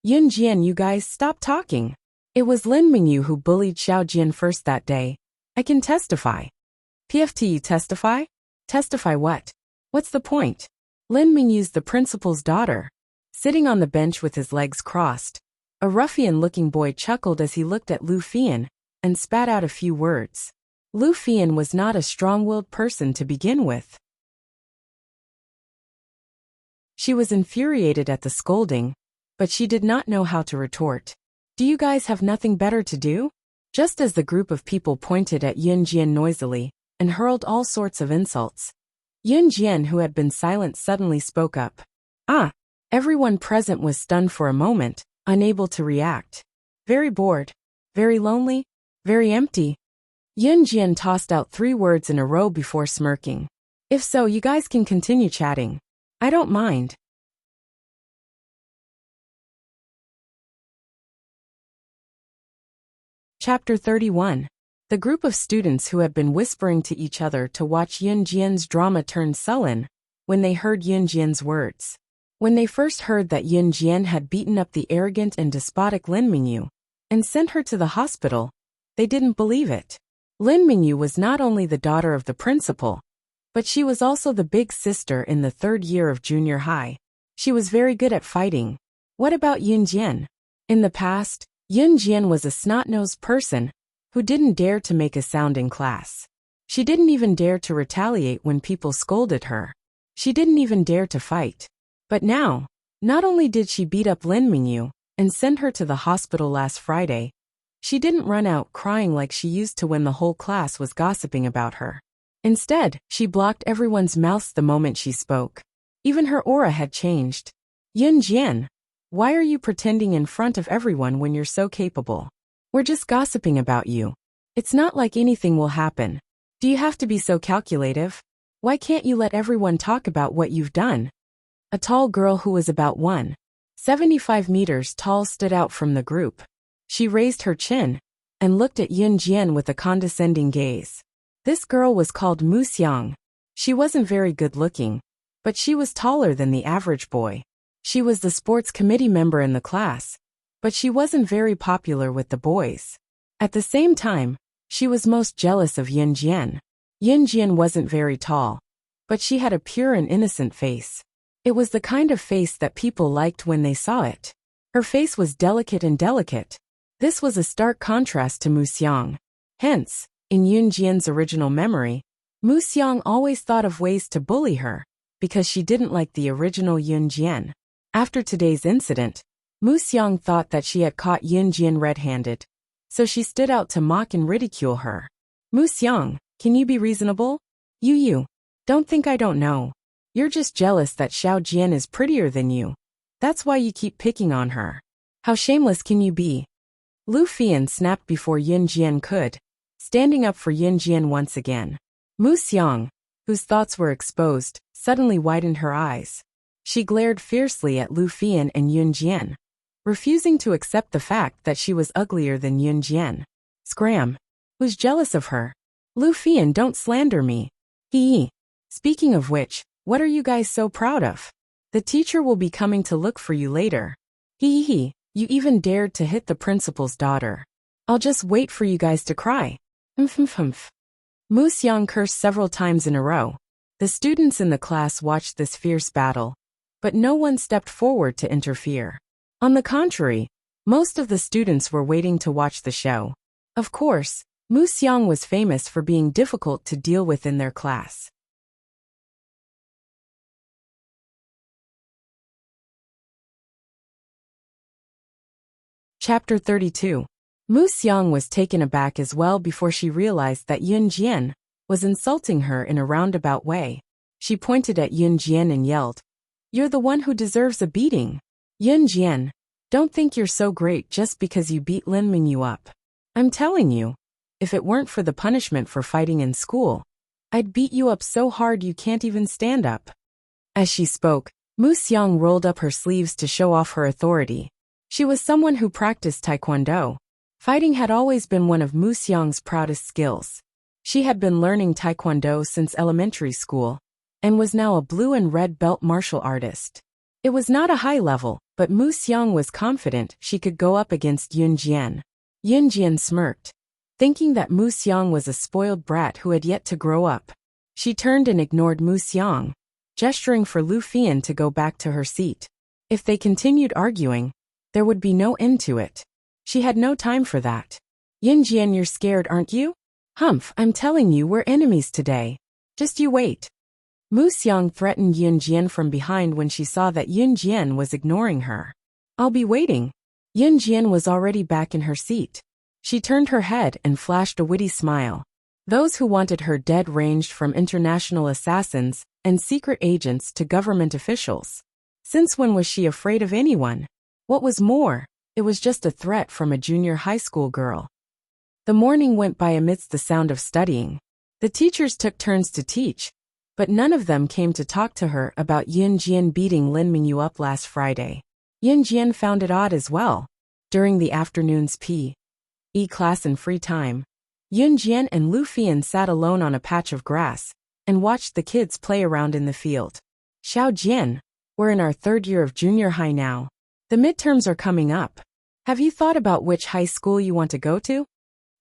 Speaker 1: Yin Jian, you guys stop talking. It was Lin Mingyu who bullied Xiao Jian first that day. I can testify. PFT, you testify? Testify what? What's the point? Lin Mingyu's the principal's daughter. Sitting on the bench with his legs crossed, a ruffian-looking boy chuckled as he looked at Lu Fian and spat out a few words. Lu Fian was not a strong-willed person to begin with. She was infuriated at the scolding, but she did not know how to retort. Do you guys have nothing better to do? Just as the group of people pointed at Yin Jian noisily and hurled all sorts of insults, Yin Jian, who had been silent, suddenly spoke up. Everyone present was stunned for a moment, unable to react. Very bored. Very lonely. Very empty. Yunjian tossed out 3 words in a row before smirking. If so, you guys can continue chatting. I don't mind. Chapter 31. The group of students who had been whispering to each other to watch Yunjian's drama turned sullen when they heard Yunjian's words. When they first heard that Yunjian had beaten up the arrogant and despotic Lin Mingyu and sent her to the hospital, they didn't believe it. Lin Mingyu was not only the daughter of the principal, but she was also the big sister in the 3rd year of junior high. She was very good at fighting. What about Yunjian? In the past, Yunjian was a snot-nosed person who didn't dare to make a sound in class. She didn't even dare to retaliate when people scolded her. She didn't even dare to fight. But now, not only did she beat up Lin Mingyu and send her to the hospital last Friday, she didn't run out crying like she used to when the whole class was gossiping about her. Instead, she blocked everyone's mouths the moment she spoke. Even her aura had changed. Yunjian, why are you pretending in front of everyone when you're so capable? We're just gossiping about you. It's not like anything will happen. Do you have to be so calculative? Why can't you let everyone talk about what you've done? A tall girl who was about 1.75 meters tall stood out from the group. She raised her chin and looked at Yunjian with a condescending gaze. This girl was called Mu Xiang. She wasn't very good looking, but she was taller than the average boy. She was the sports committee member in the class, but she wasn't very popular with the boys. At the same time, she was most jealous of Yunjian. Yunjian wasn't very tall, but she had a pure and innocent face. It was the kind of face that people liked when they saw it. Her face was delicate and delicate. This was a stark contrast to Mu Xiang. Hence, in Yunjian's original memory, Mu Xiang always thought of ways to bully her, because she didn't like the original Yunjian. After today's incident, Mu Xiang thought that she had caught Yunjian red-handed, so she stood out to mock and ridicule her. Mu Xiang, can you be reasonable? You, don't think I don't know. You're just jealous that Xiao Jian is prettier than you. That's why you keep picking on her. How shameless can you be? Lu Fian snapped before Yunjian could, standing up for Yunjian once again. Mu Xiang, whose thoughts were exposed, suddenly widened her eyes. She glared fiercely at Lu Fian and Yunjian, refusing to accept the fact that she was uglier than Yunjian. Scram! Who's jealous of her? Lu Fian, don't slander me. Hee. Speaking of which, what are you guys so proud of? The teacher will be coming to look for you later. Hee. You even dared to hit the principal's daughter. I'll just wait for you guys to cry. Humph. Mu Xiang cursed several times in a row. The students in the class watched this fierce battle, but no one stepped forward to interfere. On the contrary, most of the students were waiting to watch the show. Of course, Mu Xiang was famous for being difficult to deal with in their class. Chapter 32. Mu Xiang was taken aback as well before she realized that Yunjian was insulting her in a roundabout way. She pointed at Yunjian and yelled, "You're the one who deserves a beating. Yunjian, don't think you're so great just because you beat Lin Mingyu up. I'm telling you, if it weren't for the punishment for fighting in school, I'd beat you up so hard you can't even stand up." As she spoke, Mu Xiang rolled up her sleeves to show off her authority. She was someone who practiced taekwondo. Fighting had always been one of Mu Xiang's proudest skills. She had been learning taekwondo since elementary school, and was now a blue and red belt martial artist. It was not a high level, but Mu Xiang was confident she could go up against Yunjian. Yunjian smirked, thinking that Mu Xiang was a spoiled brat who had yet to grow up. She turned and ignored Mu Xiang, gesturing for Lu Fian to go back to her seat. If they continued arguing, there would be no end to it. She had no time for that. "Yunjian, you're scared, aren't you?" "Humph, I'm telling you we're enemies today. Just you wait." Mu Xiang threatened Yunjian from behind when she saw that Yunjian was ignoring her. "I'll be waiting." Yunjian was already back in her seat. She turned her head and flashed a witty smile. Those who wanted her dead ranged from international assassins and secret agents to government officials. Since when was she afraid of anyone? What was more, it was just a threat from a junior high school girl. The morning went by amidst the sound of studying. The teachers took turns to teach, but none of them came to talk to her about Yun Jian beating Lin Mingyu up last Friday. Yun Jian found it odd as well. During the afternoon's P.E. class in free time, Yun Jian and Lu Fian sat alone on a patch of grass and watched the kids play around in the field. Xiao Jian, we're in our third year of junior high now. The midterms are coming up. Have you thought about which high school you want to go to?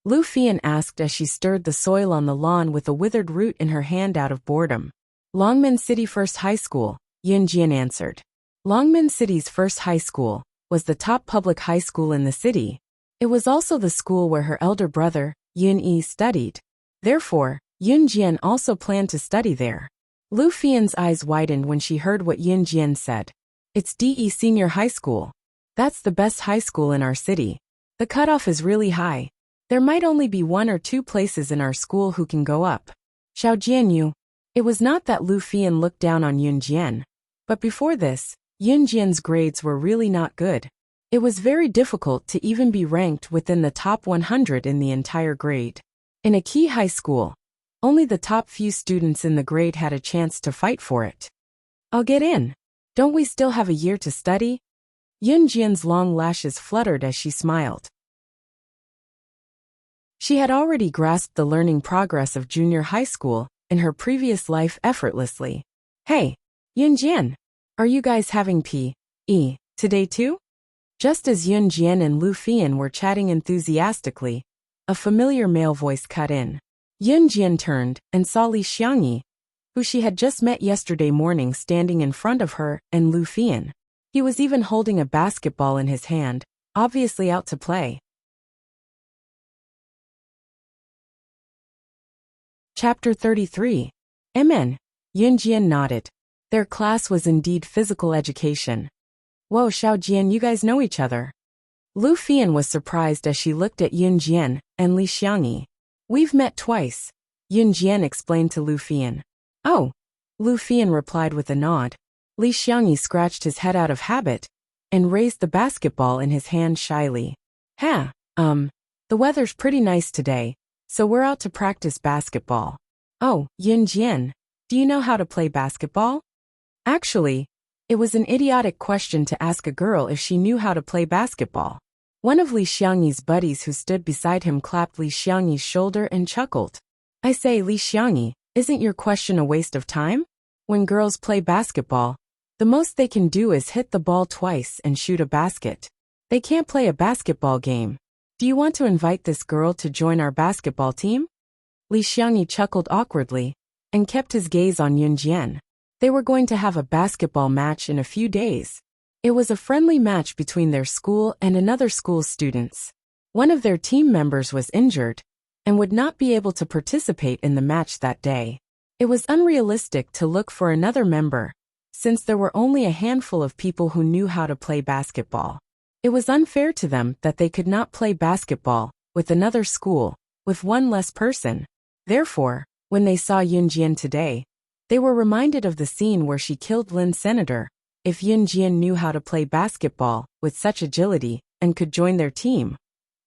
Speaker 1: Lu Fian asked as she stirred the soil on the lawn with a withered root in her hand out of boredom. Longmen City First High School, Yun Jian answered. Longmen City's first high school was the top public high school in the city. It was also the school where her elder brother, Yun Yi, studied. Therefore, Yun Jian also planned to study there. Lu Fian's eyes widened when she heard what Yun Jian said. It's DE Senior High School. That's the best high school in our city. The cutoff is really high. There might only be 1 or 2 places in our school who can go up. Xiao Jianyu. It was not that Lu Fian looked down on Yun Jian. But before this, Yun Jian's grades were really not good. It was very difficult to even be ranked within the top 100 in the entire grade. In a key high school, only the top few students in the grade had a chance to fight for it. I'll get in. Don't we still have a year to study? Yun Jian's long lashes fluttered as she smiled. She had already grasped the learning progress of junior high school in her previous life effortlessly. Hey, Yun Jian, are you guys having P.E. today too? Just as Yun Jian and Lu Fian were chatting enthusiastically, a familiar male voice cut in. Yun Jian turned and saw Li Xiangyi, who she had just met yesterday morning, standing in front of her and Lu Fian. He was even holding a basketball in his hand, obviously out to play. Chapter 33. Amen. Yun Jian nodded. Their class was indeed physical education. Whoa, Xiao Jian, you guys know each other. Lu Fian was surprised as she looked at Yun Jian and Li Xiangyi. We've met twice, Yun Jian explained to Lu Fian. Oh, Lu Fian replied with a nod. Li Xiangyi scratched his head out of habit and raised the basketball in his hand shyly. The weather's pretty nice today, so we're out to practice basketball. Oh, Yun Jian, do you know how to play basketball? Actually, it was an idiotic question to ask a girl if she knew how to play basketball. One of Li Xiangyi's buddies who stood beside him clapped Li Xiangyi's shoulder and chuckled. I say, Li Xiangyi, isn't your question a waste of time? When girls play basketball, the most they can do is hit the ball twice and shoot a basket. They can't play a basketball game. Do you want to invite this girl to join our basketball team? Li Xiangyi chuckled awkwardly and kept his gaze on Yun Jian. They were going to have a basketball match in a few days. It was a friendly match between their school and another school's students. One of their team members was injured and would not be able to participate in the match that day. It was unrealistic to look for another member, since there were only a handful of people who knew how to play basketball. It was unfair to them that they could not play basketball with another school, with one less person. Therefore, when they saw Yun Jian today, they were reminded of the scene where she killed Lin's senator. If Yun Jian knew how to play basketball with such agility and could join their team,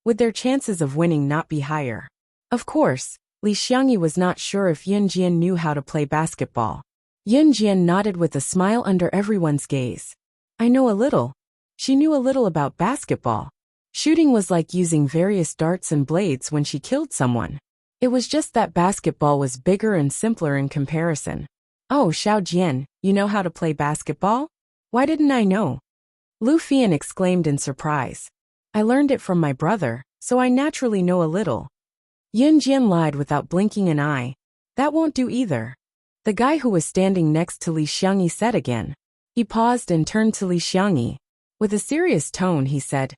Speaker 1: would their chances of winning not be higher? Of course, Li Xiangyi was not sure if Yun Jian knew how to play basketball. Yun Jian nodded with a smile under everyone's gaze. I know a little. She knew a little about basketball. Shooting was like using various darts and blades when she killed someone. It was just that basketball was bigger and simpler in comparison. Oh, Xiao Jian, you know how to play basketball? Why didn't I know? Lu Fian exclaimed in surprise. I learned it from my brother, so I naturally know a little. Yun Jian lied without blinking an eye. That won't do either. The guy who was standing next to Li Xiangyi said again. He paused and turned to Li Xiangyi. With a serious tone he said,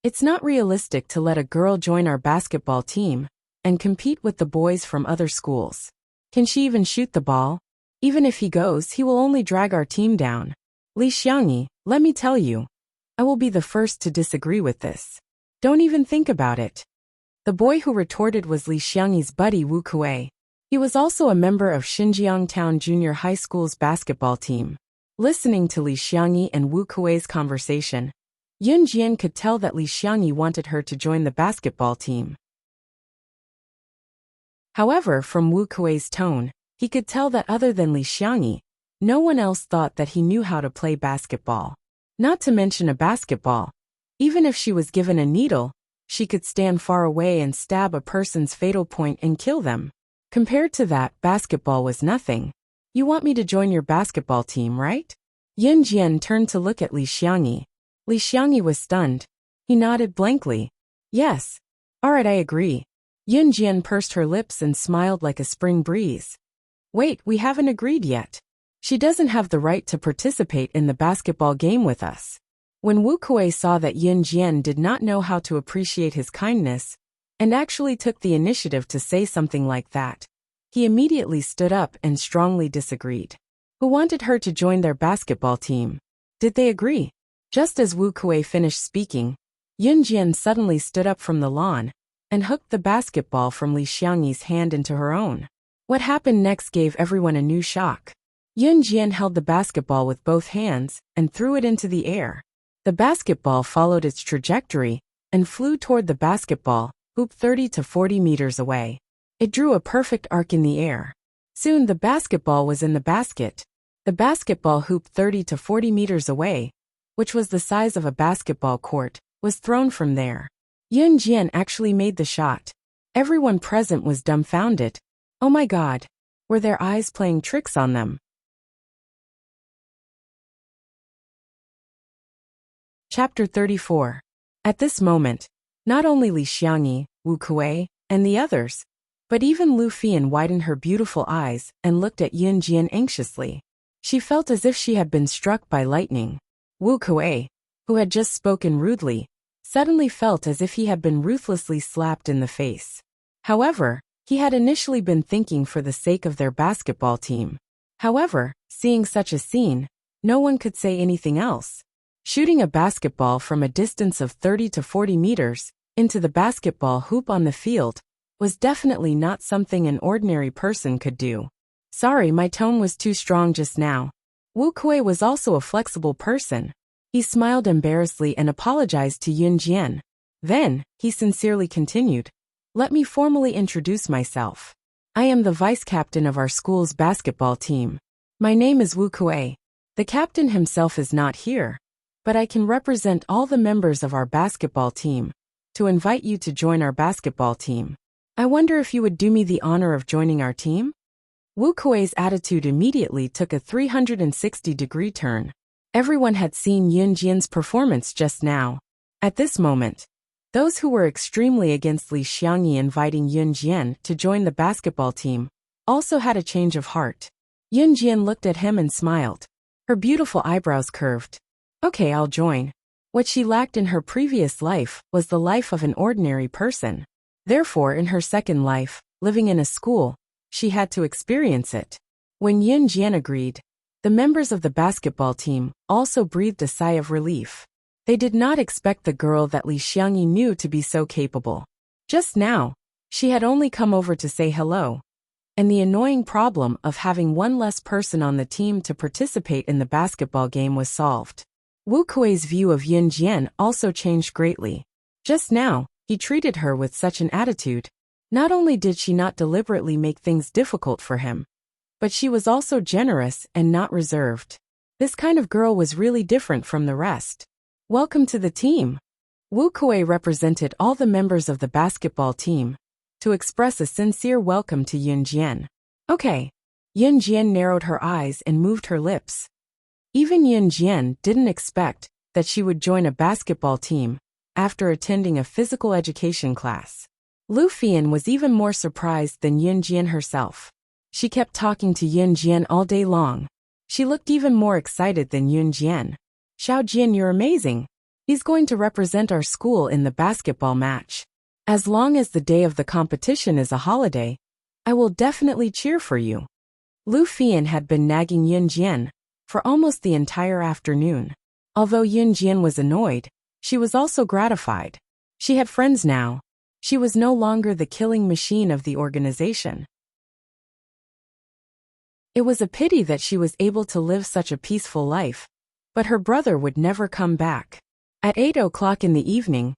Speaker 1: It's not realistic to let a girl join our basketball team and compete with the boys from other schools. Can she even shoot the ball? Even if he goes, he will only drag our team down. Li Xiangyi, let me tell you, I will be the first to disagree with this. Don't even think about it. The boy who retorted was Li Xiangyi's buddy Wu Kuei. He was also a member of Xinjiang Town Junior High School's basketball team. Listening to Li Xiangyi and Wu Kuei's conversation, Yun Jian could tell that Li Xiangyi wanted her to join the basketball team. However, from Wu Kuei's tone, he could tell that other than Li Xiangyi, no one else thought that he knew how to play basketball. Not to mention a basketball. Even if she was given a needle, she could stand far away and stab a person's fatal point and kill them. Compared to that, basketball was nothing. You want me to join your basketball team, right? Yun Jian turned to look at Li Xiangyi. Li Xiangyi was stunned. He nodded blankly. Yes. Alright, I agree. Yun Jian pursed her lips and smiled like a spring breeze. Wait, we haven't agreed yet. She doesn't have the right to participate in the basketball game with us. When Wu Kuei saw that Yun Jian did not know how to appreciate his kindness, and actually took the initiative to say something like that, he immediately stood up and strongly disagreed. Who wanted her to join their basketball team? Did they agree? Just as Wu Kuei finished speaking, Yun Jian suddenly stood up from the lawn and hooked the basketball from Li Xiangyi's hand into her own. What happened next gave everyone a new shock. Yun Jian held the basketball with both hands and threw it into the air. The basketball followed its trajectory and flew toward the basketball hoop 30 to 40 meters away. It drew a perfect arc in the air. Soon the basketball was in the basket. The basketball hoop 30 to 40 meters away, which was the size of a basketball court, was thrown from there. Yun Jian actually made the shot. Everyone present was dumbfounded. Oh my God! Were their eyes playing tricks on them? Chapter 34. At this moment, not only Li Xiangyi, Wu Kuei, and the others, but even Lu Fian widened her beautiful eyes and looked at Yun Jian anxiously. She felt as if she had been struck by lightning. Wu Kuei, who had just spoken rudely, suddenly felt as if he had been ruthlessly slapped in the face. However, he had initially been thinking for the sake of their basketball team. However, seeing such a scene, no one could say anything else. Shooting a basketball from a distance of 30 to 40 meters into the basketball hoop on the field was definitely not something an ordinary person could do. Sorry, my tone was too strong just now. Wu Kuei was also a flexible person. He smiled embarrassedly and apologized to Yun Jian. Then, he sincerely continued, "Let me formally introduce myself. I am the vice captain of our school's basketball team. My name is Wu Kuei. The captain himself is not here, but I can represent all the members of our basketball team to invite you to join our basketball team. I wonder if you would do me the honor of joining our team?" Wu Kuei's attitude immediately took a 360-degree turn. Everyone had seen Yun Jian's performance just now. At this moment, those who were extremely against Li Xiangyi inviting Yun Jian to join the basketball team also had a change of heart. Yun Jian looked at him and smiled. Her beautiful eyebrows curved. Okay, I'll join. What she lacked in her previous life was the life of an ordinary person. Therefore, in her second life, living in a school, she had to experience it. When Yun Jian agreed, the members of the basketball team also breathed a sigh of relief. They did not expect the girl that Li Xiangyi knew to be so capable. Just now, she had only come over to say hello, and the annoying problem of having one less person on the team to participate in the basketball game was solved. Wu Kuei's view of Yun Jian also changed greatly. Just now, he treated her with such an attitude. Not only did she not deliberately make things difficult for him, but she was also generous and not reserved. This kind of girl was really different from the rest. Welcome to the team. Wu Kuei represented all the members of the basketball team to express a sincere welcome to Yun Jian. Okay. Yun Jian narrowed her eyes and moved her lips. Even Yun Jian didn't expect that she would join a basketball team after attending a physical education class. Lu Fian was even more surprised than Yun Jian herself. She kept talking to Yun Jian all day long. She looked even more excited than Yun Jian. Xiao Jian, you're amazing. He's going to represent our school in the basketball match. As long as the day of the competition is a holiday, I will definitely cheer for you. Lu Fian had been nagging Yun Jian for almost the entire afternoon. Although Yun Jian was annoyed, she was also gratified. She had friends now. She was no longer the killing machine of the organization. It was a pity that she was able to live such a peaceful life, but her brother would never come back. At 8 o'clock in the evening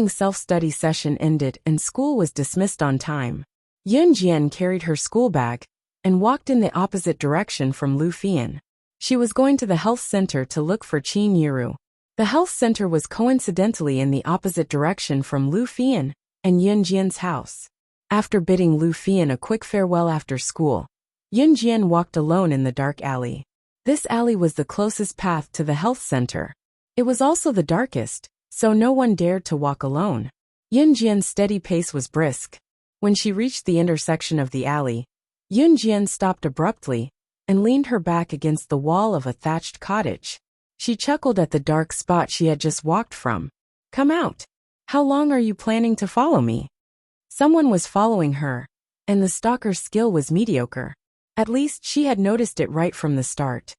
Speaker 1: self-study session ended and school was dismissed on time. Yun Jian carried her school bag and walked in the opposite direction from Lu Fian. She was going to the health center to look for Qin Yiru. The health center was coincidentally in the opposite direction from Lu Fian and Yun Jian's house. After bidding Lu Fian a quick farewell after school, Yun Jian walked alone in the dark alley. This alley was the closest path to the health center. It was also the darkest, so no one dared to walk alone. Yun Jian's steady pace was brisk. When she reached the intersection of the alley, Yun Jian stopped abruptly and leaned her back against the wall of a thatched cottage. She chuckled at the dark spot she had just walked from. "Come out. How long are you planning to follow me?" Someone was following her, and the stalker's skill was mediocre. At least she had noticed it right from the start.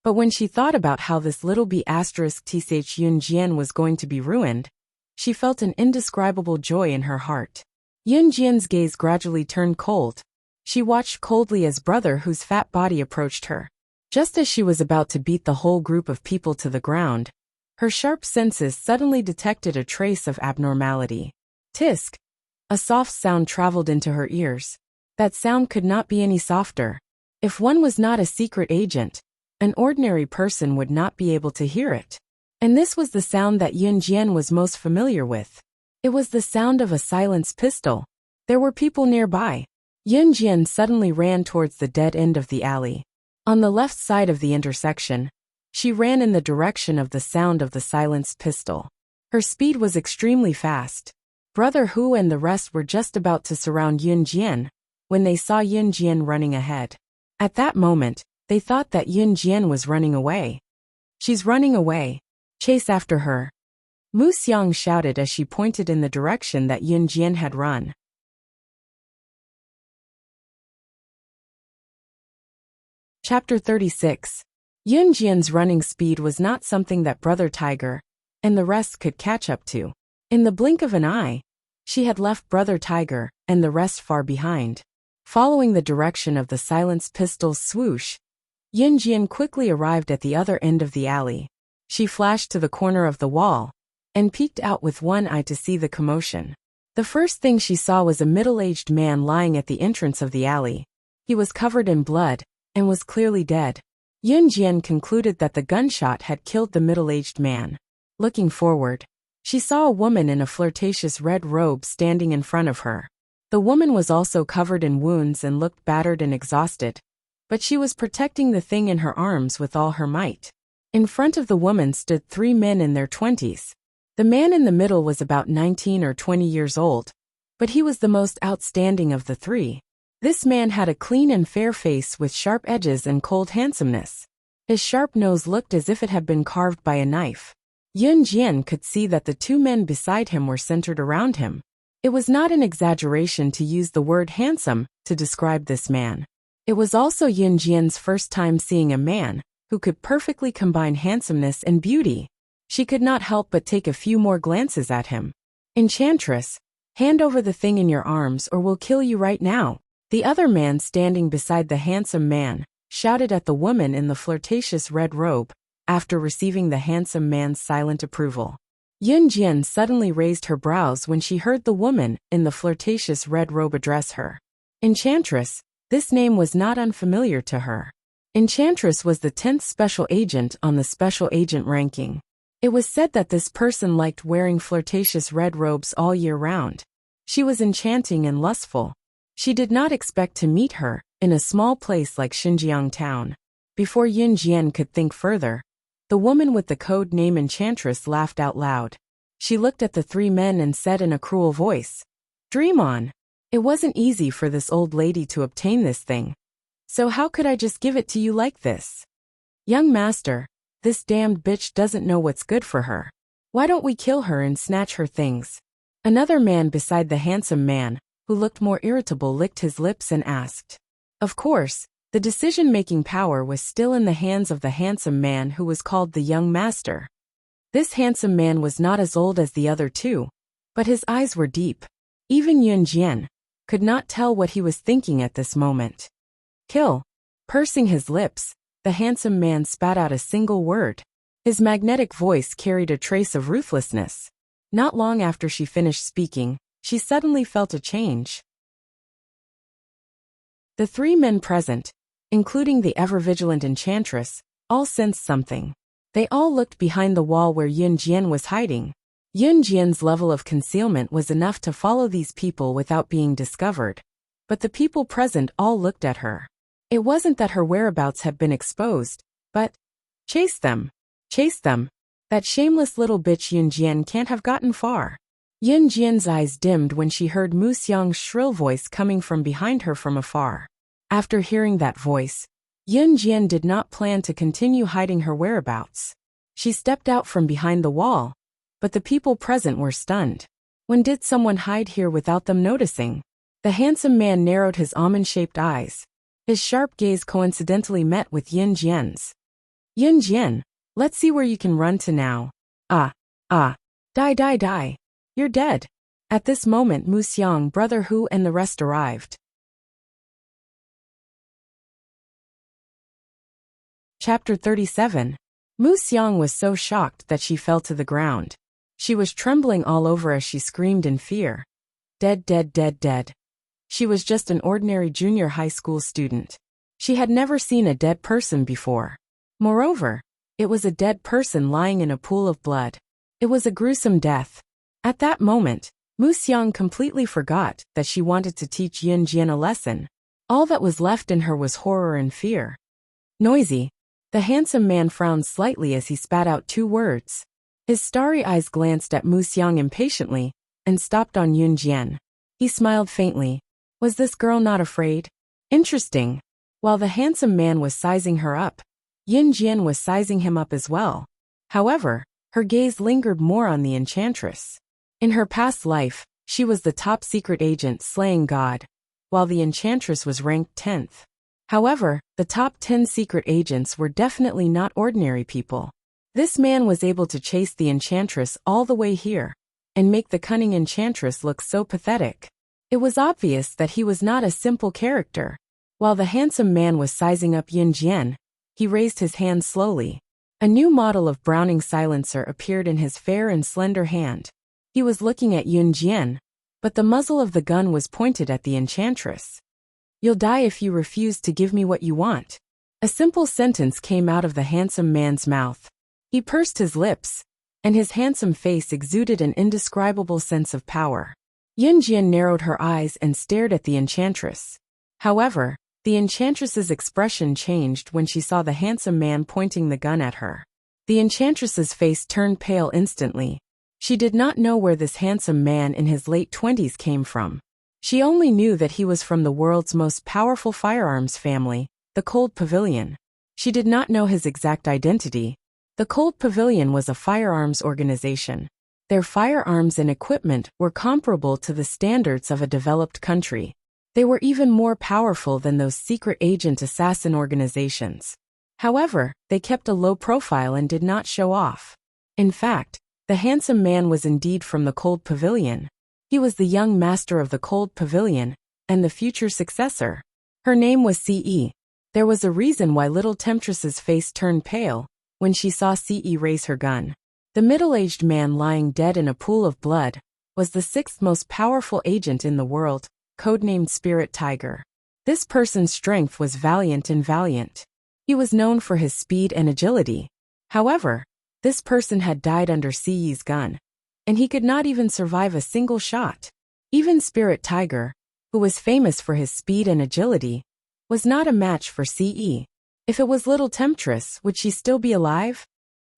Speaker 1: But when she thought about how this little b*th Yun Jian was going to be ruined, she felt an indescribable joy in her heart. Yun Jian's gaze gradually turned cold. She watched coldly as brother whose fat body approached her. Just as she was about to beat the whole group of people to the ground, her sharp senses suddenly detected a trace of abnormality. Tisk! A soft sound traveled into her ears. That sound could not be any softer. If one was not a secret agent, an ordinary person would not be able to hear it. And this was the sound that Yun Jian was most familiar with. It was the sound of a silenced pistol. There were people nearby. Yun Jian suddenly ran towards the dead end of the alley. On the left side of the intersection, she ran in the direction of the sound of the silenced pistol. Her speed was extremely fast. Brother Hu and the rest were just about to surround Yun Jian when they saw Yun Jian running ahead. At that moment, they thought that Yun Jian was running away. "She's running away. Chase after her," Mu Xiang shouted as she pointed in the direction that Yun Jian had run. Chapter 36. Yun Jian's running speed was not something that Brother Tiger and the rest could catch up to. In the blink of an eye, she had left Brother Tiger and the rest far behind. Following the direction of the silenced pistol's swoosh, Yun Jian quickly arrived at the other end of the alley. She flashed to the corner of the wall and peeked out with one eye to see the commotion. The first thing she saw was a middle-aged man lying at the entrance of the alley. He was covered in blood and was clearly dead. Yun Jian concluded that the gunshot had killed the middle-aged man. Looking forward, she saw a woman in a flirtatious red robe standing in front of her. The woman was also covered in wounds and looked battered and exhausted, but she was protecting the thing in her arms with all her might. In front of the woman stood 3 men in their 20s. The man in the middle was about 19 or 20 years old, but he was the most outstanding of the 3. This man had a clean and fair face with sharp edges and cold handsomeness. His sharp nose looked as if it had been carved by a knife. Yun Jian could see that the 2 men beside him were centered around him. It was not an exaggeration to use the word handsome to describe this man. It was also Yun Jian's first time seeing a man who could perfectly combine handsomeness and beauty. She could not help but take a few more glances at him. "Enchantress, hand over the thing in your arms or we'll kill you right now," the other man standing beside the handsome man shouted at the woman in the flirtatious red robe after receiving the handsome man's silent approval. Yun Jian suddenly raised her brows when she heard the woman in the flirtatious red robe address her. Enchantress. This name was not unfamiliar to her. Enchantress was the 10th special agent on the special agent ranking. It was said that this person liked wearing flirtatious red robes all year round. She was enchanting and lustful. She did not expect to meet her in a small place like Xinjiang town. Before Yun Jian could think further, the woman with the code name Enchantress laughed out loud. She looked at the 3 men and said in a cruel voice, "Dream on. It wasn't easy for this old lady to obtain this thing. So how could I just give it to you like this? Young master, this damned bitch doesn't know what's good for her. Why don't we kill her and snatch her things?" Another man beside the handsome man, who looked more irritable, licked his lips and asked. Of course, the decision-making power was still in the hands of the handsome man who was called the young master. This handsome man was not as old as the other 2, but his eyes were deep. Even Yun Jian could not tell what he was thinking at this moment. Kill. Pursing his lips, the handsome man spat out a single word. His magnetic voice carried a trace of ruthlessness. Not long after she finished speaking, she suddenly felt a change. The three men present, including the ever-vigilant enchantress, all sensed something. They all looked behind the wall where Yun Jian was hiding. Yun Jian's level of concealment was enough to follow these people without being discovered. But the people present all looked at her. It wasn't that her whereabouts had been exposed, but, chase them. Chase them. That shameless little bitch Yun Jian can't have gotten far. Yun Jian's eyes dimmed when she heard Mu Xiang's shrill voice coming from behind her from afar. After hearing that voice, Yun Jian did not plan to continue hiding her whereabouts. She stepped out from behind the wall, but the people present were stunned. When did someone hide here without them noticing? The handsome man narrowed his almond-shaped eyes. His sharp gaze coincidentally met with Yun Jian's. Yun Jian, let's see where you can run to now. Die. You're dead. At this moment Mu Xiang, Brother Hu and the rest arrived. Chapter 37. Mu Xiang was so shocked that she fell to the ground. She was trembling all over as she screamed in fear. Dead. She was just an ordinary junior high school student. She had never seen a dead person before. Moreover, it was a dead person lying in a pool of blood. It was a gruesome death. At that moment, Mu Xiang completely forgot that she wanted to teach Yun Jian a lesson. All that was left in her was horror and fear. Noisy. The handsome man frowned slightly as he spat out two words. His starry eyes glanced at Mu Xiang impatiently, and stopped on Yun Jian. He smiled faintly. Was this girl not afraid? Interesting. While the handsome man was sizing her up, Yun Jian was sizing him up as well. However, her gaze lingered more on the enchantress. In her past life, she was the top secret agent slaying God, while the enchantress was ranked 10th. However, the top 10 secret agents were definitely not ordinary people. This man was able to chase the enchantress all the way here, and make the cunning enchantress look so pathetic. It was obvious that he was not a simple character. While the handsome man was sizing up Yun Jian, he raised his hand slowly. A new model of Browning silencer appeared in his fair and slender hand. He was looking at Yun Jian, but the muzzle of the gun was pointed at the enchantress. You'll die if you refuse to give me what you want. A simple sentence came out of the handsome man's mouth. He pursed his lips, and his handsome face exuded an indescribable sense of power. Yun Jian narrowed her eyes and stared at the enchantress. However, the enchantress's expression changed when she saw the handsome man pointing the gun at her. The enchantress's face turned pale instantly. She did not know where this handsome man in his late 20s came from. She only knew that he was from the world's most powerful firearms family, the Cold Pavilion. She did not know his exact identity. The Cold Pavilion was a firearms organization. Their firearms and equipment were comparable to the standards of a developed country. They were even more powerful than those secret agent assassin organizations. However, they kept a low profile and did not show off. In fact, the handsome man was indeed from the Cold Pavilion. He was the young master of the Cold Pavilion, and the future successor. Her name was C.E. There was a reason why Little Temptress's face turned pale when she saw C.E. raise her gun. The middle-aged man lying dead in a pool of blood was the sixth most powerful agent in the world, codenamed Spirit Tiger. This person's strength was valiant. He was known for his speed and agility. However, this person had died under C.E.'s gun, and he could not even survive a single shot. Even Spirit Tiger, who was famous for his speed and agility, was not a match for C.E. If it was Little Temptress, would she still be alive?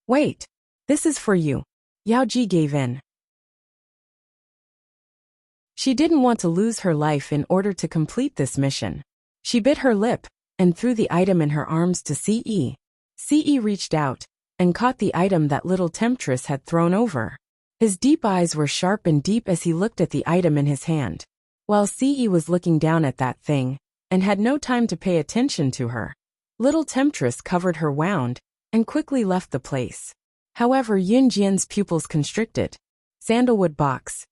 Speaker 1: Wait. This is for you. Yao Ji gave in. She didn't want to lose her life in order to complete this mission. She bit her lip and threw the item in her arms to C.E. C.E. reached out and caught the item that Little Temptress had thrown over. His deep eyes were sharp and deep as he looked at the item in his hand, while C.E. was looking down at that thing and had no time to pay attention to her. Little Temptress covered her wound and quickly left the place. However, Yun Jian's pupils constricted. Sandalwood box.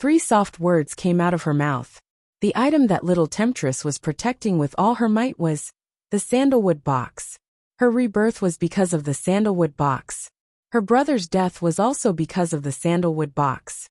Speaker 1: 3 soft words came out of her mouth. The item that little temptress was protecting with all her might was the sandalwood box. Her rebirth was because of the sandalwood box. Her brother's death was also because of the sandalwood box.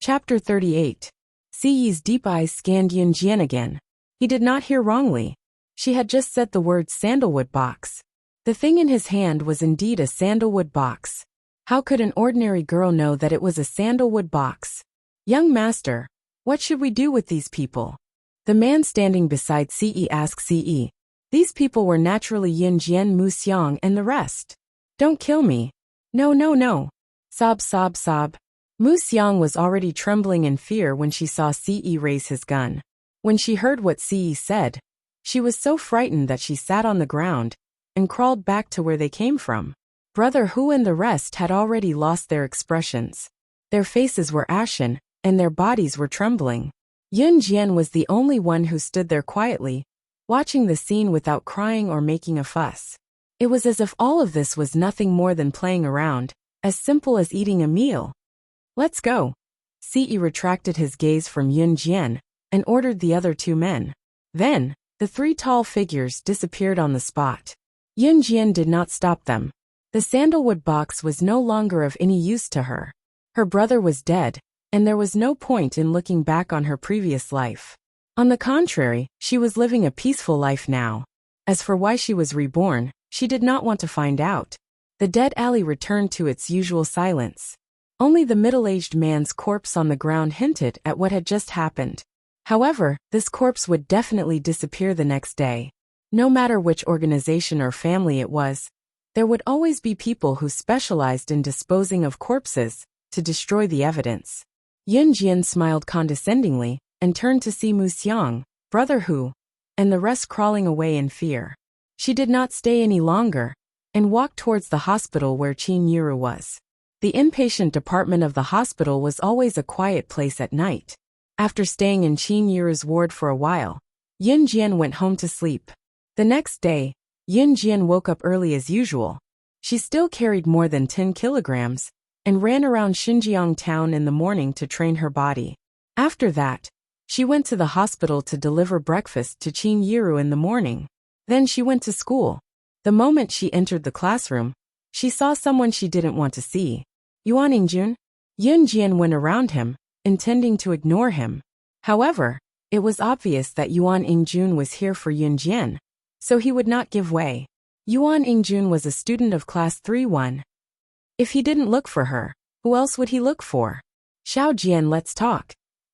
Speaker 1: Chapter 38. Siyi's deep eyes scanned Yunjian again. He did not hear wrongly. She had just said the word sandalwood box. The thing in his hand was indeed a sandalwood box. How could an ordinary girl know that it was a sandalwood box? Young master, what should we do with these people? The man standing beside Ce asked Ce. These people were naturally Yunjian, Mu Xiang, and the rest. Don't kill me. No, no, no. Sob, sob, sob. Mu Xiang was already trembling in fear when she saw Ce raise his gun. When she heard what Ce said, she was so frightened that she sat on the ground and crawled back to where they came from. Brother Hu and the rest had already lost their expressions. Their faces were ashen, and their bodies were trembling. Yunjian was the only one who stood there quietly, watching the scene without crying or making a fuss. It was as if all of this was nothing more than playing around, as simple as eating a meal. Let's go. Ce retracted his gaze from Yunjian and ordered the other 2 men. Then, the 3 tall figures disappeared on the spot. Yunjian did not stop them. The sandalwood box was no longer of any use to her. Her brother was dead, and there was no point in looking back on her previous life. On the contrary, she was living a peaceful life now. As for why she was reborn, she did not want to find out. The dead alley returned to its usual silence. Only the middle-aged man's corpse on the ground hinted at what had just happened. However, this corpse would definitely disappear the next day. No matter which organization or family it was, there would always be people who specialized in disposing of corpses to destroy the evidence. Yunjian smiled condescendingly and turned to see Mu Xiang, Brother Hu, and the rest crawling away in fear. She did not stay any longer and walked towards the hospital where Qin Yiru was. The inpatient department of the hospital was always a quiet place at night. After staying in Qin Yiru's ward for a while, Yunjian went home to sleep. The next day, Yunjian woke up early as usual. She still carried more than 10 kilograms and ran around Xinjiang town in the morning to train her body. After that, she went to the hospital to deliver breakfast to Qin Yiru in the morning. Then she went to school. The moment she entered the classroom, she saw someone she didn't want to see. Yuan Yingjun? Yunjian went around him, intending to ignore him. However, it was obvious that Yuan Yingjun was here for Yunjian, so he would not give way. Yuan Yingjun was a student of class 3-1. If he didn't look for her, who else would he look for? Xiao Jian, let's talk.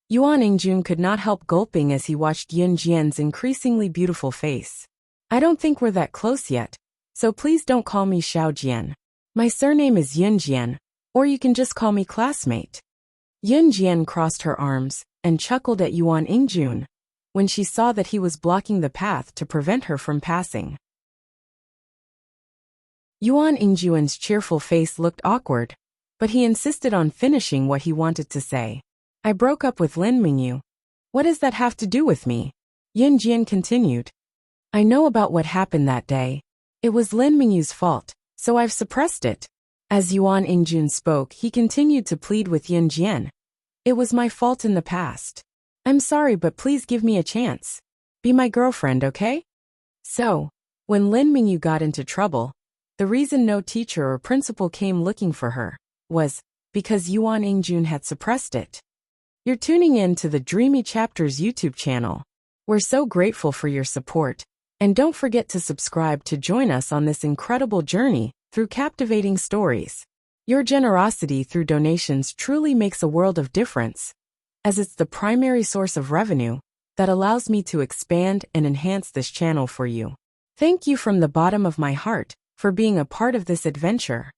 Speaker 1: Yuan Yingjun could not help gulping as he watched Yunjian's increasingly beautiful face. I don't think we're that close yet, so please don't call me Xiao Jian. My surname is Yunjian, or you can just call me classmate. Yunjian crossed her arms and chuckled at Yuan Yingjun when she saw that he was blocking the path to prevent her from passing. Yuan Yingjun's cheerful face looked awkward, but he insisted on finishing what he wanted to say. I broke up with Lin Mingyu. What does that have to do with me? Yunjian continued. I know about what happened that day. It was Lin Mingyu's fault, so I've suppressed it. As Yuan Yingjun spoke, he continued to plead with Yunjian. It was my fault in the past. I'm sorry, but please give me a chance. Be my girlfriend, okay? So, when Lin Mingyu got into trouble, the reason no teacher or principal came looking for her was because Yuan Yingjun had suppressed it. You're tuning in to the Dreamy Chapters YouTube channel. We're so grateful for your support, and don't forget to subscribe to join us on this incredible journey through captivating stories. Your generosity through donations truly makes a world of difference, as it's the primary source of revenue that allows me to expand and enhance this channel for you. Thank you from the bottom of my heart for being a part of this adventure.